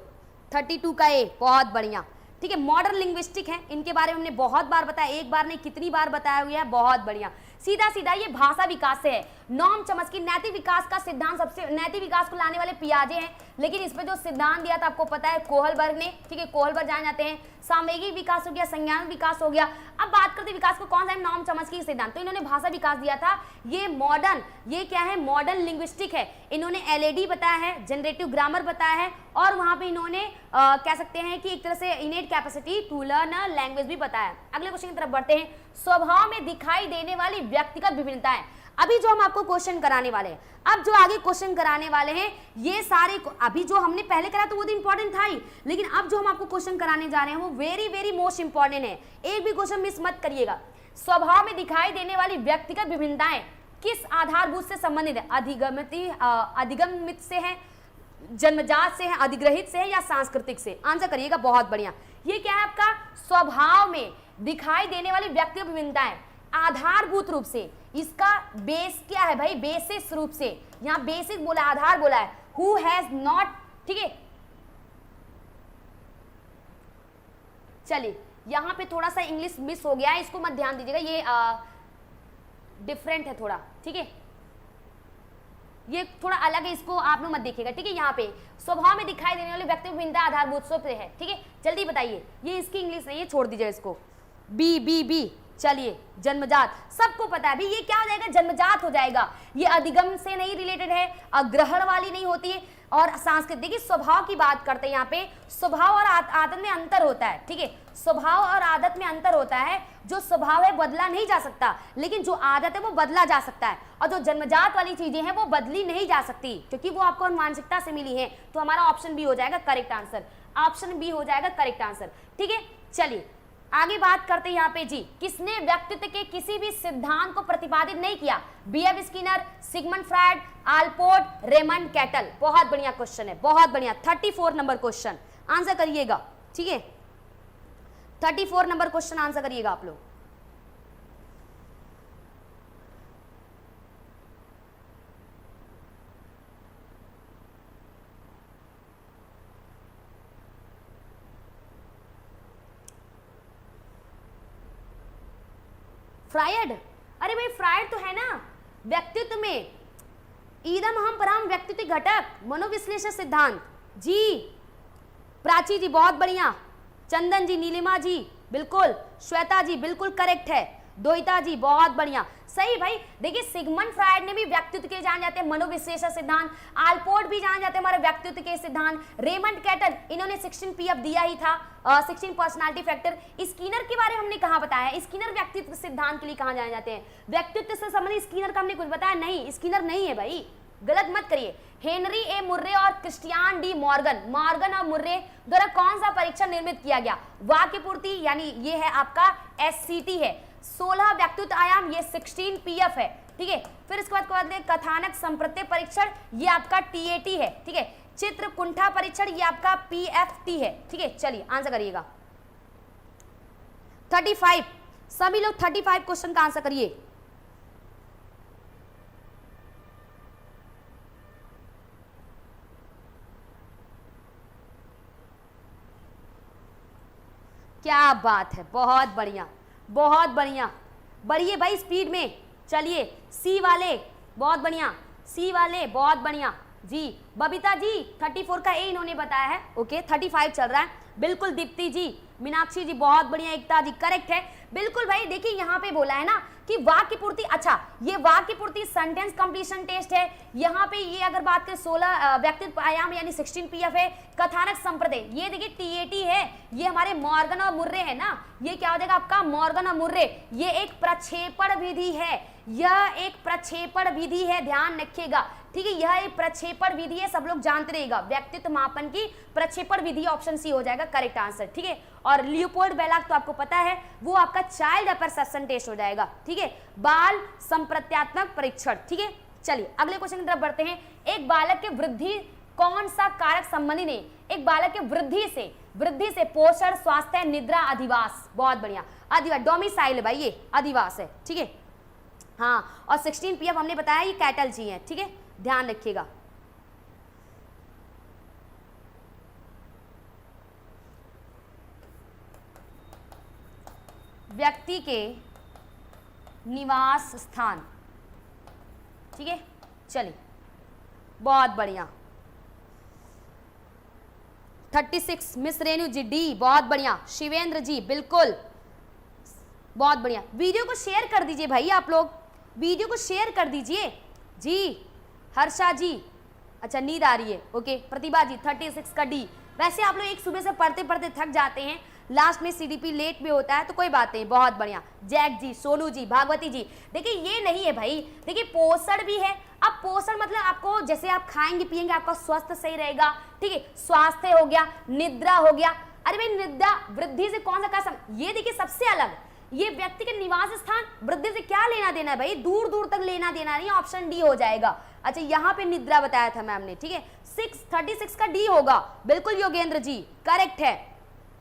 32 का ए, बहुत बढ़िया, ठीक है। मॉडर्न लिंग्विस्टिक है, इनके बारे में हमने बहुत बार बताया, एक बार नहीं कितनी बार बताया हुआ है, बहुत बढ़िया। सीधा सीधा ये भाषा विकास से है। नॉम चॉम्स्की नैतिक विकास का सिद्धांत, सबसे नैतिक विकास को लाने वाले पियाजे हैं, लेकिन इस पे जो सिद्धांत दिया था आपको पता है, कोहलबर्ग ने, ठीक है, कोहलबर्ग जाने जाते हैं। सामयिक विकास हो गया, संज्ञान विकास हो गया। अब बात करते विकास को कौन सा है? नॉम चॉम्स्की सिद्धांत। तो इन्होंने भाषा विकास दिया था। ये मॉडर्न, ये क्या है? मॉडर्न लिंग्विस्टिक है। इन्होंने एलएडी बताया है, जनरेटिव ग्रामर बताया है, और वहां पे इन्होंने कह सकते हैं कि एक तरह से innate capacity to learn language भी बताया। अगले क्वेश्चन की तरफ बढ़ते हैं। स्वभाव में दिखाई देने वाली व्यक्तिगत विभिन्नताएं। अभी जो हम आपको क्वेश्चन कराने वाले हैं, अब जो आगे क्वेश्चन कराने वाले हैं, ये सारे अभी जो हमने पहले करा तो वो तो इंपॉर्टेंट था ही, लेकिन अब जो हम आपको क्वेश्चन कराने जा रहे हैं वो वेरी वेरी मोस्ट इंपॉर्टेंट है। एक भी क्वेश्चन मिस मत करिएगा। स्वभाव में दिखाई देने वाली व्यक्तिगत विभिन्नताएं किस आधारभूत से संबंधित है? अधिगमित से है, जन्मजात से है, अधिग्रहित से है, या सांस्कृतिक से? आंसर करिएगा, बहुत बढ़िया। ये क्या है आपका? स्वभाव में दिखाई देने वाली व्यक्तिगत विभिन्नताएं आधारभूत रूप से, इसका बेस क्या है भाई? बेसिस रूप से, यहां बेसिक बोला, आधार बोला है, हु हैज नॉट, ठीक है। चलिए, यहां पे थोड़ा सा इंग्लिश मिस हो गया है, इसको मत ध्यान दीजिएगा, ये डिफरेंट है थोड़ा, ठीक है, ये थोड़ा अलग है, इसको आप लोग मत देखिएगा, ठीक है। यहाँ पे स्वभाव में दिखाई देने वाली व्यक्तिगत विभिन्नता आधारभूत से है, ठीक है। जल्दी बताइए, ये इसकी इंग्लिश नहीं है, छोड़ दीजिए इसको। बी बी बी, चलिए, जन्मजात, सबको पता है भी, ये क्या हो जाएगा? जन्मजात हो जाएगा। ये अधिगम से नहीं रिलेटेड है, अग्रहण वाली नहीं होती है। और सांस्कृतिक, देखिए स्वभाव की बात करते हैं यहाँ पे, स्वभाव और आदत में अंतर होता है, ठीक है, स्वभाव और आदत में अंतर होता है। जो स्वभाव है बदला नहीं जा सकता, लेकिन जो आदत है वो बदला जा सकता है, और जो जन्मजात वाली चीजें हैं वो बदली नहीं जा सकती, क्योंकि वो आपको मानसिकता से मिली है। तो हमारा ऑप्शन बी हो जाएगा करेक्ट आंसर, ऑप्शन बी हो जाएगा करेक्ट आंसर, ठीक है। चलिए आगे बात करते हैं यहाँ पे जी, किसने व्यक्तित्व के किसी भी सिद्धांत को प्रतिपादित नहीं किया? B.F. Skinner, Sigmund Freud, Allport, Raymond Cattell. बहुत बढ़िया क्वेश्चन है, बहुत बढ़िया। 34 नंबर क्वेश्चन आंसर करिएगा, ठीक है, 34 नंबर क्वेश्चन आंसर करिएगा आप लोग। फ्रायड, अरे भाई फ्रायड तो है ना व्यक्तित्व में, ईदम हम परम व्यक्तित्व घटक मनोविश्लेषण सिद्धांत जी। प्राची जी बहुत बढ़िया, चंदन जी, नीलिमा जी बिल्कुल, श्वेता जी बिल्कुल करेक्ट है, दोहिता जी बहुत बढ़िया, सही भाई। देखिए सिगमंड फ्रायड ने भी व्यक्तित्व के जान जाते हैं मनोविश्लेषण सिद्धांत, आलपोर्ट भी जान जाते हैं हमारे व्यक्तित्व के सिद्धांत, रेमंड कैटल इन्होंने 16 PF दिया ही था, 16 पर्सनालिटी फैक्टर। स्किनर के बारे में हमने कहा बताया, स्किनर व्यक्तित्व सिद्धांत के लिए कहा जाने जाते हैं, व्यक्तित्व से संबंधित स्किनर का हमने कुछ बताया नहीं, स्किनर नहीं है भाई, गलत मत करिए। हेनरी ए मुर्रे और क्रिस्टियान डी मॉर्गन, मॉर्गन और मुर्रे द्वारा कौन सा परीक्षण निर्मित किया गया? वाक्य पूर्ति, यानी ये है आपका SCT है। 16 व्यक्तित्व आयाम, ये 16 PF है, ठीक है। फिर इसके बाद कथानक संप्रत्यय परीक्षण, ये आपका TAT है, ठीक है। चित्र कुंठा परीक्षण, ये आपका PFT है, ठीक है। चलिए आंसर करिएगा 35, सभी लोग 35 क्वेश्चन का आंसर करिए। क्या बात है, बहुत बढ़िया, बहुत बढ़िया, बढ़िए भाई स्पीड में। चलिए सी वाले बहुत बढ़िया, सी वाले बहुत बढ़िया जी। बबीता जी 34 का ए इन्होंने बताया है, ओके 35 चल रहा है, बिल्कुल। दीप्ति जी, मीनाक्षी जी बहुत बढ़िया, एकता जी करेक्ट है, बिल्कुल भाई। देखिए यहाँ पे बोला है ना कि वाक्य पूर्ति, अच्छा ये वाक्य पूर्ति सेंटेंस कंप्लीशन टेस्ट है। यहाँ पे ये अगर बात करें 16 व्यक्तित्व आयाम यानी 16 PF है। कथानक संप्रदाय, ये देखिए TAT है, ये हमारे मॉर्गन और मुर्रे है ना, ये क्या हो जाएगा आपका मॉर्गन और मुर्रे। ये एक प्रक्षेपण विधि है, यह एक प्रक्षेपण विधि है, ध्यान रखिएगा, ठीक है। यह एक प्रक्षेपण विधि है, सब लोग जानते रहेगा, व्यक्तित्व मापन की प्रक्षेपण विधि, ऑप्शन सी हो जाएगा करेक्ट आंसर, ठीक है। और लियोपोल्ड बेलाक तो आपको पता है, वो आपका चाइल्ड परसेप्शन टेस्ट हो जाएगा, ठीक है, बाल संप्रत्यात्मक परीक्षण, ठीक है। चलिए अगले क्वेश्चन की तरफ बढ़ते हैं। एक बालक के वृद्धि कौन सा कारक संबंधी नहीं? एक बालक के वृद्धि से पोषण, स्वास्थ्य, निद्रा, अधिवास। बहुत बढ़िया, अधिवास, डोमिसाइल है भाई, ये अधिवास है, ठीक है। हाँ, और 16 PF हमने बताया ये कैटल जी है, ठीक है, ध्यान रखिएगा। व्यक्ति के निवास स्थान, ठीक है। चलिए बहुत बढ़िया, 36 मिस रेणु जी डी, बहुत बढ़िया। शिवेंद्र जी बिल्कुल, बहुत बढ़िया। वीडियो को शेयर कर दीजिए भाई, आप लोग वीडियो को शेयर कर दीजिए जी। हर्षा जी, अच्छा नींद आ रही है, ओके। प्रतिभा जी 36 का डी। वैसे आप लोग एक सुबह से पढ़ते पढ़ते थक जाते हैं, लास्ट में CDP लेट भी होता है, तो कोई बात नहीं, बहुत बढ़िया। जैक जी, सोनू जी, भागवती जी, देखिए ये नहीं है भाई, देखिए पोषण भी है। अब पोषण मतलब आपको जैसे आप खाएंगे पिएंगे आपका स्वास्थ्य सही रहेगा, ठीक है, स्वास्थ्य हो गया, निद्रा हो गया। अरे भाई निद्रा वृद्धि से कौन सा का ये देखिए सबसे अलग, ये व्यक्ति के निवास स्थान वृद्धि से क्या लेना देना है भाई, दूर दूर तक लेना देना नहीं, ऑप्शन डी हो जाएगा। अच्छा यहाँ पे निद्रा बताया था मैम ने, ठीक है। 36 का डी होगा, बिल्कुल योगेंद्र जी करेक्ट है,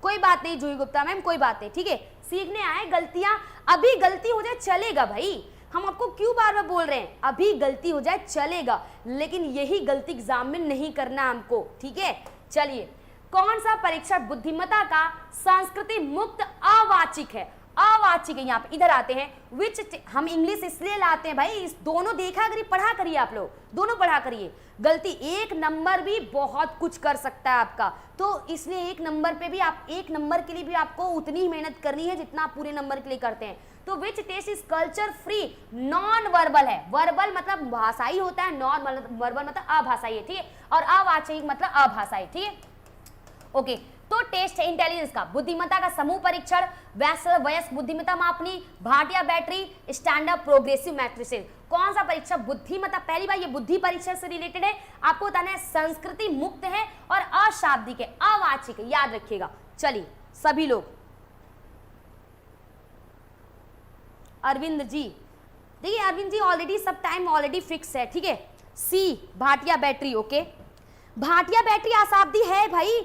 कोई बात नहीं जूही गुप्ता मैम, कोई बात नहीं, ठीक है। सीखने आए, गलतियां अभी गलती हो जाए चलेगा भाई, हम आपको क्यों बार बार बोल रहे हैं, अभी गलती हो जाए चलेगा, लेकिन यही गलती एग्जाम में नहीं करना हमको, ठीक है। चलिए कौन सा परीक्षण बुद्धिमत्ता का संस्कृति मुक्त अवाचिक है? अवाचिक, यहाँ पे इधर आते हैं विच, हम इंग्लिश इसलिए लाते हैं भाई, इस दोनों देखा करिए, पढ़ा करिए, आप लोग दोनों पढ़ा करिए। गलती, एक नंबर भी बहुत कुछ कर सकता है आपका, तो इसलिए एक नंबर पे भी आप, एक नंबर के लिए भी आपको उतनी ही मेहनत करनी है जितना आप पूरे नंबर के लिए करते हैं। तो which test is culture free, non verbal है, वर्बल मतलब भाषाई होता है, नॉन वर्बल मतलब अभाषाई है, ठीक है, और अवाचयिक मतलब अभाषाई, ठीक है, ओके। तो टेस्ट है इंटेलिजेंस का, बुद्धिमत्ता का समूह परीक्षण, वयस्क बुद्धिमत्ता मापनी, Bhatia battery, standard progressive matrices. कौन सा परीक्षा? बुद्धिमत्ता। पहली बार ये बुद्धि परीक्षा से रिलेटेड है, आपको बताना है संस्कृति मुक्त है और अशाब्दिक है, अवाचिक है, याद रखिएगा। चलिए सभी लोग, अरविंद जी, देखिए अरविंद जी ऑलरेडी सब टाइम ऑलरेडी फिक्स है, ठीक है। C Bhatia battery, okay, Bhatia battery अशाब्दी है भाई,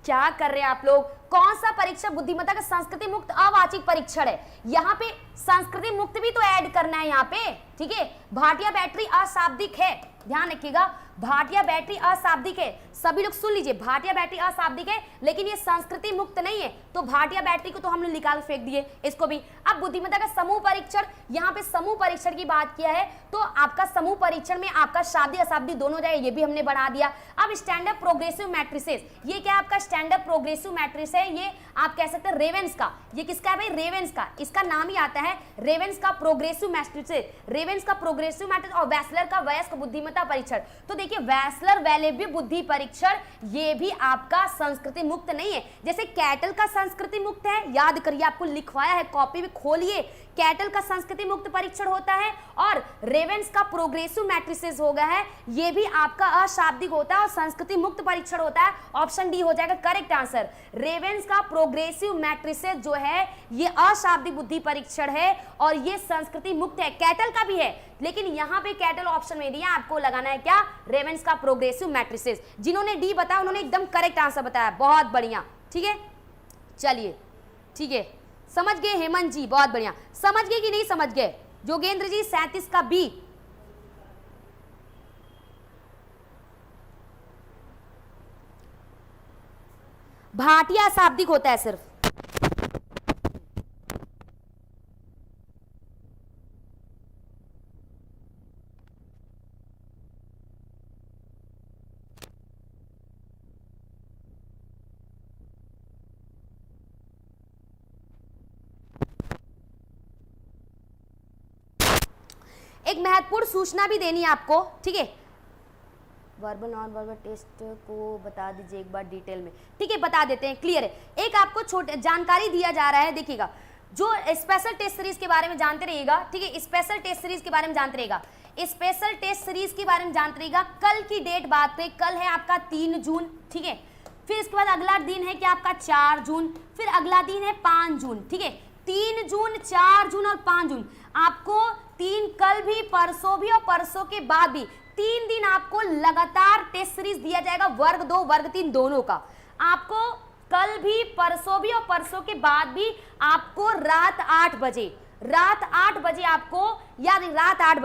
क्या कर रहे हैं आप लोग? कौन सा परीक्षा? बुद्धिमत्ता का संस्कृति मुक्त अवाचिक परीक्षण है, यहाँ पे संस्कृति मुक्त भी तो ऐड करना है यहाँ पे, ठीक है। भाटिया बैटरी अशाब्दिक है, ध्यान रखिएगा, भाटिया बैटरी अशाब्दिक है, सभी लोग सुन लीजिए, भाटिया बैटरी अशाब्दिक है, लेकिन ये संस्कृति मुक्त नहीं है, तो भाटिया बैटरी को तो हमने निकाल फेंक दिए, इसको भी। अब बुद्धिमत्ता का समूह परीक्षण, यहाँ पे समूह परीक्षण की बात किया है, तो आपका समूह परीक्षण में आपका शाब्दी अशाब्दी दोनों जाए, ये भी हमने बढ़ा दिया। अब स्टैंडर्ड प्रोग्रेसिव मैट्रिसेस, ये क्या आपका स्टैंडर्ड प्रोग्रेसिव मैट्रिस है, ये आप कह सकते हैं रेवेंस का, ये किसका है भाई? रेवेंस का, इसका नाम ही आता है रेवेंस का प्रोग्रेसिव मैट्रिस, रेवेंस का प्रोग्रेसिव मैट्रिस, और वैसलर का वयस्क बुद्धिमत्ता परीक्षण। तो देखिए वैसलर वैलेव्य बुद्धि परीक्षण, ये भी आपका संस्कृति मुक्त नहीं है, जैसे कैटल का संस्कृति मुक्त है, याद करिए, आपको लिखवाया है, कॉपी में खोलिए, कैटल का संस्कृति मुक्त परीक्षण होता है, और रेवेंस का प्रोग्रेसिव मैट्रिसेस हो गया है, ये भी आपका अशाब्दिक होता है और संस्कृति मुक्त परीक्षण होता है। ऑप्शन डी हो जाएगा करेक्ट आंसर। रेवेंस का प्रोग्रेसिव मैट्रिसेस जो है ये अशाब्दिक बुद्धि परीक्षण है और ये संस्कृति मुक्त है, कैटल का भी है, लेकिन यहाँ पे कैटल ऑप्शन में दिया, आपको लगाना है क्या? रेवेंस का प्रोग्रेसिव मैट्रिसेस। जिन्होंने डी बताया उन्होंने एकदम करेक्ट आंसर बताया, बहुत बढ़िया, ठीक है। चलिए ठीक है, समझ गए हेमंत जी? बहुत बढ़िया। समझ गए कि नहीं समझ गए? जोगेंद्र जी 37 का बी, भाटिया शाब्दिक होता है सिर्फ। एक महत्वपूर्ण सूचना भी देनी है आपको, ठीक है। वर्बल नॉन वर्बल टेस्ट को बता दीजिए एक बार डिटेल में, ठीक है, बता देते हैं, क्लियर है। एक आपको छोटे जानकारी दिया जा रहा है, देखिएगा, जो स्पेशल टेस्ट सीरीज के बारे में जानते रहिएगा, ठीक है, स्पेशल टेस्ट सीरीज के बारे में जानते रहिएगा, स्पेशल टेस्ट सीरीज के बारे में जानते रहिएगा। कल की डेट बात पे, कल है आपका 3 जून, ठीक है, फिर इसके बाद अगला दिन है कि आपका 4 जून, फिर अगला दिन है 5 जून, ठीक है, 3 जून, 4 जून और 5 जून। आपको 3 कल भी, परसों भी और परसों के बाद भी 3 दिन आपको लगातार टेस्ट सीरीज दिया जाएगा, वर्ग 2 वर्ग 3 दोनों का। आपको कल भी, परसों भी और परसों के बाद भी आपको रात 8 बजे आपको, याद, रात 8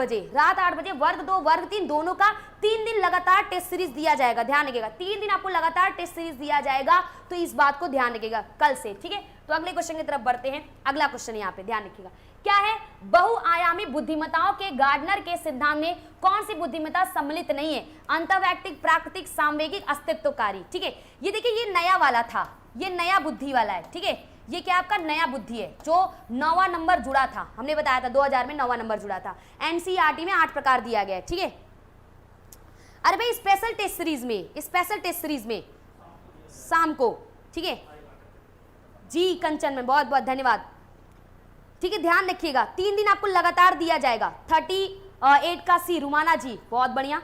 बजे वर्ग 2 वर्ग 3 दोनों का 3 दिन लगातार टेस्ट सीरीज दिया जाएगा, ध्यान रखिएगा, 3 दिन आपको लगातार टेस्ट सीरीज दिया जाएगा, तो इस बात को ध्यान रखिएगा कल से, ठीक है। तो अगले क्वेश्चन की तरफ बढ़ते हैं। अगला क्वेश्चन यहाँ पे ध्यान रखिएगा, क्या है? बहुआयामी बुद्धिमत्ताओं के गार्डनर के सिद्धांत में कौन सी बुद्धिमत्ता सम्मिलित नहीं है? अंतर्वैयक्तिक, प्राकृतिक, सामवेगिक, अस्तित्वकारी, ठीक है। ये देखिए, ये नया वाला था, ये नया बुद्धि वाला है, ठीक है, ये क्या आपका नया बुद्धि है, जो 9वां नंबर जुड़ा था, हमने बताया था 2000 में 9वां नंबर जुड़ा था। एनसीईआरटी में 8 प्रकार दिया गया है, ठीक है। अरे भाई स्पेशल टेस्ट सीरीज में शाम को, ठीक है जी, कंचन में बहुत बहुत धन्यवाद, ठीक है, ध्यान रखिएगा, 3 दिन आपको लगातार दिया जाएगा। 38 का सी, रुमाना जी, बहुत बढ़िया।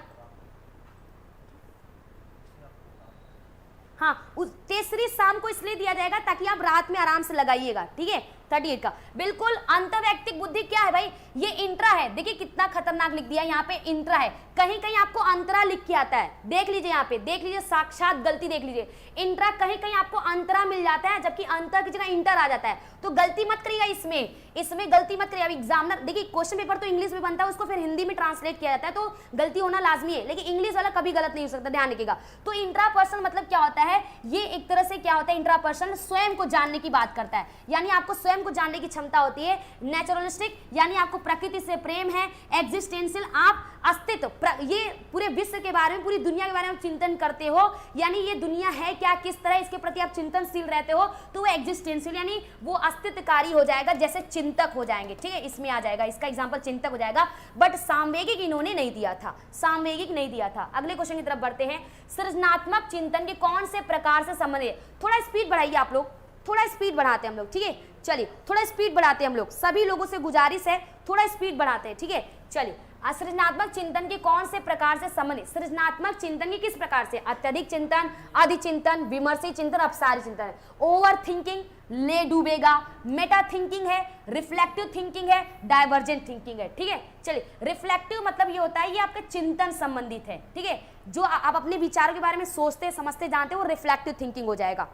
हाँ, उस टेस्ट सीरीज शाम को इसलिए दिया जाएगा ताकि आप रात में आराम से लगाइएगा, ठीक है। 38 का बिल्कुल। अंतर्वैयक्तिक बुद्धि क्या है भाई? ये इंट्रा है, देखिए कितना खतरनाक लिख दिया, यहाँ पे इंट्रा है, कहीं कहीं आपको अंतरा लिख के आता है, देख लीजिए यहाँ पे, देख लीजिए, साक्षात गलती देख लीजिए, इंट्रा कहीं कहीं आपको अंतरा मिल जाता है, जबकि अंतर की जगह इंटर आ जाता है, तो गलती मत करिएगा इसमें गलती मत करिएगा। एग्जामिनर, देखिए क्वेश्चन पेपर तो इंग्लिश में बनता है, उसको फिर हिंदी में ट्रांसलेट किया जाता है, तो गलती होना लाजमी है, लेकिन इंग्लिश वाला कभी गलत नहीं हो सकता, ध्यान रखिएगा। तो इंट्रा पर्सन मतलब क्या होता है? ये एक तरह से क्या होता है, इंट्रापर्सनल, स्वयं को जानने की बात करता है, यानी आपको स्वयं को जानने की क्षमता होती है। नेचुरलिस्टिक यानी आपको प्रकृति से प्रेम है। एग्जिस्टेंशियल, आप अस्तित्व, ये पूरे विश्व के बारे में, पूरी दुनिया के बारे में चिंतन करते हो, यानी ये दुनिया है क्या, किस तरह, इसके प्रति आप चिंतनशील रहते हो, तो वो एग्जिस्टेंशियल यानी वो अस्तित्वकारी हो जाएगा, जैसे चिंतक हो जाएंगे, ठीक है, इसमें आ जाएगा, इसका एग्जाम्पल चिंतक हो जाएगा। बट सामवेगिक इन्होंने नहीं दिया था, सामवेगिक नहीं दिया था। अगले क्वेश्चन की तरफ बढ़ते हैं। सृजनात्मक चिंतन के कौन से प्रकार से संबंधित, थोड़ा स्पीड बढ़ाइए आप लोग, थोड़ा स्पीड बढ़ाते हैं हम लोग, ठीक है, चलिए थोड़ा स्पीड बढ़ाते हैं हम लोग, सभी लोगों से गुजारिश है थोड़ा स्पीड बढ़ाते हैं, ठीक है, चलिए। सृजनात्मक चिंतन के कौन से प्रकार से संबंधित, सृजनात्मक चिंतन के किस प्रकार से, अत्यधिक चिंतन, अधिचिंतन, विमर्शी चिंतन, अपसारी चिंतन। ओवर थिंकिंग, ले डूबेगा, मेटा थिंकिंग है, रिफ्लेक्टिव थिंकिंग है, डाइवर्जेंट थिंकिंग है, ठीक है, चलिए। रिफ्लेक्टिव मतलब ये होता है, ये आपके चिंतन संबंधित है, ठीक है, जो आप अपने विचारों के बारे में सोचते, समझते, जानते हो, वो रिफ्लेक्टिव थिंकिंग हो जाएगा।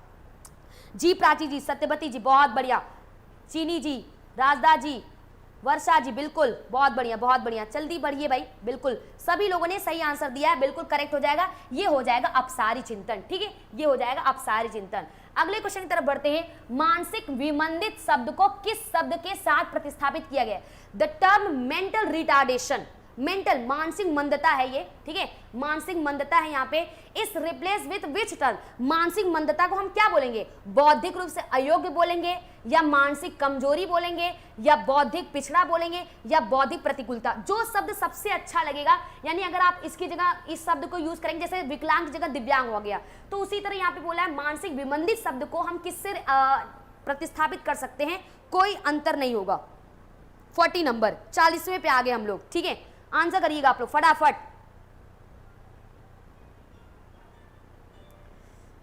जी प्राची जी, सत्यवती जी, बहुत बढ़िया, चीनी जी, राजदा जी, वर्षा जी, बिल्कुल बहुत बढ़िया, बहुत बढ़िया, जल्दी बढ़िए भाई, बिल्कुल सभी लोगों ने सही आंसर दिया है, बिल्कुल करेक्ट हो जाएगा, ये हो जाएगा अपसारी चिंतन, ठीक है, ये हो जाएगा अपसारी चिंतन। अगले क्वेश्चन की तरफ बढ़ते हैं। मानसिक विमंदित शब्द को किस शब्द के साथ प्रतिस्थापित किया गया? The term mental retardation, mental मानसिक मंदता है ये, ठीक है, मानसिक मंदता है यहाँ पे, इस रिप्लेस विथ विच टर्म, मानसिक मंदता को हम क्या बोलेंगे? बौद्धिक रूप से अयोग्य बोलेंगे, या मानसिक कमजोरी बोलेंगे, या बौद्धिक पिछड़ा बोलेंगे, या बौद्धिक प्रतिकूलता। जो शब्द सबसे अच्छा लगेगा, यानी अगर आप इसकी जगह इस शब्द को यूज करेंगे, जैसे विकलांग की जगह दिव्यांग हो गया, तो उसी तरह यहाँ पे बोला है मानसिक विमंदित शब्द को हम किससे प्रतिस्थापित कर सकते हैं? कोई अंतर नहीं होगा। 40 नंबर, 40वें पे आ गए हम लोग, ठीक है, आंसर करिएगा आप लोग फटाफट।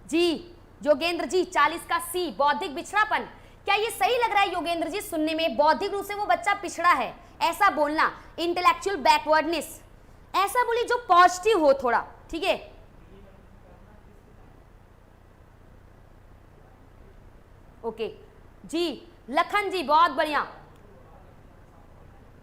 जी योगेंद्र जी, 40 का सी, बौद्धिक पिछड़ापन। क्या ये सही लग रहा है योगेंद्र जी सुनने में? बौद्धिक रूप से वो बच्चा पिछड़ा है, ऐसा बोलना। इंटेलेक्चुअल बैकवर्डनेस, ऐसा बोलिए जो पॉजिटिव हो थोड़ा, ठीक है। ओके जी, लखन जी बहुत बढ़िया,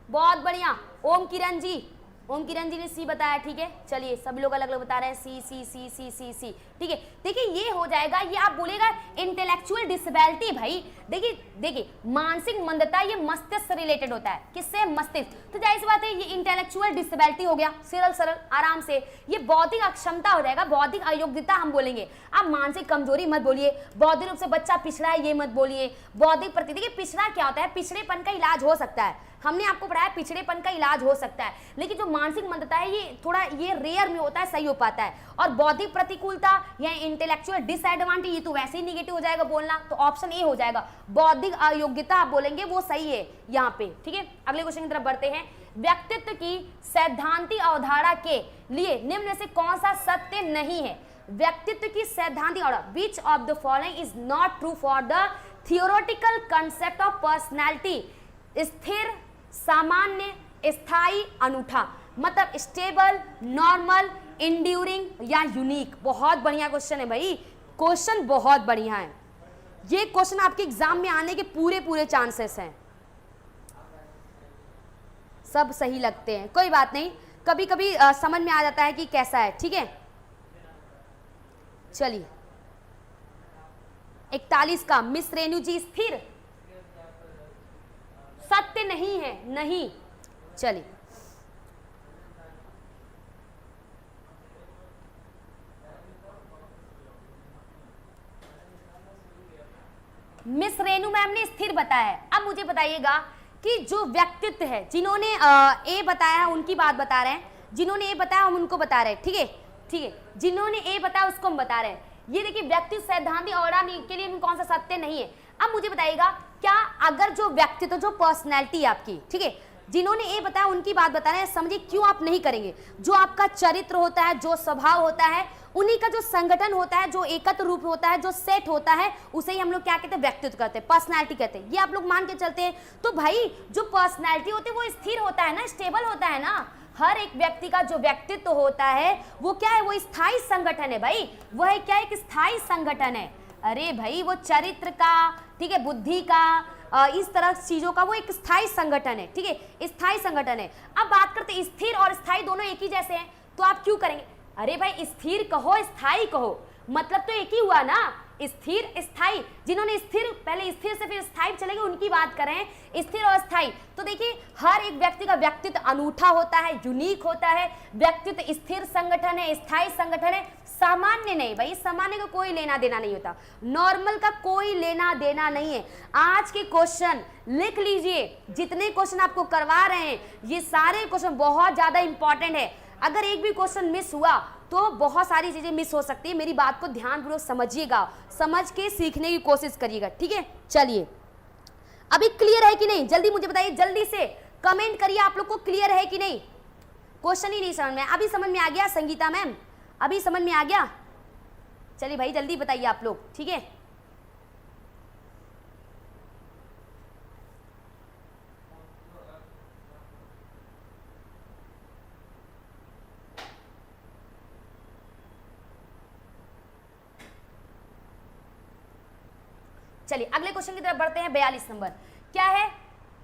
बहुत बढ़िया। ओम किरण जी, ओम किरण जी ने सी बताया, ठीक है, चलिए सभी लोग अलग अलग बता रहे हैं, सी सी सी सी सी सी, ठीक है। देखिए ये हो जाएगा, ये आप बोलेगा इंटेलेक्चुअल डिसेबिलिटी। भाई देखिए मानसिक मंदता ये मस्तिष्क से रिलेटेड होता है, किससे? मस्तिष्क। तो जाहिर सी बात है ये इंटेलेक्चुअल डिसेबिलिटी हो गया, सरल सरल आराम से। ये बौद्धिक अक्षमता हो जाएगा, बौद्धिक अयोग्यता हम बोलेंगे। आप मानसिक कमजोरी मत बोलिए, बौद्धिक रूप से बच्चा पिछड़ा है ये मत बोलिए, बौद्धिक प्रति। देखिए पिछड़ा क्या होता है? पिछड़ेपन का इलाज हो सकता है, हमने आपको पढ़ाया पिछड़ेपन का इलाज हो सकता है, लेकिन जो मानसिक मंदता है ये थोड़ा ये रेयर में होता है, सही हो पाता है। और बौद्धिक प्रतिकूलता या इंटेलेक्चुअल डिसएडवांटेज, ये तो वैसे ही निगेटिव हो जाएगा बोलना, तो ऑप्शन ए हो जाएगा। बौद्धिक अयोग्यता आप बोलेंगे वो सही है यहाँ पे, ठीक है। अगले क्वेश्चन की तरफ बढ़ते हैं। व्यक्तित्व की सैद्धांतिक अवधारणा के लिए निम्न में से कौन सा सत्य नहीं है? व्यक्तित्व की सैद्धांतिक अवधारणा, which of the following is not true for the theoretical concept of personality? स्थिर, सामान्य, स्थायी, अनूठा। मतलब स्टेबल, नॉर्मल, इंड्यूरिंग या यूनिक। बहुत बढ़िया क्वेश्चन है भाई, क्वेश्चन बहुत बढ़िया है। ये क्वेश्चन आपके एग्जाम में आने के पूरे चांसेस हैं। सब सही लगते हैं, कोई बात नहीं, कभी कभी समझ में आ जाता है कि कैसा है, ठीक है। चलिए 41 का मिस रेणु जी, स्थिर सत्य नहीं है, नहीं। चलिए मिस रेणु मैम ने स्थिर बताया है। अब मुझे बताइएगा कि जो व्यक्तित्व है, जिन्होंने ए बताया है उनकी बात बता रहे हैं, जिन्होंने ए बताया हम उनको बता रहे हैं, ठीक है, ठीक है, जिन्होंने ए बताया उसको हम बता रहे हैं। ये देखिए व्यक्तित्व सैद्धांतिक अवधारणा के लिए कौन सा सत्य नहीं है। अब मुझे बताइएगा, क्या अगर जो व्यक्तित्व, जो पर्सनैलिटी आपकी, ठीक है, जिन्होंने ये बताया उनकी बात बता रहे हैं, समझिए क्यों आप नहीं करेंगे। जो आपका चरित्र होता है, जो स्वभाव होता है, उन्हीं का जो संगठन होता है, जो एकत्र रूप होता है, जो सेट होता है, उसे ही हम लोग क्या कहते हैं? व्यक्तित्व कहते हैं, पर्सनैलिटी कहते हैं। ये आप लोग मान के चलते हैं। तो भाई जो पर्सनैलिटी होती है वो स्थिर होता है ना, स्टेबल होता है ना। हर एक व्यक्ति का जो व्यक्तित्व होता है वो क्या है? वो स्थायी संगठन है भाई, वह क्या? एक स्थायी संगठन है। अरे भाई वो चरित्र का, ठीक है, बुद्धि का, इस तरह चीजों का वो एक स्थायी संगठन है, ठीक है, स्थायी संगठन है। अब बात करते स्थिर और स्थायी दोनों एक ही जैसे हैं, तो आप क्यों करेंगे? अरे भाई स्थिर कहो स्थायी कहो, मतलब तो एक ही हुआ ना। स्थिर स्थाई, जिन्होंने स्थिर, पहले स्थिर से फिर स्थाई चलेंगे उनकी बात कर रहे हैं, स्थिर और स्थाई। तो देखिए हर एक व्यक्ति का व्यक्तित्व अनूठा होता है, यूनिक होता है, व्यक्तित्व स्थिर संगठन है, स्थायी संगठन है, सामान्य नहीं भाई, सामान्य का कोई लेना देना नहीं होता, नॉर्मल का कोई लेना देना नहीं है। आज के क्वेश्चन लिख लीजिए, जितने क्वेश्चन आपको करवा रहे हैं ये सारे क्वेश्चन बहुत ज्यादा इंपॉर्टेंट है। अगर एक भी क्वेश्चन मिस हुआ तो बहुत सारी चीजें मिस हो सकती है। मेरी बात को ध्यानपूर्वक समझिएगा, समझ के सीखने की कोशिश करिएगा, ठीक है। चलिए अभी क्लियर है कि नहीं, जल्दी मुझे बताइए, जल्दी से कमेंट करिए आप लोग को क्लियर है कि नहीं। क्वेश्चन ही नहीं समझ में, अभी समझ में आ गया संगीता मैम, अभी समझ में आ गया? चलिए भाई जल्दी बताइए आप लोग, ठीक है। चलिए अगले क्वेश्चन की तरफ बढ़ते हैं। 42 नंबर क्या है?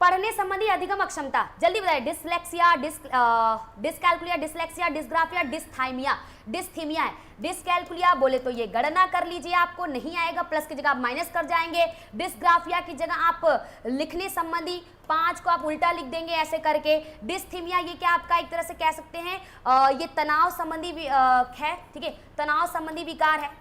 पढ़ने संबंधी अधिगम अक्षमता, जल्दी बताइए। Dyslexia, dyscalculia, dyslexia, dysgraphia, dysthymia, dysthymia है। डिसकैल्कुलिया बोले तो ये गणना कर लीजिए, आपको नहीं आएगा, प्लस की जगह आप माइनस कर जाएंगे। डिसग्राफिया की जगह आप लिखने संबंधी 5 को आप उल्टा लिख देंगे ऐसे करके। डिस्थीमिया ये क्या आपका एक तरह से कह सकते हैं ये तनाव संबंधी है, ठीक है, तनाव संबंधी विकार है।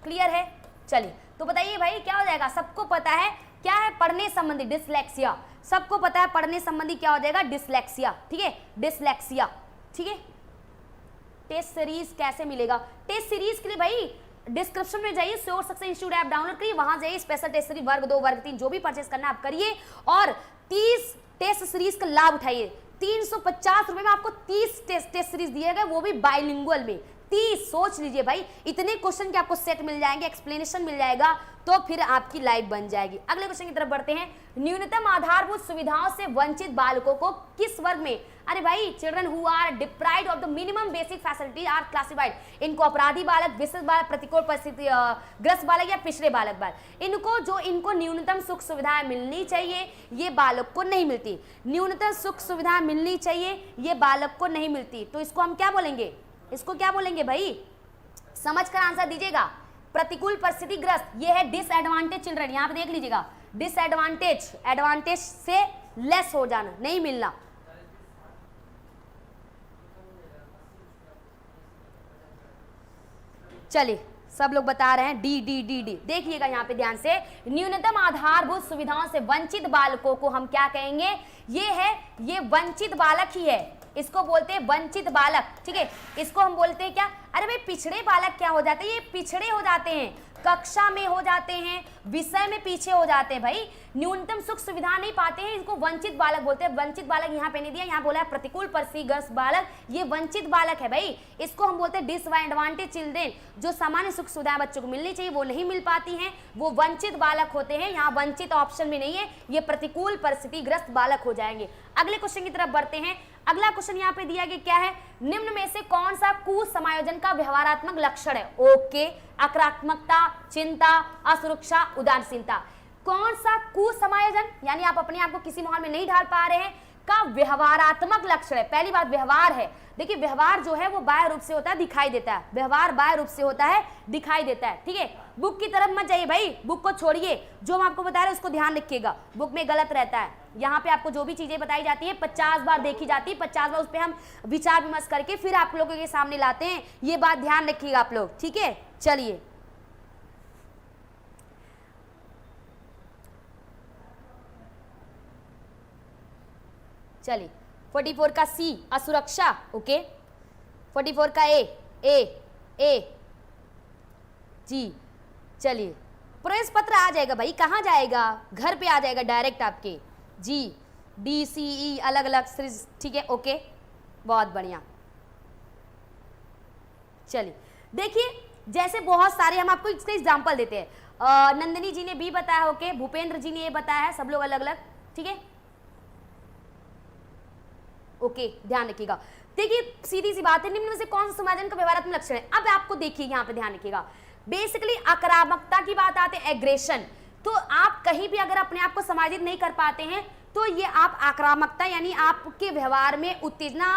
क्लियर है? चलिए तो बताइए भाई क्या हो जाएगा? सबको पता है क्या है पढ़ने संबंधी? डिसलेक्सिया। सबको पता है पढ़ने संबंधी क्या हो जाएगा? डिसलेक्सिया, ठीक है, डिसलेक्सिया, ठीक है। टेस्ट सीरीज कैसे मिलेगा? टेस्ट सीरीज के लिए भाई डिस्क्रिप्शन में जाइए, sure success institute app download करिए, वहां जाइए, स्पेशल टेस्ट सीरीज वर्ग 2 वर्ग 3 जो भी परचेस करना आप करिए और 30 टेस्ट सीरीज का लाभ उठाइए। 350 रुपए में आपको 30 टेस्ट सीरीज दिए गए, वो भी बाइलिंगुअल में। 30 सोच लीजिए भाई, इतने क्वेश्चन के आपको सेट मिल जाएंगे, एक्सप्लेनेशन मिल जाएगा, तो फिर आपकी लाइफ बन जाएगी। अगले क्वेश्चन की तरफ बढ़ते हैं। न्यूनतम आधारभूत सुविधाओं से वंचित बालकों को किस वर्ग में? अरे भाई children who are deprived of the minimum basic facility are classified. इनको अपराधी बालक, विशेष बालक, प्रतिकूल परिस्थिति ग्रस्त बालक या पिछड़े बालक इनको न्यूनतम सुख सुविधाएं मिलनी चाहिए, ये बालक को नहीं मिलती। न्यूनतम सुख सुविधाएं मिलनी चाहिए, ये बालक को नहीं मिलती, तो इसको हम क्या बोलेंगे? इसको क्या बोलेंगे भाई? समझ कर आंसर दीजिएगा। प्रतिकूल परिस्थिति ग्रस्त, ये है डिसएडवांटेज चिल्ड्रन, यहां पे देख लीजिएगा, डिसएडवांटेज, एडवांटेज से लेस हो जाना, नहीं मिलना। चलिए सब लोग बता रहे हैं डी डी डी डी। देखिएगा यहाँ पे ध्यान से, न्यूनतम आधारभूत सुविधाओं से वंचित बालकों को हम क्या कहेंगे? ये है, ये वंचित बालक ही है, इसको बोलते हैं वंचित बालक, ठीक है। इसको हम बोलते हैं क्या? अरे भाई पिछड़े बालक क्या हो जाते हैं? ये पिछड़े हो जाते हैं, कक्षा में हो जाते हैं, विषय में पीछे हो जाते हैं भाई, न्यूनतम सुख सुविधा नहीं पाते हैं, इसको वंचित बालक बोलते हैं। वंचित बालक यहाँ पे नहीं दिया, यहाँ बोला है प्रतिकूल परिस्थितिग्रस्त बालक, ये वंचित बालक है भाई, इसको हम बोलते हैं डिसएडवांटेज चिल्ड्रेन। जो सामान्य सुख सुविधा बच्चों को मिलनी चाहिए वो नहीं मिल पाती हैं, वो वंचित बालक होते हैं। यहाँ वंचित ऑप्शन में नहीं है, ये प्रतिकूल परिस्थितिग्रस्त बालक हो जाएंगे। अगले क्वेश्चन की तरफ बढ़ते हैं। अगला क्वेश्चन यहाँ पे दिया गया क्या है? निम्न में से कौन सा कुसमायोजन का व्यवहारात्मक लक्षण है? ओके, आक्रामकता, चिंता, असुरक्षा, उदासीनता। कौन सा कुसमायोजन, यानी आप अपने आप को किसी माहौल में नहीं ढाल पा रहे हैं, का व्यवहारात्मक लक्षण है। पहली बात व्यवहार है, देखिए व्यवहार जो है वो बाह्य रूप से होता है, दिखाई देता है, व्यवहार बाह्य रूप से होता है, दिखाई देता है, ठीक है। बुक की तरफ मत जाइए भाई, बुक को छोड़िए, जो हम आपको बता रहे हैं उसको ध्यान रखिएगा, बुक में गलत रहता है। यहाँ पे आपको जो भी चीजें बताई जाती है 50 बार देखी जाती है, 50 बार उस पर हम विचार विमर्श करके फिर आप लोगों के सामने लाते हैं, ये बात ध्यान रखिएगा आप लोग, ठीक है। चलिए चलिए 44 का सी असुरक्षा, ओके। 44 का ए जी। चलिए प्रवेश पत्र आ जाएगा भाई, कहाँ जाएगा? घर पे आ जाएगा डायरेक्ट आपके जी। डी सी ई अलग अलग सीरीज, ठीक है, ओके, बहुत बढ़िया। चलिए देखिए, जैसे बहुत सारे हम आपको इसका एग्जाम्पल देते हैं। नंदिनी जी ने भी बताया, ओके, भूपेंद्र जी ने ये बताया है, सब लोग अलग अलग, ठीक है, ओके, ध्यान रखिएगा। देखिए सीधी सी बात है, निम्न में से कौन सा समायोजन का व्यवहारात्मक लक्षण है? अब आपको देखिए यहाँ पे ध्यान रखिएगा, बेसिकली आक्रामकता की बात आते हैं, एग्रेशन। तो आप कहीं भी अगर अपने आप को समायोजित नहीं कर पाते हैं तो ये आप आक्रामकता, यानी आपके व्यवहार में उत्तेजना,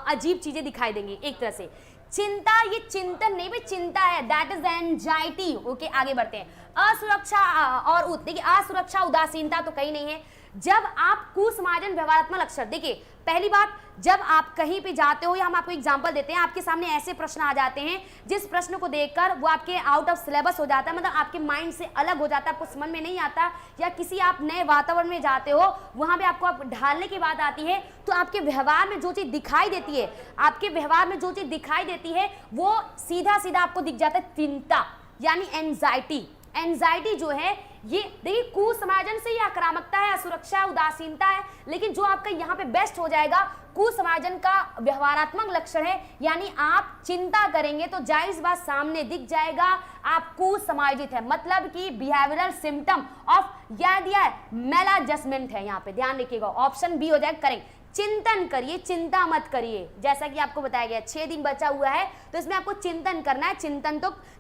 अजीब चीजें दिखाई देंगी एक तरह से। चिंता, ये चिंतन नहीं भाई, चिंता है, दैट इज एंजाइटी। ओके, आगे बढ़ते हैं। असुरक्षा और देखिए, असुरक्षा उदासीनता तो कहीं नहीं है। जब आप कुसमार्जन व्यवहारात्मक लक्षण, देखिए पहली बात, जब आप कहीं पे जाते हो, या हम आपको एग्जांपल देते हैं, आपके सामने ऐसे प्रश्न आ जाते हैं जिस प्रश्न को देखकर वो आपके आउट ऑफ सिलेबस हो जाता है, मतलब आपके माइंड से अलग हो जाता है, आपको समझ में नहीं आता, या किसी आप नए वातावरण में जाते हो, वहां पे आपको आप ढालने की बात आती है, तो आपके व्यवहार में जो चीज दिखाई देती है, आपके व्यवहार में जो चीज दिखाई देती है वो सीधा सीधा आपको दिख जाता है चिंता, यानी एंजाइटी। एंजाइटी जो है ये देखिए कुसमार्जन से ये आक्रामकता है, असुरक्षा, उदासीनता है, लेकिन जो आपका यहाँ पे बेस्ट हो जाएगा, कुसमार्जन का व्यवहारात्मक लक्षण है, यानी आप चिंता करेंगे तो जाहिर बात सामने दिख जाएगा आप कुसमार्जित है, मतलब कि बिहेवियरल सिम्टम ऑफ क्या दिया है, मैलएडजस्टमेंट है, यहाँ पे ध्यान रखिएगा, ऑप्शन बी हो जाएगा करेक्ट। चिंतन करिए, चिंता मत करिए, जैसा कि आपको बताया गया 6 दिन बचा हुआ है तो इसमें आपको चिंतन करना है,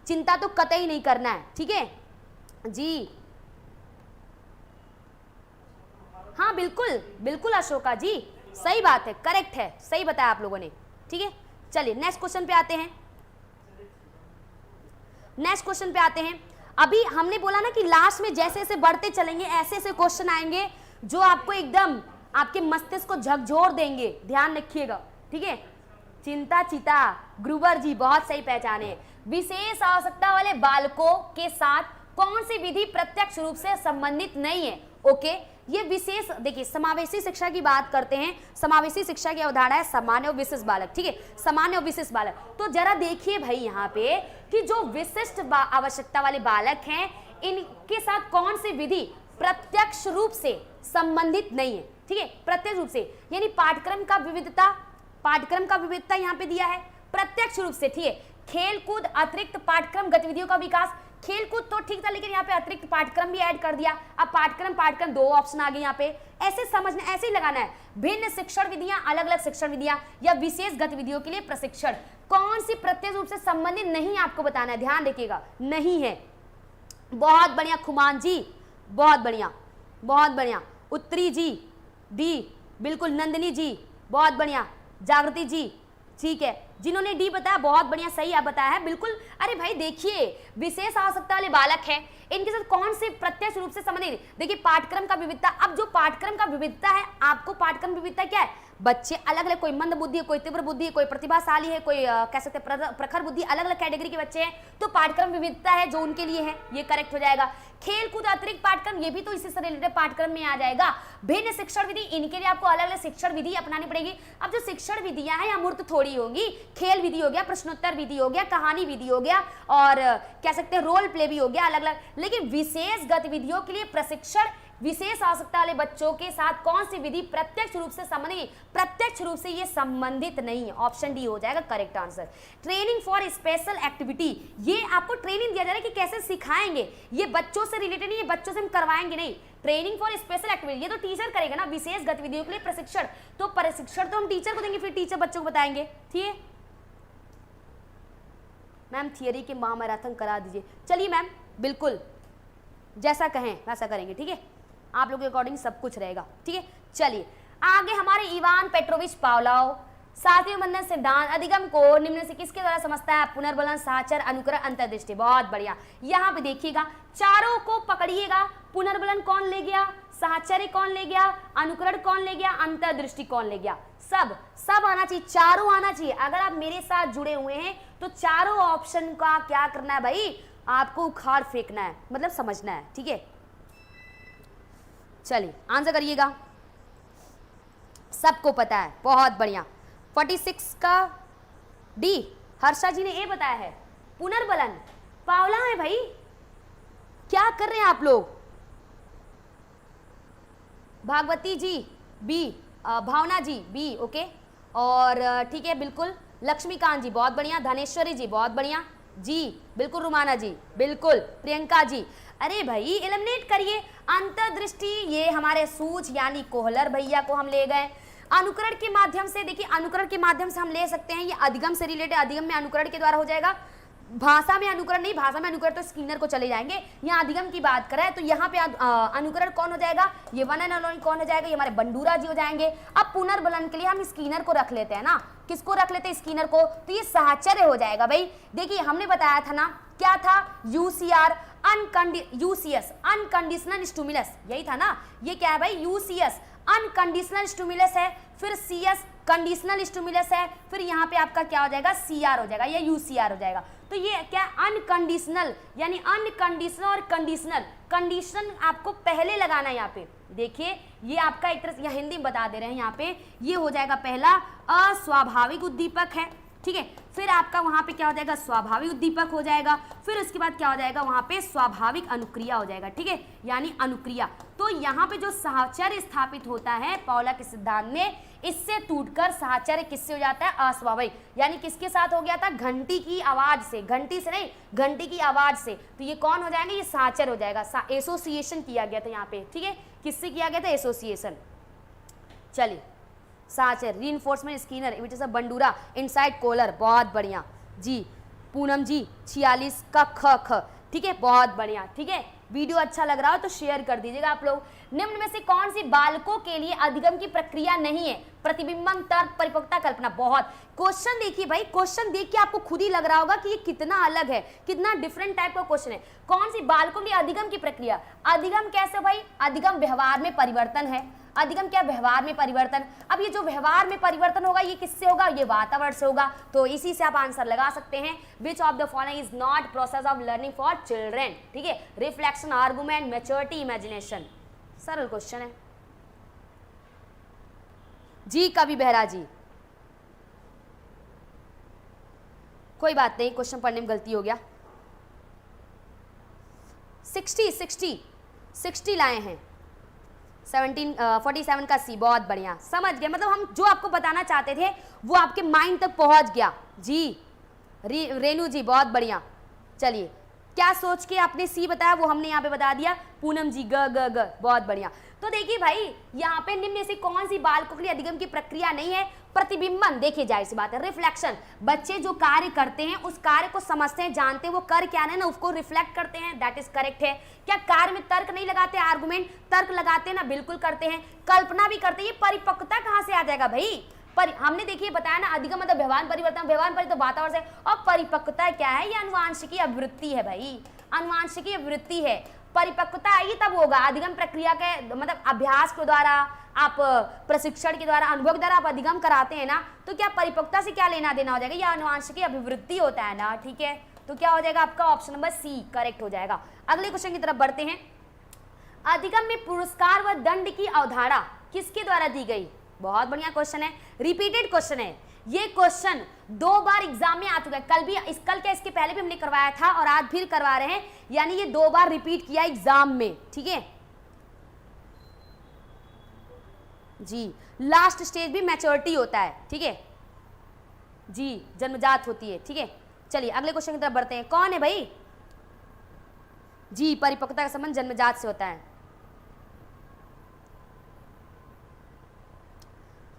चिंता तो कतई नहीं करना है, ठीक है जी। हाँ बिल्कुल बिल्कुल अशोका जी, सही बात है, करेक्ट है, सही बताया आप लोगों ने, ठीक है। चलिए नेक्स्ट क्वेश्चन पे आते हैं, नेक्स्ट क्वेश्चन पे आते हैं। अभी हमने बोला ना कि लास्ट में जैसे जैसे बढ़ते चलेंगे ऐसे ऐसे क्वेश्चन आएंगे जो आपको एकदम आपके मस्तिष्क को झकझोर देंगे, ध्यान रखिएगा, ठीक है। चिंता चिता, ग्रुबर जी बहुत सही पहचाने। विशेष आवश्यकता वाले बालकों के साथ कौन सी विधि प्रत्यक्ष रूप से संबंधित नहीं है? ओके, ये विशेष, देखिए समावेशी शिक्षा की बात करते हैं, समावेशी शिक्षा की अवधारणा है सामान्य और विशिष्ट बालक, ठीक है, सामान्य और विशिष्ट बालक। तो जरा देखिए भाई यहाँ पे कि जो विशिष्ट आवश्यकता वाले बालक हैं इनके साथ कौन सी विधि प्रत्यक्ष रूप से संबंधित नहीं है, ठीक है, प्रत्यक्ष रूप से, यानी पाठ्यक्रम का विविधता यहाँ पे दिया है प्रत्यक्ष रूप से, ठीक है। खेल कूद अतिरिक्त पाठ्यक्रम गतिविधियों का विकास, खेल कूद तो ठीक था लेकिन यहाँ पे अतिरिक्त पाठ्यक्रम भी ऐड कर दिया, अब पाठ्यक्रम दो ऑप्शन आ गए यहाँ पे, ऐसे समझना, ऐसे ही लगाना है। भिन्न शिक्षण विधियां, अलग अलग शिक्षण विधियां या विशेष गतिविधियों के लिए प्रशिक्षण, कौन सी प्रत्यक्ष रूप से संबंधित नहीं आपको बताना है, ध्यान रखिएगा, नहीं है। बहुत बढ़िया खुमान जी, बहुत बढ़िया, बहुत बढ़िया। उत्तरी जी डी, बिल्कुल। नंदिनी जी बहुत बढ़िया। जागृति जी ठीक है, जिन्होंने डी बताया बहुत बढ़िया, सही आप बताया है बिल्कुल। अरे भाई देखिए, विशेष आवश्यकता वाले बालक हैं, इनके साथ कौन से प्रत्यक्ष रूप से संबंधित, देखिए पाठ्यक्रम का विविधता। अब जो पाठ्यक्रम का विविधता है, आपको पाठ्यक्रम विविधता क्या है, बच्चे अलग अलग, कोई मंद बुद्धि है, कोई तीव्र बुद्धि है, कोई प्रतिभाशाली है, कोई कह सकते हैं प्रखर बुद्धि, अलग अलग कैटेगरी के बच्चे हैं, तो पाठ्यक्रम विविधता है जो उनके लिए है, ये करेक्ट हो जाएगा। खेल कूद अतिरिक्त पाठ्यक्रम, ये भी तो इसी से रिलेटेड पाठ्यक्रम में आ जाएगा। भिन्न शिक्षण विधि, इनके लिए आपको अलग अलग शिक्षण विधि अपनानी पड़ेगी। अब जो शिक्षण विधियां हैं अमूर्त थोड़ी होंगी, खेल विधि हो गया, प्रश्नोत्तर विधि हो गया, कहानी विधि हो गया, और कह सकते हैं रोल प्ले भी हो गया, अलग अलग। लेकिन विशेष गतिविधियों के लिए प्रशिक्षण, विशेष आवश्यकता वाले बच्चों के साथ कौन सी विधि प्रत्यक्ष रूप से संबंधित, प्रत्यक्ष रूप से ये संबंधित नहीं है, ऑप्शन डी हो जाएगा correct answer. Training for special activity, ये आपको ट्रेनिंग दिया जा रहा है कि कैसे सिखाएंगे, ये बच्चों से रिलेटेड नहीं, ये बच्चों से हम करवाएंगे नहीं। ट्रेनिंग फॉर स्पेशल एक्टिविटी ये तो टीचर करेगा ना, विशेष गतिविधियों के लिए प्रशिक्षण, तो प्रशिक्षण तो हम टीचर को देंगे, फिर टीचर बच्चों को बताएंगे, ठीक है मैम। थियरी के महामैराथन करा दीजिए, चलिए मैम, बिल्कुल जैसा कहें वैसा करेंगे, ठीक है, आप लोगों के अकॉर्डिंग सब कुछ रहेगा, ठीक है। चलिए आगे हमारे इवान पेट्रोविच पावलोव, सातवें बंधन सिद्धांत अधिगम को निम्न से किसके द्वारा समझता है, पुनर्बलन, साहचर्य, अनुकरण, अंतर्दृष्टि। बहुत बढ़िया, यहाँ पे देखिएगा, चारों को पकड़िएगा, पुनर्बलन कौन ले गया, साहचर्य कौन ले गया, अनुकरण कौन ले गया, अंतर्दृष्टि कौन ले गया, सब आना चाहिए, चारों आना चाहिए। अगर आप मेरे साथ जुड़े हुए हैं तो चारों ऑप्शन का क्या करना है भाई, आपको उखाड़ फेंकना है, मतलब समझना है, ठीक है। चलिए आंसर करिएगा, सबको पता है, बहुत बढ़िया। 46 का डी, हर्षा जी ने ए बताया है, पुनर्बलन पावला है भाई, क्या कर रहे हैं आप लोग। भागवती जी बी, भावना जी बी, ओके, और ठीक है बिल्कुल। लक्ष्मीकांत जी बहुत बढ़िया, धनेश्वरी जी बहुत बढ़िया जी, बिल्कुल। रुमाना जी बिल्कुल, प्रियंका जी, अरे भाई एलिमिनेट करिए। अंतर्दृष्टि, ये हमारे सूझ यानी कोहलर भैया को हम ले गए। अनुकरण के माध्यम से, देखिए अनुकरण के माध्यम से हम ले सकते हैं, ये अधिगम से रिलेटेड, अधिगम में अनुकरण के द्वारा हो जाएगा। भाषा में अनुकरण नहीं, भाषा में अनुकरण तो स्किनर को चले जाएंगे। यहाँ अधिगम की बात करें तो यहाँ पे अनुकरण कौन हो जाएगा, ये वन एंड ओनली कौन हो जाएगा, ये हमारे बंडूरा जी हो जाएंगे। अब पुनर्बलन के लिए हम स्किनर को रख लेते हैं ना, किसको रख लेते हैं, स्किनर को, तो ये साहचर्य हो जाएगा भाई। देखिए हमने बताया था ना क्या था, यूसीआर यूसीएस अनकंडीशनल स्टिमुलस, यही था ना, ये क्या है भाई, यूसीएस अनकंडीशनल स्टिमुलस है, फिर सीएस कंडीशनल स्टिमुलस है, फिर यहाँ पे आपका क्या हो जाएगा, सीआर हो जाएगा या यूसीआर हो जाएगा। तो ये क्या, अनकंडीशनल, यानी अनकंडीशनल और कंडीशनल, कंडीशन आपको पहले लगाना है यहाँ पे। देखिए ये आपका एक तरह से यहाँ हिंदी में बता दे रहे हैं, यहाँ पे ये हो जाएगा पहला अस्वाभाविक उद्दीपक है, ठीक है। फिर आपका वहां पे क्या हो जाएगा, स्वाभाविक उद्दीपक हो जाएगा, फिर उसके बाद क्या हो जाएगा, वहां पे स्वाभाविक अनुक्रिया हो जाएगा, ठीक है, यानी अनुक्रिया। तो यहाँ पे जो साहचर्य स्थापित होता है पॉला के सिद्धांत में, इससे टूटकर साहचर्य किससे हो जाता है, अस्वाभाविक, यानी किसके साथ हो गया था, घंटी की आवाज से, घंटी से नहीं, घंटी की आवाज से। तो ये कौन हो जाएंगे, ये साहचर्य हो जाएगा, एसोसिएशन किया गया था यहाँ पे, ठीक है, किससे किया गया था, एसोसिएशन। चलिए साहचर्य, reinforcement Skinner, it is a Bandura insight Kohler, बहुत बढ़िया जी। पूनम जी 46 का ख, ठीक है, बहुत बढ़िया, ठीक है। वीडियो अच्छा लग रहा हो तो शेयर कर दीजिएगा आप लोग। निम्न में से कौन सी बालकों के लिए अधिगम की प्रक्रिया नहीं है, प्रतिबिंबन, तर्क, परिपक्वता, कल्पना। बहुत क्वेश्चन देखिए भाई, क्वेश्चन देख के आपको खुद ही लग रहा होगा कि ये कितना अलग है, कितना डिफरेंट टाइप का क्वेश्चन है। कौन सी बालकों के लिए अधिगम की प्रक्रिया, अधिगम कैसे भाई, अधिगम व्यवहार में परिवर्तन है, अधिगम क्या, व्यवहार में परिवर्तन। अब ये जो व्यवहार में परिवर्तन होगा ये किससे होगा, ये वातावरण से होगा, तो इसी से आप आंसर लगा सकते हैं। Which of the following is not process of learning for children, ठीक है, रिफ्लेक्शन, आर्गुमेंट, मैच्योरिटी, इमेजिनेशन। सरल क्वेश्चन है जी। कवि बेहरा जी, कोई बात नहीं, क्वेश्चन पढ़ने में गलती हो गया। 60 लाए हैं, 47 का सी, बहुत बढ़िया, समझ गए, मतलब हम जो आपको बताना चाहते थे वो आपके माइंड तक पहुंच गया जी। रेनू जी बहुत बढ़िया। चलिए क्या सोच के आपने सी बताया वो हमने यहाँ पे बता दिया। पूनम जी ग ग ग, बहुत बढ़िया। तो देखिए भाई यहाँ पे निम्न में से कौन सी बालकों के लिए अधिगम की प्रक्रिया नहीं है, प्रतिबिंबन। देखिए जाहिर सी बात है, रिफ्लेक्शन, बच्चे जो कार्य करते हैं उस कार्य को समझते हैं, जानते हैं वो कर क्या है ना, उसको रिफ्लेक्ट करते हैं, दैट इज करेक्ट है। क्या कार्य में तर्क नहीं लगाते, आर्गुमेंट, तर्क लगाते हैं ना, बिल्कुल करते हैं। कल्पना भी करते हैं, ये परिपक्वता कहाँ से आ जाएगा भाई, पर हमने देखिए बताया ना, अधिगम मतलब व्यवहार परिवर्तन, व्यवहार परिवर्तन तो वातावरण से, और परिपक्वता क्या है, ये अनुवांशिकी अभिवृत्ति है भाई, अनुवांशिकी अभिवृत्ति है। परिपक्वता आएगी तब होगा, अधिगम प्रक्रिया के मतलब अभ्यास के द्वारा, आप प्रशिक्षण के द्वारा, अनुभव के द्वारा आप अधिगम कराते हैं ना, तो क्या परिपक्वता से क्या लेना देना हो जाएगा, यह अनुवांशिकी अभिवृत्ति होता है ना, ठीक है। तो क्या हो जाएगा आपका ऑप्शन नंबर सी करेक्ट हो जाएगा। अगले क्वेश्चन की तरफ बढ़ते हैं। अधिगम में पुरस्कार व दंड की अवधारणा किसके द्वारा दी गई, बहुत बढ़िया क्वेश्चन है, रिपीटेड क्वेश्चन है। ये क्वेश्चन 2 बार एग्जाम में आ चुका है, कल क्या इसके पहले भी हमने करवाया था और आज फिर करवा रहे हैं, यानी ये 2 बार रिपीट किया एग्जाम में, ठीक है जी। लास्ट स्टेज भी मैच्योरिटी होता है, ठीक है जी, जन्मजात होती है, ठीक है। चलिए अगले क्वेश्चन की तरफ बढ़ते हैं। कौन है भाई जी, परिपक्वता का संबंध जन्मजात से होता है।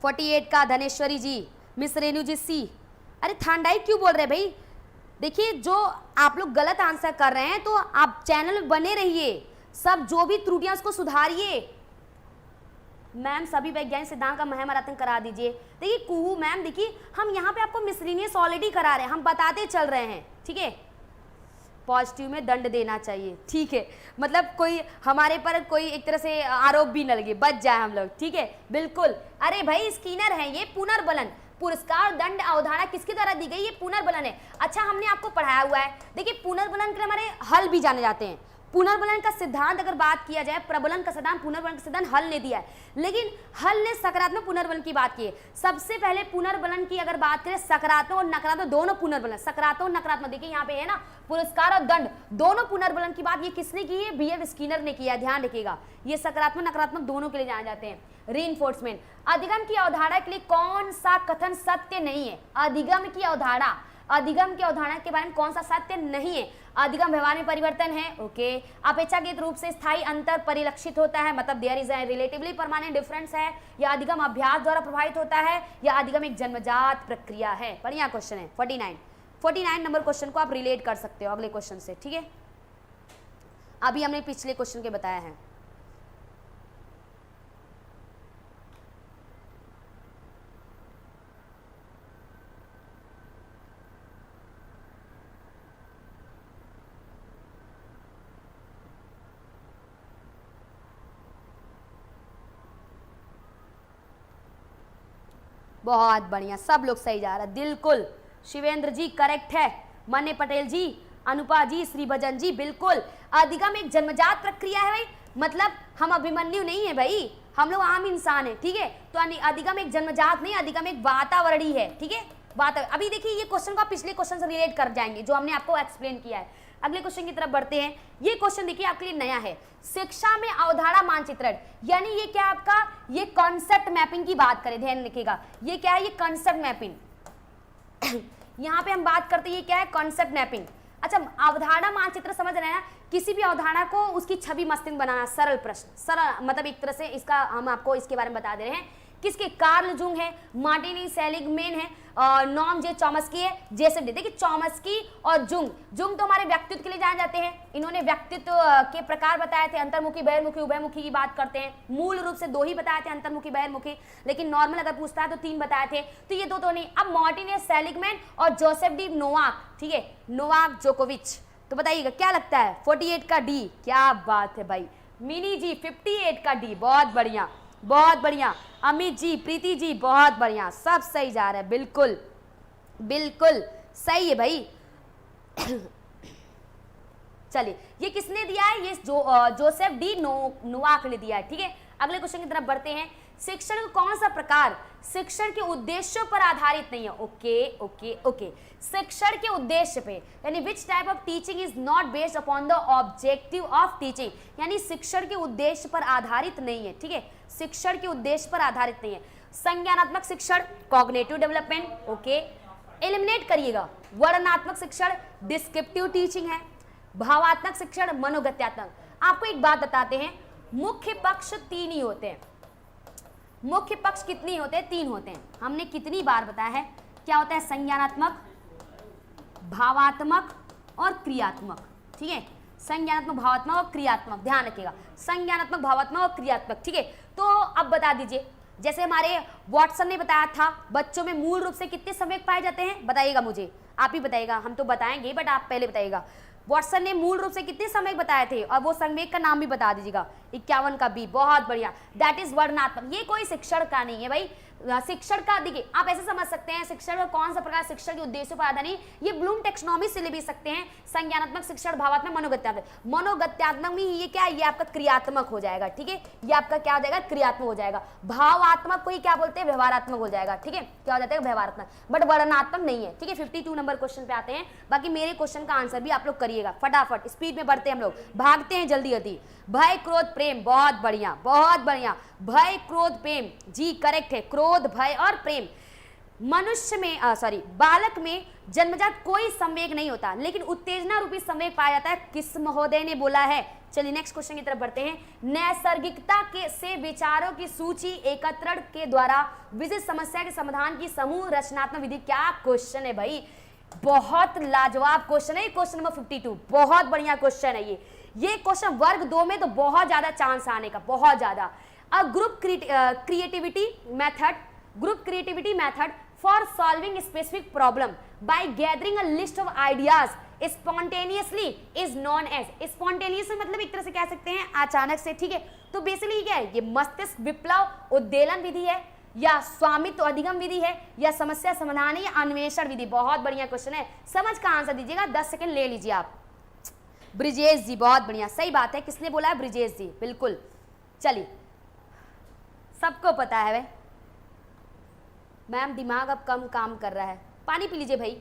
48 का धनेश्वरी जी, मिस रेनू जी सी। अरे थांडाई क्यों बोल रहे भाई, देखिए जो आप लोग गलत आंसर कर रहे हैं तो आप चैनल में बने रहिए, सब जो भी त्रुटियां उसको सुधारिए। मैम सभी वैज्ञानिक सिद्धांत का महामराथन करा दीजिए। देखिए कुहू मैम, देखिए हम यहाँ पे आपको मिसलिनियस ऑलरेडी करा रहे हैं, हम बताते चल रहे हैं, ठीक है। पॉजिटिव में दंड देना चाहिए, ठीक है, मतलब कोई हमारे पर कोई एक तरह से आरोप भी न लगे, बच जाए हम लोग, ठीक है बिल्कुल। अरे भाई स्किनर है ये, पुनर्बलन, पुरस्कार दंड अवधारणा किसके द्वारा दी गई, ये पुनर्बलन है। अच्छा हमने आपको पढ़ाया हुआ है, देखिए पुनर्बलन के लिए हमारे हल भी जाने जाते हैं। पुनर्बलन का सिद्धांत अगर बात किया जाए, प्रबलन का सिद्धांत, पुनर्बलन का सिद्धांत हल ने दिया है, लेकिन हल ने सकारात्मक पुनर्बलन की बात की है। सबसे पहले पुनर्बलन की अगर बात करें, सकारात्मक और नकारात्मक दोनों पुनर्बलन, सकारात्मक और नकारात्मक, देखिए यहाँ पे है ना, पुरस्कार और दंड दोनों पुनर्बलन की बात ये किसने की है, BF स्किनर ने किया, ध्यान रखिएगा। ये सकारात्मक नकारात्मक दोनों के लिए जाने जाते हैं। रीइंफोर्समेंट, अधिगम की अवधारणा के लिए कौन सा कथन सत्य नहीं है, अधिगम की अवधारणा, अधिगम की अवधारणा के बारे में कौन सा सत्य नहीं है। अधिगम व्यवहार में परिवर्तन है, ओके। अपेक्षाकृत रूप से स्थायी अंतर परिलक्षित होता है, मतलब there is a relatively permanent difference है, या अधिगम अभ्यास द्वारा प्रभावित होता है, या अधिगम एक जन्मजात प्रक्रिया है। बढ़िया क्वेश्चन है। 49 नंबर क्वेश्चन को आप रिलेट कर सकते हो अगले क्वेश्चन से, ठीक है। अभी हमने पिछले क्वेश्चन के बताया है। बहुत बढ़िया, सब लोग सही जा रहा है, बिल्कुल। शिवेंद्र जी करेक्ट है, मन्ने पटेल जी, अनुपा जी, श्रीभजन जी, बिल्कुल। अधिगम एक जन्मजात प्रक्रिया है भाई, मतलब हम अभिमन्यु नहीं है भाई, हम लोग आम इंसान है, ठीक है। तो अधिगम एक जन्मजात नहीं, अधिगम एक वातावरणीय है, ठीक है। अभी देखिए ये क्वेश्चन को आप पिछले क्वेश्चन से रिलेट कर जाएंगे जो हमने आपको एक्सप्लेन किया है। अगले क्वेश्चन की तरफ बढ़ते हैं। ये क्वेश्चन देखिए आपके लिए नया है, शिक्षा में अवधारणा मानचित्रण, यानी ये क्या आपका, ये कॉन्सेप्ट मैपिंग की बात करें, ध्यान रखिएगा। ये क्या है, ये कॉन्सेप्ट मैपिंग यहाँ पे हम बात करते हैं, ये क्या है, कॉन्सेप्ट मैपिंग। अच्छा, अवधारणा मानचित्र समझ रहे हैं ना, किसी भी अवधारणा को उसकी छवि मस्तिष्क में बनाना। सरल प्रश्न, सरल मतलब एक तरह से इसका हम आपको इसके बारे में बता दे रहे हैं। किसके, कार्ल जुंग है, मार्टिन सेलिगमैन है, नॉर्म जे चॉम्स्की है, जैसे देखिए चॉम्स्की और जुंग तो हमारे व्यक्तित्व के लिए जाने जाते हैं। इन्होंने व्यक्तित्व के प्रकार बताए थे, अंतर्मुखी, बहिर्मुखी, उभयमुखी की बात करते हैं। मूल रूप से 2 ही बताए थे, अंतर्मुखी, बहिर्मुखी, लेकिन नॉर्मल अगर पूछता है तो 3 बताए थे, तो ये 2 तो नहीं। अब मार्टिन सेलिगमैन और जोसेफ डी नोवाक, ठीक है, नोवाक जोकोविच, तो बताइएगा क्या लगता है, 48 का डी, क्या बात है भाई। मिनी जी 58 का डी, बहुत बढ़िया, बहुत बढ़िया। अमित जी, प्रीति जी, बहुत बढ़िया, सब सही जा रहा है, बिल्कुल बिल्कुल सही है भाई। चलिए, ये किसने दिया है, ये जोसेफ डी नोवाक ने दिया है, ठीक है। अगले क्वेश्चन की तरफ बढ़ते हैं। शिक्षण का कौन सा प्रकार शिक्षण के उद्देश्यों पर आधारित नहीं है। ओके ओके ओके, शिक्षण के उद्देश्य पे, यानी which type of teaching is not based upon the objective of teaching, यानी शिक्षण के उद्देश्य पर आधारित नहीं है, ठीक है, शिक्षण के उद्देश्य पर आधारित नहीं है। संज्ञानात्मक शिक्षण, कॉग्निटिव डेवलपमेंट, ओके, एलिमिनेट करिएगा। वर्णनात्मक शिक्षण, डिस्क्रिप्टिव टीचिंग है। भावात्मक शिक्षण, मनोगत्यात्मक। आपको एक बात बताते हैं, मुख्य पक्ष 3 ही होते हैं। मुख्य पक्ष कितने होते हैं, 3 होते हैं। हमने कितनी बार बताया है, क्या होता है, संज्ञानात्मक, भावात्मक और क्रियात्मक, ठीक है। संज्ञानात्मक, भावात्मक और क्रियात्मक, ध्यान रखिएगा, संज्ञानात्मक, भावात्मक और क्रियात्मक, ठीक है। तो अब बता दीजिए, जैसे हमारे वॉटसन ने बताया था, बच्चों में मूल रूप से कितने संवेग पाए जाते हैं, बताइएगा मुझे, आप ही बताइएगा, हम तो बताएंगे बट आप पहले बताइएगा। वॉटसन ने मूल रूप से कितने संवेग बताए थे, और वो संवेग का नाम भी बता दीजिएगा। 51 का बी, बहुत बढ़िया, दैट इज वर्णनात्मक। ये कोई शिक्षण का नहीं है भाई, शिक्षण का, देखिए आप ऐसे समझ सकते हैं, शिक्षण का कौन सा प्रकार शिक्षण के उद्देश्यों पर आधारित नहीं, ये ब्लूम टेक्सोनॉमी से ले भी सकते हैं। संज्ञानात्मक शिक्षण, भावात्मक, मनोगत्यात्मक। मनोगत्यात्मक में ये क्या है, ये आपका क्रियात्मक हो जाएगा, ठीक है, ये आपका क्या हो जाएगा, क्रियात्मक हो जाएगा। भावात्मक को ही क्या बोलते हैं, व्यवहारात्मक हो जाएगा, ठीक है, क्या हो जाता है, व्यवहारात्मक, बट वर्णनात्मक नहीं है, ठीक है। 52 नंबर क्वेश्चन पे आते हैं। बाकी मेरे क्वेश्चन का आंसर भी आप लोग करिएगा, फटाफट स्पीड में बढ़ते हैं हम लोग, भागते हैं जल्दी जल्दी। भय, क्रोध, प्रेम, बहुत बढ़िया, बहुत बढ़िया। भय, क्रोध, प्रेम, जी करेक्ट है, क्रोध, भय और प्रेम। मनुष्य में बालक में जन्मजात कोई संवेग नहीं होता, लेकिन उत्तेजना रूपी संवेग पाया जाता है, किस महोदय ने बोला है। चलिए नेक्स्ट क्वेश्चन की तरफ बढ़ते हैं। नैसर्गिकता के से विचारों की सूची एकत्रण के द्वारा विशिष्ट समस्या के समाधान की समूह रचनात्मक विधि, क्या क्वेश्चन है भाई, बहुत लाजवाब क्वेश्चन है। क्वेश्चन नंबर 52, बहुत बढ़िया क्वेश्चन है ये क्वेश्चन वर्ग 2 में तो बहुत ज्यादा चांस आने का, बहुत ज्यादा। A group creativity method, group creativity method for solving specific problem by gathering a list of ideas spontaneously is known as. Spontaneous मतलब एक तरह से कह सकते हैं अचानक से, ठीक है। तो बेसिकली क्या है, ये मस्तिष्क विप्लव उद्दीलन विधि है, या स्वामित्व अधिगम विधि है, या समस्या समाधान या अन्वेषण विधि। बहुत बढ़िया क्वेश्चन है, समझ का आंसर दीजिएगा, 10 सेकंड ले लीजिए आप। ब्रिजेश जी, बहुत बढ़िया, सही बात है, किसने बोला है, ब्रिजेश जी, बिल्कुल। चलिए, सबको पता है भाई, मैम दिमाग अब कम काम कर रहा है, पानी पी लीजिए भाई।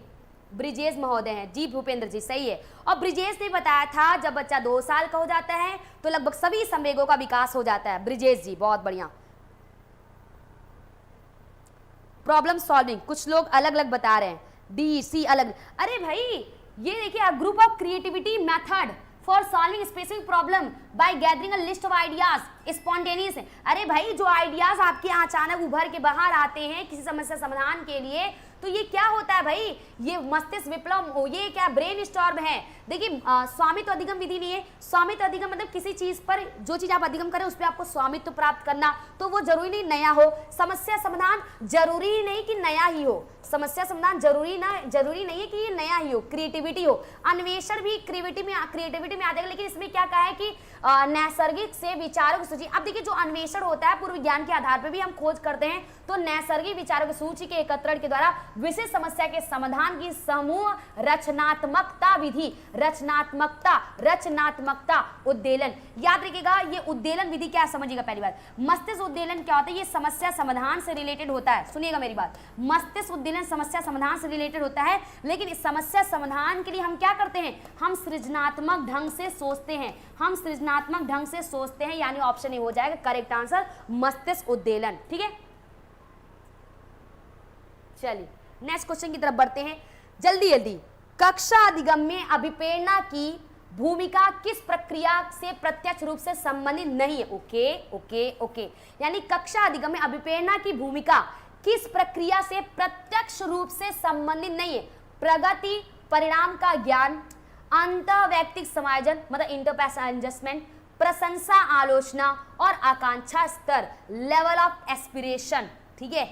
ब्रिजेश महोदय हैं जी, भूपेंद्र जी, सही है। और ब्रिजेश ने बताया था जब बच्चा 2 साल का हो जाता है तो लगभग सभी संवेगों का विकास हो जाता है। ब्रिजेश जी, बहुत बढ़िया। प्रॉब्लम सॉल्विंग, कुछ लोग अलग अलग बता रहे हैं, डी सी अलग। अरे भाई ये देखिए, group of creativity method for solving specific problem by gathering a list of ideas spontaneous. अरे भाई जो आइडियाज आपके अचानक उभर के बाहर आते हैं किसी समस्या समाधान के लिए, तो ये क्या होता है भाई, ये मस्तिष्क विप्लव, ये क्या ब्रेन स्टॉर्म है। देखिए स्वामित्व अधिगम विधि नहीं है। स्वामित्व अधिगम मतलब किसी चीज पर जो चीज आप अधिगम करें उस पर आपको स्वामित्व प्राप्त करना, तो वो जरूरी नहीं नया हो। समस्या समाधान जरूरी ही नहीं कि नया ही हो, समस्या समाधान जरूरी नहीं है कि ये नया ही हो, क्रिएटिविटी हो। अन्वेषण भी क्रिएटिविटी में आ जाएगा, लेकिन इसमें क्या कहा है कि नैसर्गिक से विचारों की सूची। अब देखिए जो अन्वेषण होता है पूर्व ज्ञान के आधार पर भी हम खोज करते हैं, तो नैसर्गिक विचारों की सूची के एकत्रण के द्वारा विशेष समस्या के समाधान की समूह रचनात्मकता विधि, रचनात्मकता उद्देलन। याद रखिएगा ये उद्देलन विधि क्या समझिएगा। पहली बात, मस्तिष्क उद्देलन क्या होता है, ये समस्या समाधान से रिलेटेड होता है। सुनिएगा मेरी बात, मस्तिष्क उद्देलन समस्या समाधान से रिलेटेड होता है, लेकिन इस समस्या समाधान के लिए हम क्या करते हैं, हम सृजनात्मक ढंग से सोचते हैं, यानी ऑप्शन ए हो जाएगा करेक्ट आंसर, मस्तिष्क उद्देलन। ठीक है, चलिए नेक्स्ट क्वेश्चन की तरफ बढ़ते हैं जल्दी। कक्षा अधिगम में अभिप्रेरणा की भूमिका किस प्रक्रिया से प्रत्यक्ष रूप से संबंधित नहीं है। ओके, यानी कक्षा अधिगम में अभिप्रेरणा की भूमिका किस प्रक्रिया से प्रत्यक्ष रूप से संबंधित नहीं है। प्रगति, परिणाम का ज्ञान, अंतःवैयक्तिक समायोजन मतलब इंटरपर्सनल एडजस्टमेंट, प्रशंसा आलोचना और आकांक्षा स्तर लेवल ऑफ एस्पिरेशन। ठीक है,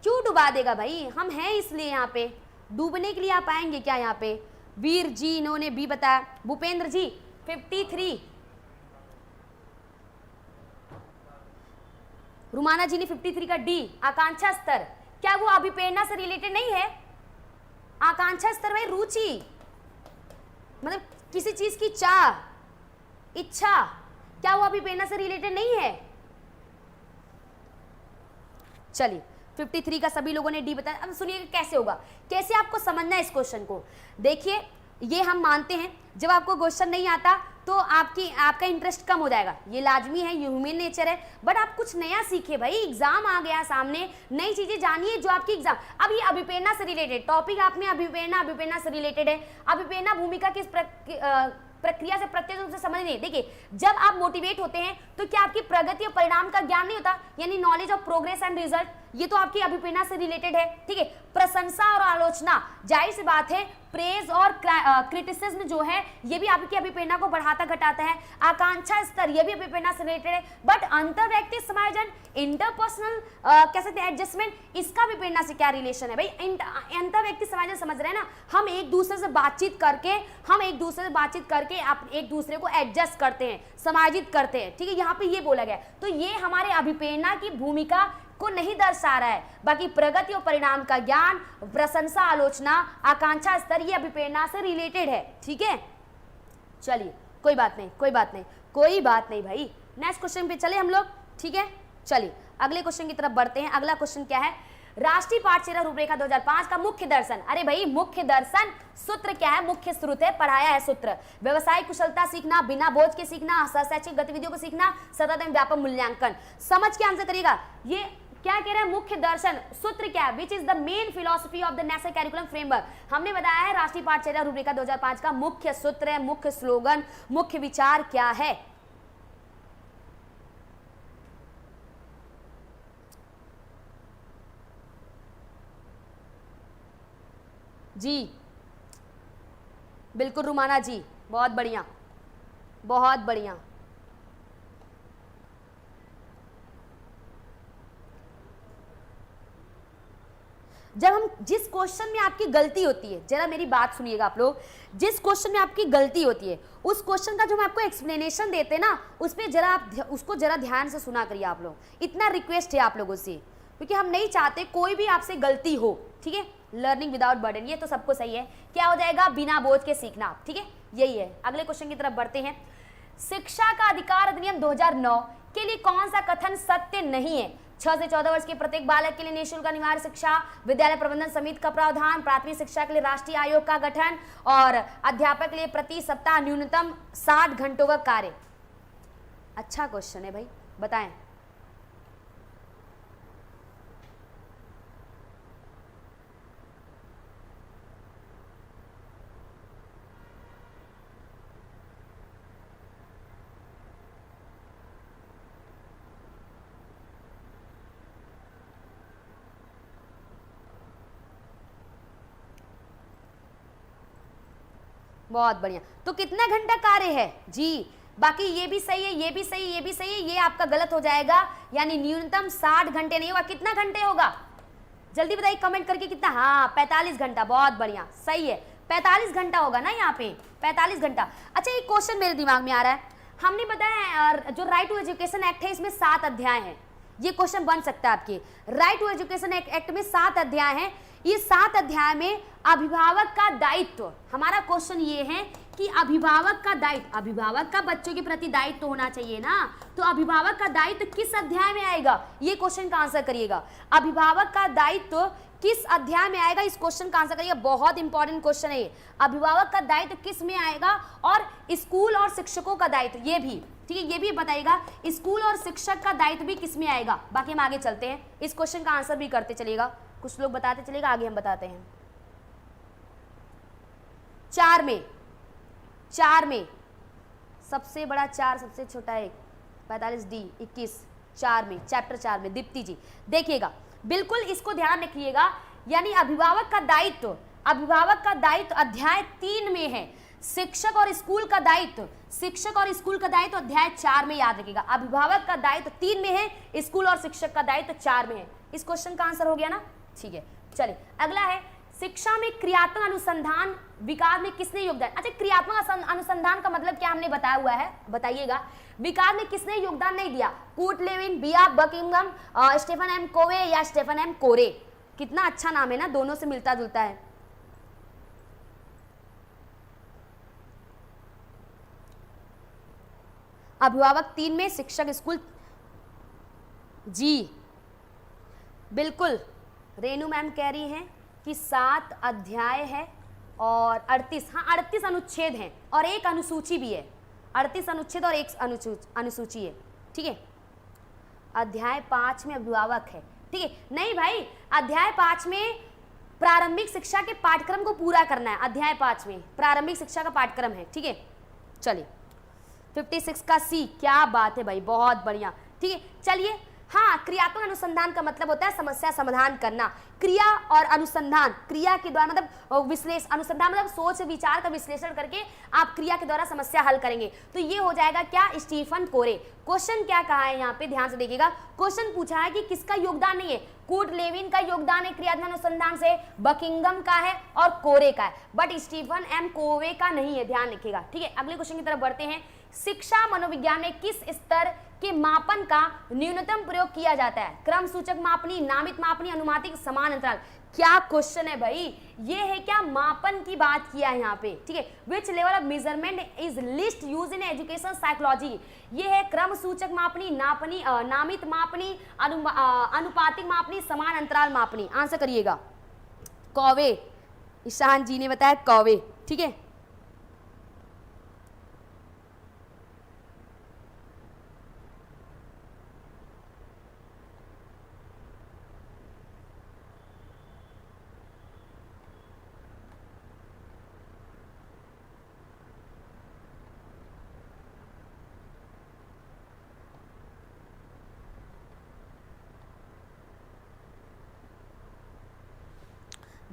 क्यों डुबा देगा भाई, हम हैं इसलिए यहाँ पे, डूबने के लिए आप आएंगे क्या यहाँ पे। वीर जी इन्होंने बी बताया, भूपेंद्र जी 53, रुमाना जी ने 53 का डी। आकांक्षा स्तर, क्या वो अभिप्रेरणा से रिलेटेड नहीं है। आकांक्षा स्तर भाई रुचि मतलब किसी चीज की चाह, इच्छा, क्या वो अभिप्रेरणा से रिलेटेड नहीं है। चलिए 53 का सभी लोगों ने डी बताया। अब सुनिए कैसे होगा, कैसे आपको समझना है इस क्वेश्चन को। देखिए ये हम मानते हैं जब आपको क्वेश्चन नहीं आता तो आपका इंटरेस्ट कम हो जाएगा, ये लाजमी है, ये ह्यूमन नेचर है। बट आप कुछ नया सीखे भाई, एग्जाम आ गया सामने, नई चीजें जानिए जो आपकी एग्जाम। अब ये अभिप्रेरणा से रिलेटेड टॉपिक आप में अभिप्रेरणा से रिलेटेड है। अभिप्रेरणा भूमिका किस प्रक्रिया से प्रत्यक्ष रूप से समझ नहीं। देखिए जब आप मोटिवेट होते हैं तो क्या आपकी प्रगति और परिणाम का ज्ञान नहीं होता, यानी knowledge of progress and result, ये तो आपकी अभिप्रेरणा से रिलेटेड है। ठीक है, प्रशंसा और आलोचना, जाहिर सी बात है प्रेज और क्रिटिसिज्म जो है ये भी आपकी अभिप्रेरणा को बढ़ाता घटाता है। आकांक्षा स्तर ये भी अभिप्रेरणा से रिलेटेड है। बट अंतर्वैयक्तिक समायोजन, इंटरपर्सनल कह सकते हैं एडजस्टमेंट, इसका अभिप्रेरणा से क्या रिलेशन है भाई। अंतर्वैयक्तिक समायोजन समझ रहे हैं ना, हम एक दूसरे से बातचीत करके आप एक दूसरे को एडजस्ट करते हैं, समायोजित करते हैं। ठीक है, यहाँ पे ये बोला गया, तो ये हमारे अभिप्रेरणा की भूमिका को नहीं दर्शा रहा है। बाकी प्रगति और परिणाम का ज्ञान, प्रशंसा आलोचना, आकांक्षा स्तर ये अभिप्रेरणा से रिलेटेड है। ठीक है, चलिए कोई बात नहीं भाई। नेक्स्ट क्वेश्चन पे चले हम लोग। ठीक है, चलिए अगले क्वेश्चन की तरफ बढ़ते हैं। अगला क्वेश्चन क्या है, राष्ट्रीय पाठ्यचर्या रूपरेखा 2005 का मुख्य दर्शन। अरे भाई मुख्य दर्शन सूत्र क्या है, मुख्य स्रोत है, पढ़ाया है सूत्र। व्यवसायिक कुशलता सीखना, बिना बोझ के सीखना, शैक्षिक गतिविधियों को सीखना, सतत एवं व्यापक मूल्यांकन। समझ के आंसर करिएगा। ये क्या कह रहे हैं, मुख्य दर्शन सूत्र क्या है, which is the main philosophy of the national curriculum framework. हमने बताया है राष्ट्रीय पाठ्यचर्या रूपरेखा 2005 का मुख्य सूत्र है, मुख्य स्लोगन, मुख्य विचार क्या है। जी बिल्कुल रुमाना जी, बहुत बढ़िया। जब हम जिस क्वेश्चन में आपकी गलती होती है, जरा मेरी बात सुनिएगा आप लोग, जिस क्वेश्चन में आपकी गलती होती है उस क्वेश्चन का जो हम आपको एक्सप्लेनेशन देते हैं ना, उस पर जरा आप उसको जरा ध्यान से सुना करिए आप लोग। इतना रिक्वेस्ट है आप लोगों से, क्योंकि हम नहीं चाहते कोई भी आपसे गलती हो। ठीक है, लर्निंग विदाउट बर्डन, ये तो सबको सही है। क्या हो जाएगा, बिना बोझ के सीखना। ठीक है, यही है। अगले क्वेश्चन की तरफ बढ़ते हैं। शिक्षा का अधिकार अधिनियम 2009 के लिए कौन सा कथन सत्य नहीं है। 6 से 14 वर्ष के प्रत्येक बालक के लिए निःशुल्क अनिवार्य शिक्षा, विद्यालय प्रबंधन समिति का प्रावधान, प्राथमिक शिक्षा के लिए राष्ट्रीय आयोग का गठन और अध्यापक के लिए प्रति सप्ताह न्यूनतम 60 घंटों का कार्य। अच्छा क्वेश्चन है भाई, बताएं। बहुत बढ़िया। तो कितना घंटा कार्य है जी, बाकी ये भी सही है, ये भी सही, ये भी सही है, ये आपका गलत हो जाएगा, यानी न्यूनतम 60 घंटे नहीं होगा। कितना घंटे होगा जल्दी बताइए कमेंट करके कितना। हाँ 45 घंटा, बहुत बढ़िया, सही है, 45 घंटा होगा ना यहाँ पे, 45 घंटा। अच्छा एक क्वेश्चन मेरे दिमाग में आ रहा है, हमने बताया जो राइट टू एजुकेशन एक्ट है इसमें 7 अध्याय हैं, ये क्वेश्चन बन सकता है आपके। राइट टू एजुकेशन एक्ट में 7 अध्याय हैं, ये 7 अध्याय में अभिभावक का दायित्व, हमारा क्वेश्चन ये है कि अभिभावक का दायित्व, अभिभावक का बच्चों के प्रति दायित्व होना चाहिए ना, तो अभिभावक का दायित्व किस अध्याय में आएगा, ये क्वेश्चन का आंसर करिएगा। अभिभावक का दायित्व किस अध्याय में आएगा, इस क्वेश्चन का आंसर करिएगा, बहुत इंपॉर्टेंट क्वेश्चन है ये। अभिभावक का दायित्व किस में आएगा, और स्कूल और शिक्षकों का दायित्व, ये भी ठीक है, ये भी बताइएगा स्कूल और शिक्षक का दायित्व भी किस में आएगा। बाकी हम आगे चलते हैं, इस क्वेश्चन का आंसर भी करते चलिएगा, कुछ लोग बताते चलेगा, आगे हम बताते हैं। 4 में सबसे बड़ा 4, सबसे छोटा 1, 45 D 21, 4 में, चैप्टर 4 में, दीप्ति जी देखिएगा, बिल्कुल इसको ध्यान रखिएगा, यानी अभिभावक का दायित्व, अभिभावक का दायित्व अध्याय 3 में है, शिक्षक और स्कूल का दायित्व, शिक्षक और स्कूल का दायित्व अध्याय 4 में, याद रखिएगा। अभिभावक का दायित्व 3 में है, स्कूल और शिक्षक का दायित्व 4 में है। इस क्वेश्चन का आंसर हो गया ना, ठीक है। चलिए अगला है, शिक्षा में क्रियात्मक अनुसंधान विकास में किसने योगदान। अच्छा क्रियात्मक अनुसंधान का मतलब क्या हमने बताया हुआ है, बताइएगा। विकास में किसने योगदान नहीं दिया, कूट लेविन, बिया बकिंगम, स्टीफन एम कोवे या स्टीफन एम कोरे। कितना अच्छा नाम है ना, दोनों से मिलता जुलता है। अभिभावक 3 में, शिक्षक स्कूल, जी बिल्कुल रेनू मैम कह रही हैं कि 7 अध्याय है और 38, हाँ 38 अनुच्छेद हैं और एक अनुसूची भी है, 38 अनुच्छेद और एक अनुसूची है, ठीक है। अध्याय 5 में अभिभावक है, ठीक है। नहीं भाई, अध्याय 5 में प्रारंभिक शिक्षा के पाठ्यक्रम को पूरा करना है, अध्याय 5 में प्रारंभिक शिक्षा का पाठ्यक्रम है, ठीक है। चलिए 56 का C, क्या बात है भाई, बहुत बढ़िया, ठीक है। चलिए हाँ, क्रियात्मक अनुसंधान का मतलब होता है समस्या समाधान करना। क्रिया और अनुसंधान, क्रिया के द्वारा मतलब विश्लेषण, अनुसंधान मतलब सोच विचार का विश्लेषण करके आप क्रिया के द्वारा समस्या हल करेंगे। तो ये हो जाएगा क्या, स्टीफन कोरे। क्वेश्चन क्या कहा है यहाँ पे, ध्यान से देखिएगा, क्वेश्चन पूछा है कि किसका योगदान नहीं है, कूट लेविन का योगदान है क्रियात्मक अनुसंधान से, बकिंगम का है और कोरे का है, बट स्टीफन एम कोवे का नहीं है, ध्यान रखिएगा, ठीक है। अगले क्वेश्चन की तरफ बढ़ते हैं। शिक्षा मनोविज्ञान में किस स्तर के मापन का न्यूनतम प्रयोग किया जाता है, क्रम सूचक मापनी, नामित मापनी, अनुमानित, समान अंतराल। क्या क्वेश्चन है भाई, ये है क्या, मापन की बात किया है यहाँ पे, ठीक है। Which level of measurement is list use in education psychology, ये है क्रम सूचक मापनी, नापनी, नामित मापनी, अनुपातिक मापनी, समान अंतराल मापनी। आंसर करिएगा, कौवे, ईशान जी ने बताया कौवे, ठीक है।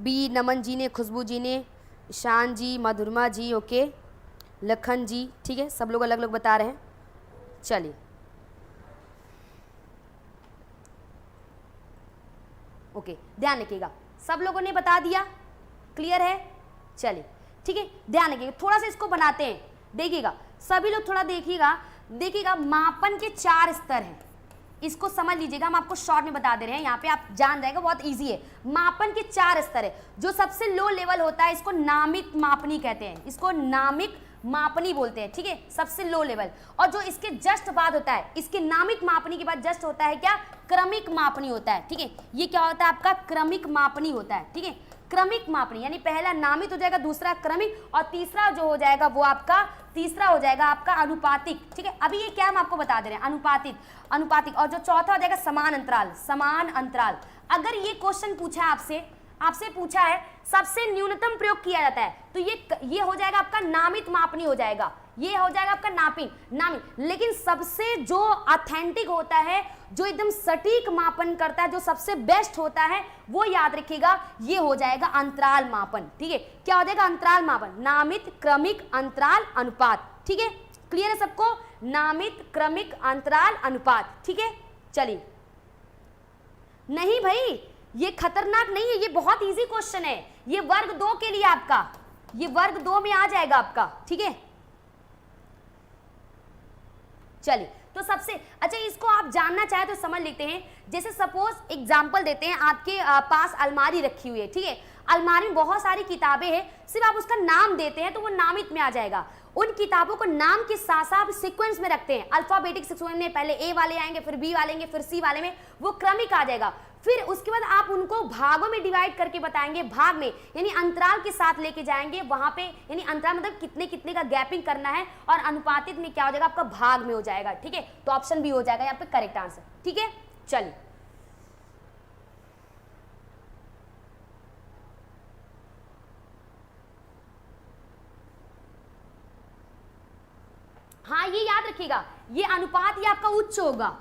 बी नमन जी ने, खुशबू जी ने, ईशान जी, मधुरमा जी, ओके, लखन जी, ठीक है, सब लोग अलग अलग बता रहे हैं। चलिए ओके, ध्यान रखिएगा, सब लोगों ने बता दिया, क्लियर है। चलिए ठीक है, ध्यान रखिएगा, थोड़ा सा इसको बनाते हैं, देखिएगा सभी लोग थोड़ा देखिएगा, देखिएगा मापन के 4 स्तर हैं, इसको समझ लीजिएगा, हम आपको शॉर्ट में बता दे रहे हैं, यहाँ पे आप जान जाएगा, बहुत इजी है। मापन के 4 स्तर है, जो सबसे लो लेवल होता है इसको नामिक मापनी कहते हैं, इसको नामिक मापनी बोलते हैं, ठीक है, सबसे लो लेवल। और जो इसके जस्ट बाद होता है, इसके नामिक मापनी के बाद जस्ट होता है क्या, क्रमिक मापनी होता है, ठीक है। ये क्या होता है आपका, क्रमिक मापनी होता है, ठीक है। क्रमिक मापनी यानी पहला नामित हो जाएगा, दूसरा क्रमिक और तीसरा जो हो जाएगा वो आपका, तीसरा हो जाएगा आपका अनुपातिक, ठीक है। अभी ये क्या हम आपको बता दे रहे हैं, अनुपातिक, अनुपातिक। और जो चौथा हो जाएगा समान अंतराल, समान अंतराल। अगर ये क्वेश्चन पूछा है आपसे पूछा है सबसे न्यूनतम प्रयोग किया जाता है, तो ये हो जाएगा आपका नामित मापनी हो जाएगा, ये हो जाएगा आपका नामी। लेकिन सबसे जो ऑथेंटिक होता है, जो एकदम सटीक मापन करता है, जो सबसे बेस्ट होता है, वो याद रखिएगा, ये हो जाएगा अंतराल मापन। ठीक है, क्या हो जाएगा? अंतराल मापन, नामित, क्रमिक, अंतराल, अनुपात। ठीक है, क्लियर है सबको? नामित, क्रमिक, अंतराल, अनुपात। ठीक है, चलिए। नहीं भाई, ये खतरनाक नहीं है, ये बहुत इजी क्वेश्चन है, ये वर्ग 2 के लिए आपका, ये वर्ग 2 में आ जाएगा आपका। ठीक है, चलिए। तो सबसे अच्छा, इसको आप जानना चाहे तो समझ लेते हैं। जैसे सपोज एग्जांपल देते हैं, आपके पास अलमारी रखी हुई है। ठीक है, अलमारी में बहुत सारी किताबें हैं, सिर्फ आप उसका नाम देते हैं तो वो नामित में आ जाएगा। उन किताबों को नाम के साथ साथ सीक्वेंस में रखते हैं, अल्फाबेटिक सीक्वेंस में, पहले ए वाले आएंगे, फिर बी वाले आएंगे, फिर सी वाले में, वो क्रमिक आ जाएगा। फिर उसके बाद आप उनको भागों में डिवाइड करके बताएंगे, भाग में यानी अंतराल के साथ लेके जाएंगे वहां पे, यानी अंतराल मतलब कितने कितने का गैपिंग करना है, और अनुपातित में क्या हो जाएगा आपका? भाग में हो जाएगा। ठीक है, तो ऑप्शन बी हो जाएगा यहाँ पे करेक्ट आंसर। ठीक है, चलिए। हाँ, ये याद रखिएगा, ये अनुपात ये आपका उच्च होगा,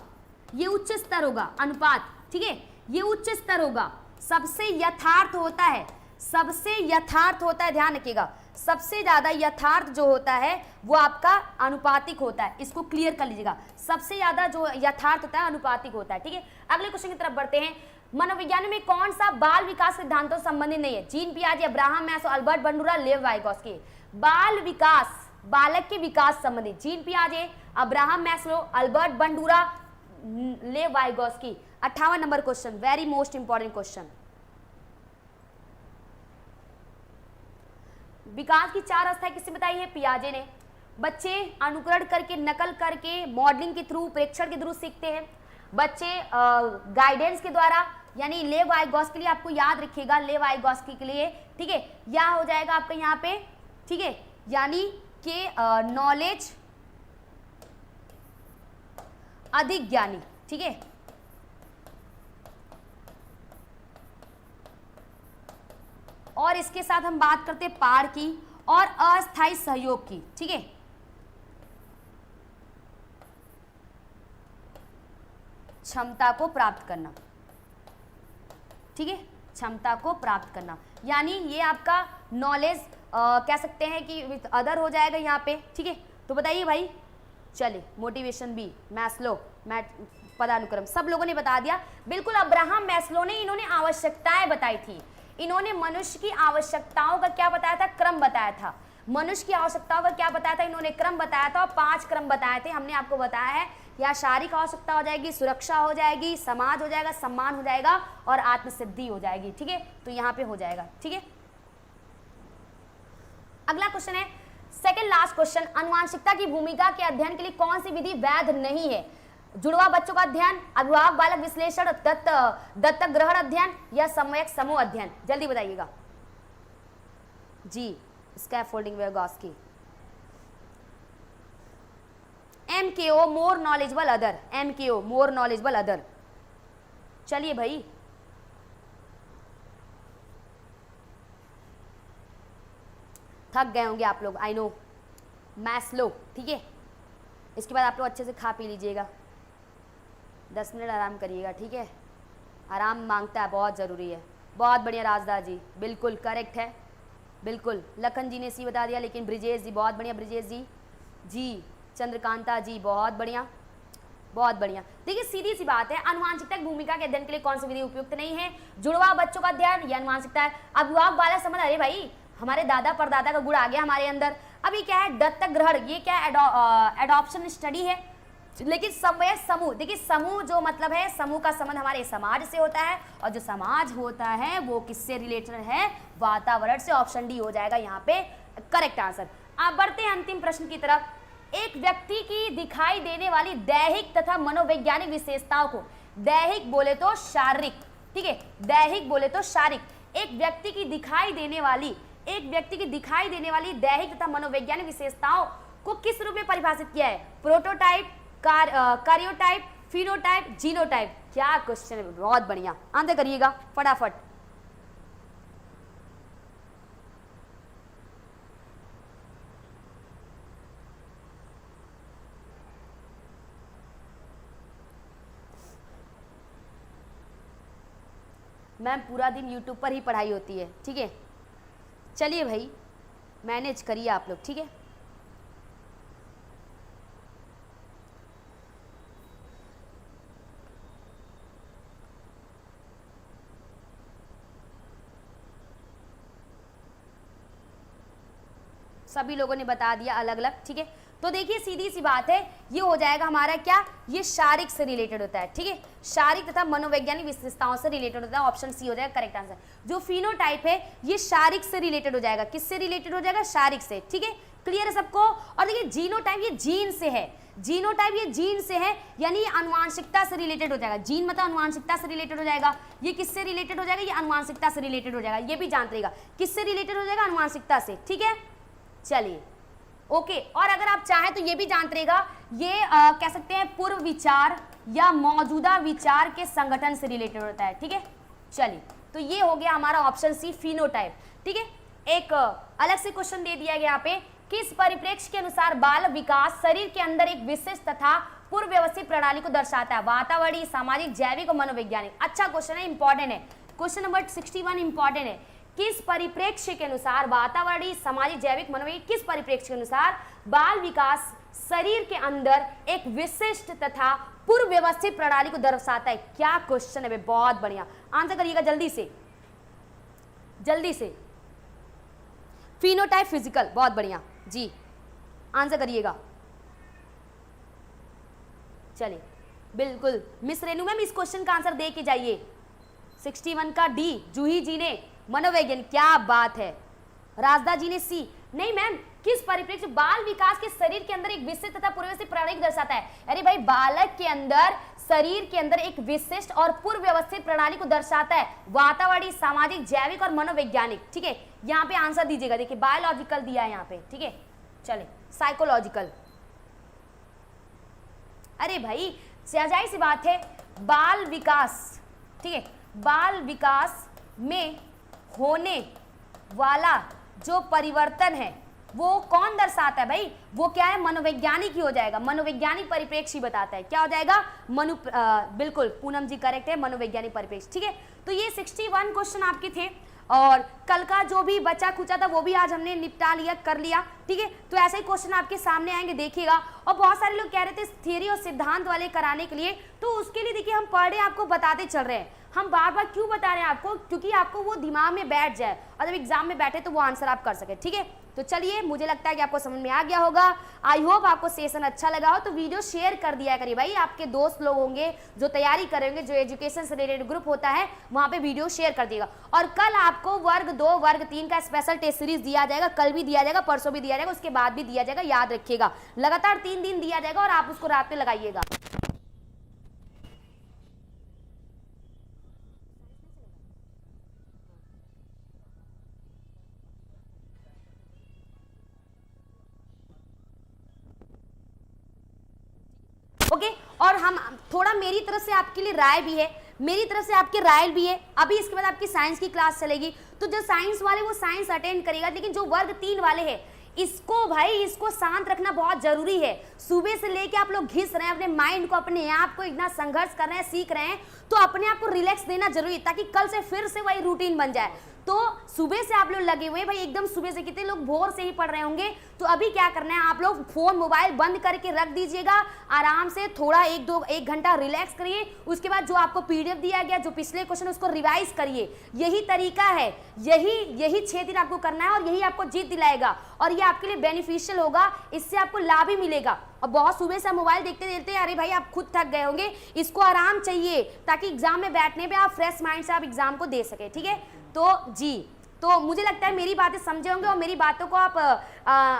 ये उच्च स्तर होगा अनुपात। ठीक है, ये उच्च स्तर होगा, सबसे यथार्थ होता है, सबसे यथार्थ होता है, ध्यान रखिएगा, सबसे ज्यादा यथार्थ जो होता है वो आपका अनुपातिक होता है। इसको क्लियर कर लीजिएगा, सबसे ज्यादा जो यथार्थ होता है अनुपातिक होता है। ठीक है, अगले क्वेश्चन की तरफ बढ़ते हैं। मनोविज्ञान में कौन सा बाल विकास सिद्धांतों से संबंधित नहीं है? जीन पियाजे, Abraham Maslow, Albert Bandura, Lev Vygotsky. बाल विकास, बालक के विकास संबंधित, जीन पियाजे, Abraham Maslow, Albert Bandura, Lev Vygotsky. 58 number question, very most important question. विकास की 4 अवस्थाएं किसने बताई है? पियाजे ने। बच्चे अनुकरण करके, नकल करके, मॉडलिंग के थ्रू, प्रेक्षण के थ्रू सीखते हैं। बच्चे गाइडेंस के द्वारा, यानी लेव वाइगोस्की के लिए आपको याद रखिएगा, लेव वाइगोस्की के लिए। ठीक है, या हो जाएगा आपका यहाँ पे। ठीक है, यानी कि नॉलेज अधिक ज्ञानी। ठीक है, और इसके साथ हम बात करते हैं पार की और अस्थायी सहयोग की। ठीक है, क्षमता को प्राप्त करना। ठीक है, क्षमता को प्राप्त करना, यानी ये आपका नॉलेज कह सकते हैं कि विथ अदर हो जाएगा यहाँ पे। ठीक है, तो बताइए भाई। चलिए, मोटिवेशन बी, मैस्लो, पदानुक्रम, सब लोगों ने बता दिया। बिल्कुल, अब्राहम मैस्लो ने, इन्होंने आवश्यकताएं बताई थी, इन्होंने मनुष्य की आवश्यकताओं का क्या बताया था? क्रम बताया था। मनुष्य की आवश्यकताओं का क्या बताया था? इन्होंने क्रम बताया था, और 5 क्रम बताए थे। हमने आपको बताया है, या शारीरिक आवश्यकता हो जाएगी, सुरक्षा हो जाएगी, समाज हो जाएगा, सम्मान हो जाएगा, और आत्मसिद्धि हो जाएगी। ठीक है, तो यहाँ पे हो जाएगा। ठीक है, अगला क्वेश्चन है, सेकंड लास्ट क्वेश्चन, आनुवंशिकता की भूमिका के अध्ययन के लिए कौन सी विधि वैध नहीं है? जुड़वा बच्चों का अध्ययन, अभिभावक बालक विश्लेषण, दत्तक ग्रहण अध्ययन, या समयक समूह अध्ययन? जल्दी बताइएगा जी। Scaffolding Vygotsky. MKO, more knowledgeable other, MKO, more knowledgeable other. चलिए भाई, थक गए होंगे आप लोग, आई नो। मैस्लो। ठीक है, इसके बाद आप लोग अच्छे से खा पी लीजिएगा, 10 मिनट आराम करिएगा। ठीक है, आराम मांगता है, बहुत ज़रूरी है। बहुत बढ़िया राजदा जी, बिल्कुल करेक्ट है, बिल्कुल। लखन जी ने सी बता दिया, लेकिन ब्रिजेश जी, बहुत बढ़िया ब्रिजेश जी। जी, चंद्रकांता जी, बहुत बढ़िया, बहुत बढ़िया। देखिए, सीधी सी बात है, आनुवंशिकता की भूमिका के अध्ययन के लिए कौन सी विधि उपयुक्त नहीं है? जुड़वा बच्चों का अध्ययन, या आनुवंशिकता है। अभिभावक बालक संबंध, अरे भाई, हमारे दादा परदादा का गुण आ गया हमारे अंदर। अभी क्या है? दत्तक ग्रहण, ये क्या है? एडॉप्शन स्टडी है। लेकिन समय समूह, देखिए समूह जो मतलब है, समूह का संबंध हमारे समाज से होता है, और जो समाज होता है वो किससे रिलेटेड है? वातावरण से। ऑप्शन डी हो जाएगा यहाँ पे करेक्ट आंसर। अब बढ़ते हैं अंतिम प्रश्न की तरफ। एक व्यक्ति की दिखाई देने वाली दैहिक तथा मनोवैज्ञानिक विशेषताओं को, दैहिक बोले तो शारीरिक, ठीक है, दैहिक बोले तो शारीरिक, एक व्यक्ति की दिखाई देने वाली दैहिक तथा मनोवैज्ञानिक विशेषताओं को किस रूप में परिभाषित किया है? Prototype, कार्योटाइप, phenotype, genotype? क्या क्वेश्चन है, बहुत बढ़िया, आंसर करिएगा फटाफट। मैम पूरा दिन यूट्यूब पर ही पढ़ाई होती है, ठीक है। चलिए भाई मैनेज करिए आप लोग, ठीक है। सभी लोगों ने बता दिया अलग अलग, ठीक है। तो देखिए सीधी सी बात है, ये हो जाएगा हमारा क्या, ये शारीरिक से रिलेटेड होता है, ठीक है। शारीरिक तथा मनोवैज्ञानिक विशेषताओं से रिलेटेड होता है, ऑप्शन सी हो जाएगा करेक्ट आंसर। जो फिनोटाइप है ये शारीरिक से रिलेटेड हो जाएगा, किससे रिलेटेड हो जाएगा, शारीरिक से, ठीक है। क्लियर है सबको। और देखिए जीनोटाइप ये जीन से है, जीनोटाइप ये जीन से है, यानी ये आनुवांशिकता से रिलेटेड हो जाएगा। जीन मतलब आनुवांशिकता से रिलेटेड हो जाएगा। ये किससे रिलेटेड हो जाएगा, ये आनुवांशिकता से रिलेटेड हो जाएगा। ये भी जानते रहेगा किससे रिलेटेड हो जाएगा, आनुवांशिकता से, ठीक है। चलिए ओके। और अगर आप चाहें तो ये भी जानते रहेगा, ये कह सकते हैं पूर्व विचार या मौजूदा विचार के संगठन से रिलेटेड होता है, ठीक है। चलिए तो ये हो गया हमारा ऑप्शन सी फिनोटाइप, ठीक है। एक अलग से क्वेश्चन दे दिया गया यहाँ पे, किस परिप्रेक्ष्य के अनुसार बाल विकास शरीर के अंदर एक विशिष्ट तथा पूर्व व्यवस्थित प्रणाली को दर्शाता है, वातावरणीय, सामाजिक, जैविक और मनोवैज्ञानिक। अच्छा क्वेश्चन है, इंपॉर्टेंट है। क्वेश्चन नंबर 61 इंपॉर्टेंट है। किस परिप्रेक्ष्य के अनुसार वातावरणीय, सामाजिक, जैविक, मनोवैज्ञानिक, किस परिप्रेक्ष्य के अनुसार बाल विकास शरीर के अंदर एक विशिष्ट तथा पूर्व व्यवस्थित प्रणाली को दर्शाता है। क्या क्वेश्चन है, बहुत बढ़िया, आंसर करिएगा जल्दी से, जल्दी से। फिनोटाइप फिजिकल, बहुत बढ़िया जी, आंसर करिएगा। चलिए बिल्कुल मिस रेनू मैम इस क्वेश्चन का आंसर दे के जाइए। 61 का डी, जूही जी ने मनोवैज्ञानिक, क्या बात है। राजदा जी ने सी, नहीं मैम किस परिप्रेक्ष्य, बाल विकास के शरीर के अंदर एक विशिष्ट तथा पूर्व व्यवस्थित प्रणाली को दर्शाता है। अरे भाई बालक के अंदर, शरीर के अंदर एक विशिष्ट और पूर्व व्यवस्थित प्रणाली को दर्शाता है, वातावरणीय, सामाजिक, जैविक और मनोवैज्ञानिक, ठीक है। यहाँ पे आंसर दीजिएगा, देखिए बायोलॉजिकल दिया है यहाँ पे, ठीक है। चले साइकोलॉजिकल, अरे भाई जाहिर सी बात है, बाल विकास, ठीक है, बाल विकास में होने वाला जो परिवर्तन है वो कौन दर्शाता है भाई, वो क्या है, मनोवैज्ञानिक ही हो जाएगा। मनोवैज्ञानिक परिप्रेक्ष्य ही बताता है, क्या हो जाएगा, बिल्कुल पूनम जी करेक्ट है, मनोवैज्ञानिक परिप्रेक्ष्य, ठीक है। तो ये 61 क्वेश्चन आपके थे, और कल का जो भी बचा खुचा था वो भी आज हमने निपटा लिया, कर लिया, ठीक है। तो ऐसे ही क्वेश्चन आपके सामने आएंगे, देखिएगा। और बहुत सारे लोग कह रहे थे थियरी और सिद्धांत वाले कराने के लिए, तो उसके लिए देखिए हम पर डे आपको बताते चल रहे हैं। हम बार बार क्यों बता रहे हैं आपको, क्योंकि आपको वो दिमाग में बैठ जाए और जब एग्जाम में बैठे तो वो आंसर आप कर सके, ठीक है। तो चलिए मुझे लगता है कि आपको समझ में आ गया होगा। आई होप आपको सेशन अच्छा लगा हो, तो वीडियो शेयर कर दिया करिए भाई, आपके दोस्त लोग होंगे जो तैयारी करेंगे, जो एजुकेशन से रिलेटेड ग्रुप होता है वहाँ पे वीडियो शेयर कर दिएगा। और कल आपको वर्ग 2 वर्ग 3 का स्पेशल टेस्ट सीरीज दिया जाएगा, कल भी दिया जाएगा, परसों भी दिया जाएगा, उसके बाद भी दिया जाएगा, याद रखिएगा। लगातार 3 दिन दिया जाएगा और आप उसको रात में लगाइएगा। ओके और हम थोड़ा, मेरी तरफ से आपके लिए राय भी है, मेरी तरफ से आपकी राय भी है। अभी इसके बाद आपकी साइंस की क्लास चलेगी, तो जो साइंस वाले वो साइंस अटेंड करेगा, लेकिन जो वर्ग 3 वाले हैं इसको भाई, इसको शांत रखना बहुत जरूरी है। सुबह से लेके आप लोग घिस रहे हैं अपने माइंड को, अपने आप को इतना संघर्ष कर रहे हैं, सीख रहे हैं, तो अपने आप को रिलैक्स देना जरूरी है, ताकि कल से फिर से वही रूटीन बन जाए। तो सुबह से आप लोग लगे हुए भाई, एकदम सुबह से, कितने लोग भोर से ही पढ़ रहे होंगे, तो अभी क्या करना है, आप लोग फोन मोबाइल बंद करके रख दीजिएगा, आराम से थोड़ा 1 घंटा रिलैक्स करिए। उसके बाद जो आपको पीडीएफ दिया गया, जो पिछले क्वेश्चन, उसको रिवाइज करिए। यही तरीका है, यही 6 दिन आपको करना है, और यही आपको जीत दिलाएगा, और ये आपके लिए बेनिफिशियल होगा, इससे आपको लाभ ही मिलेगा। और बहुत सुबह से मोबाइल देखते देखते अरे भाई आप खुद थक गए होंगे, इसको आराम चाहिए, ताकि एग्जाम में बैठने पे आप फ्रेश माइंड से आप एग्जाम को दे सके, ठीक है। तो जी, तो मुझे लगता है मेरी बातें समझे होंगे, और मेरी बातों को आप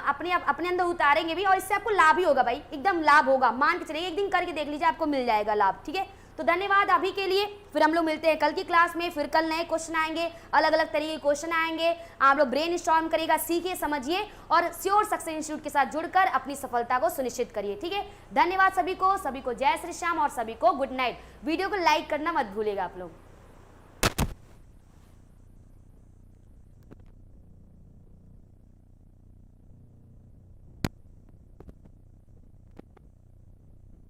अपने अंदर उतारेंगे भी, और इससे आपको लाभ ही होगा भाई, एकदम लाभ होगा, मान के चलिए, एक दिन करके देख लीजिए, आपको मिल जाएगा लाभ, ठीक है। तो धन्यवाद अभी के लिए, फिर हम लोग मिलते हैं कल की क्लास में। फिर कल नए क्वेश्चन आएंगे, अलग अलग तरीके के क्वेश्चन आएंगे, आप लोग ब्रेन स्टॉर्म करिएगा, सीखिए, समझिए, और श्योर सक्सेस इंस्टीट्यूट के साथ जुड़कर अपनी सफलता को सुनिश्चित करिए, ठीक है। धन्यवाद सभी को जय श्री श्याम, और सभी को गुड नाइट। वीडियो को लाइक करना मत भूलिएगा आप लोग।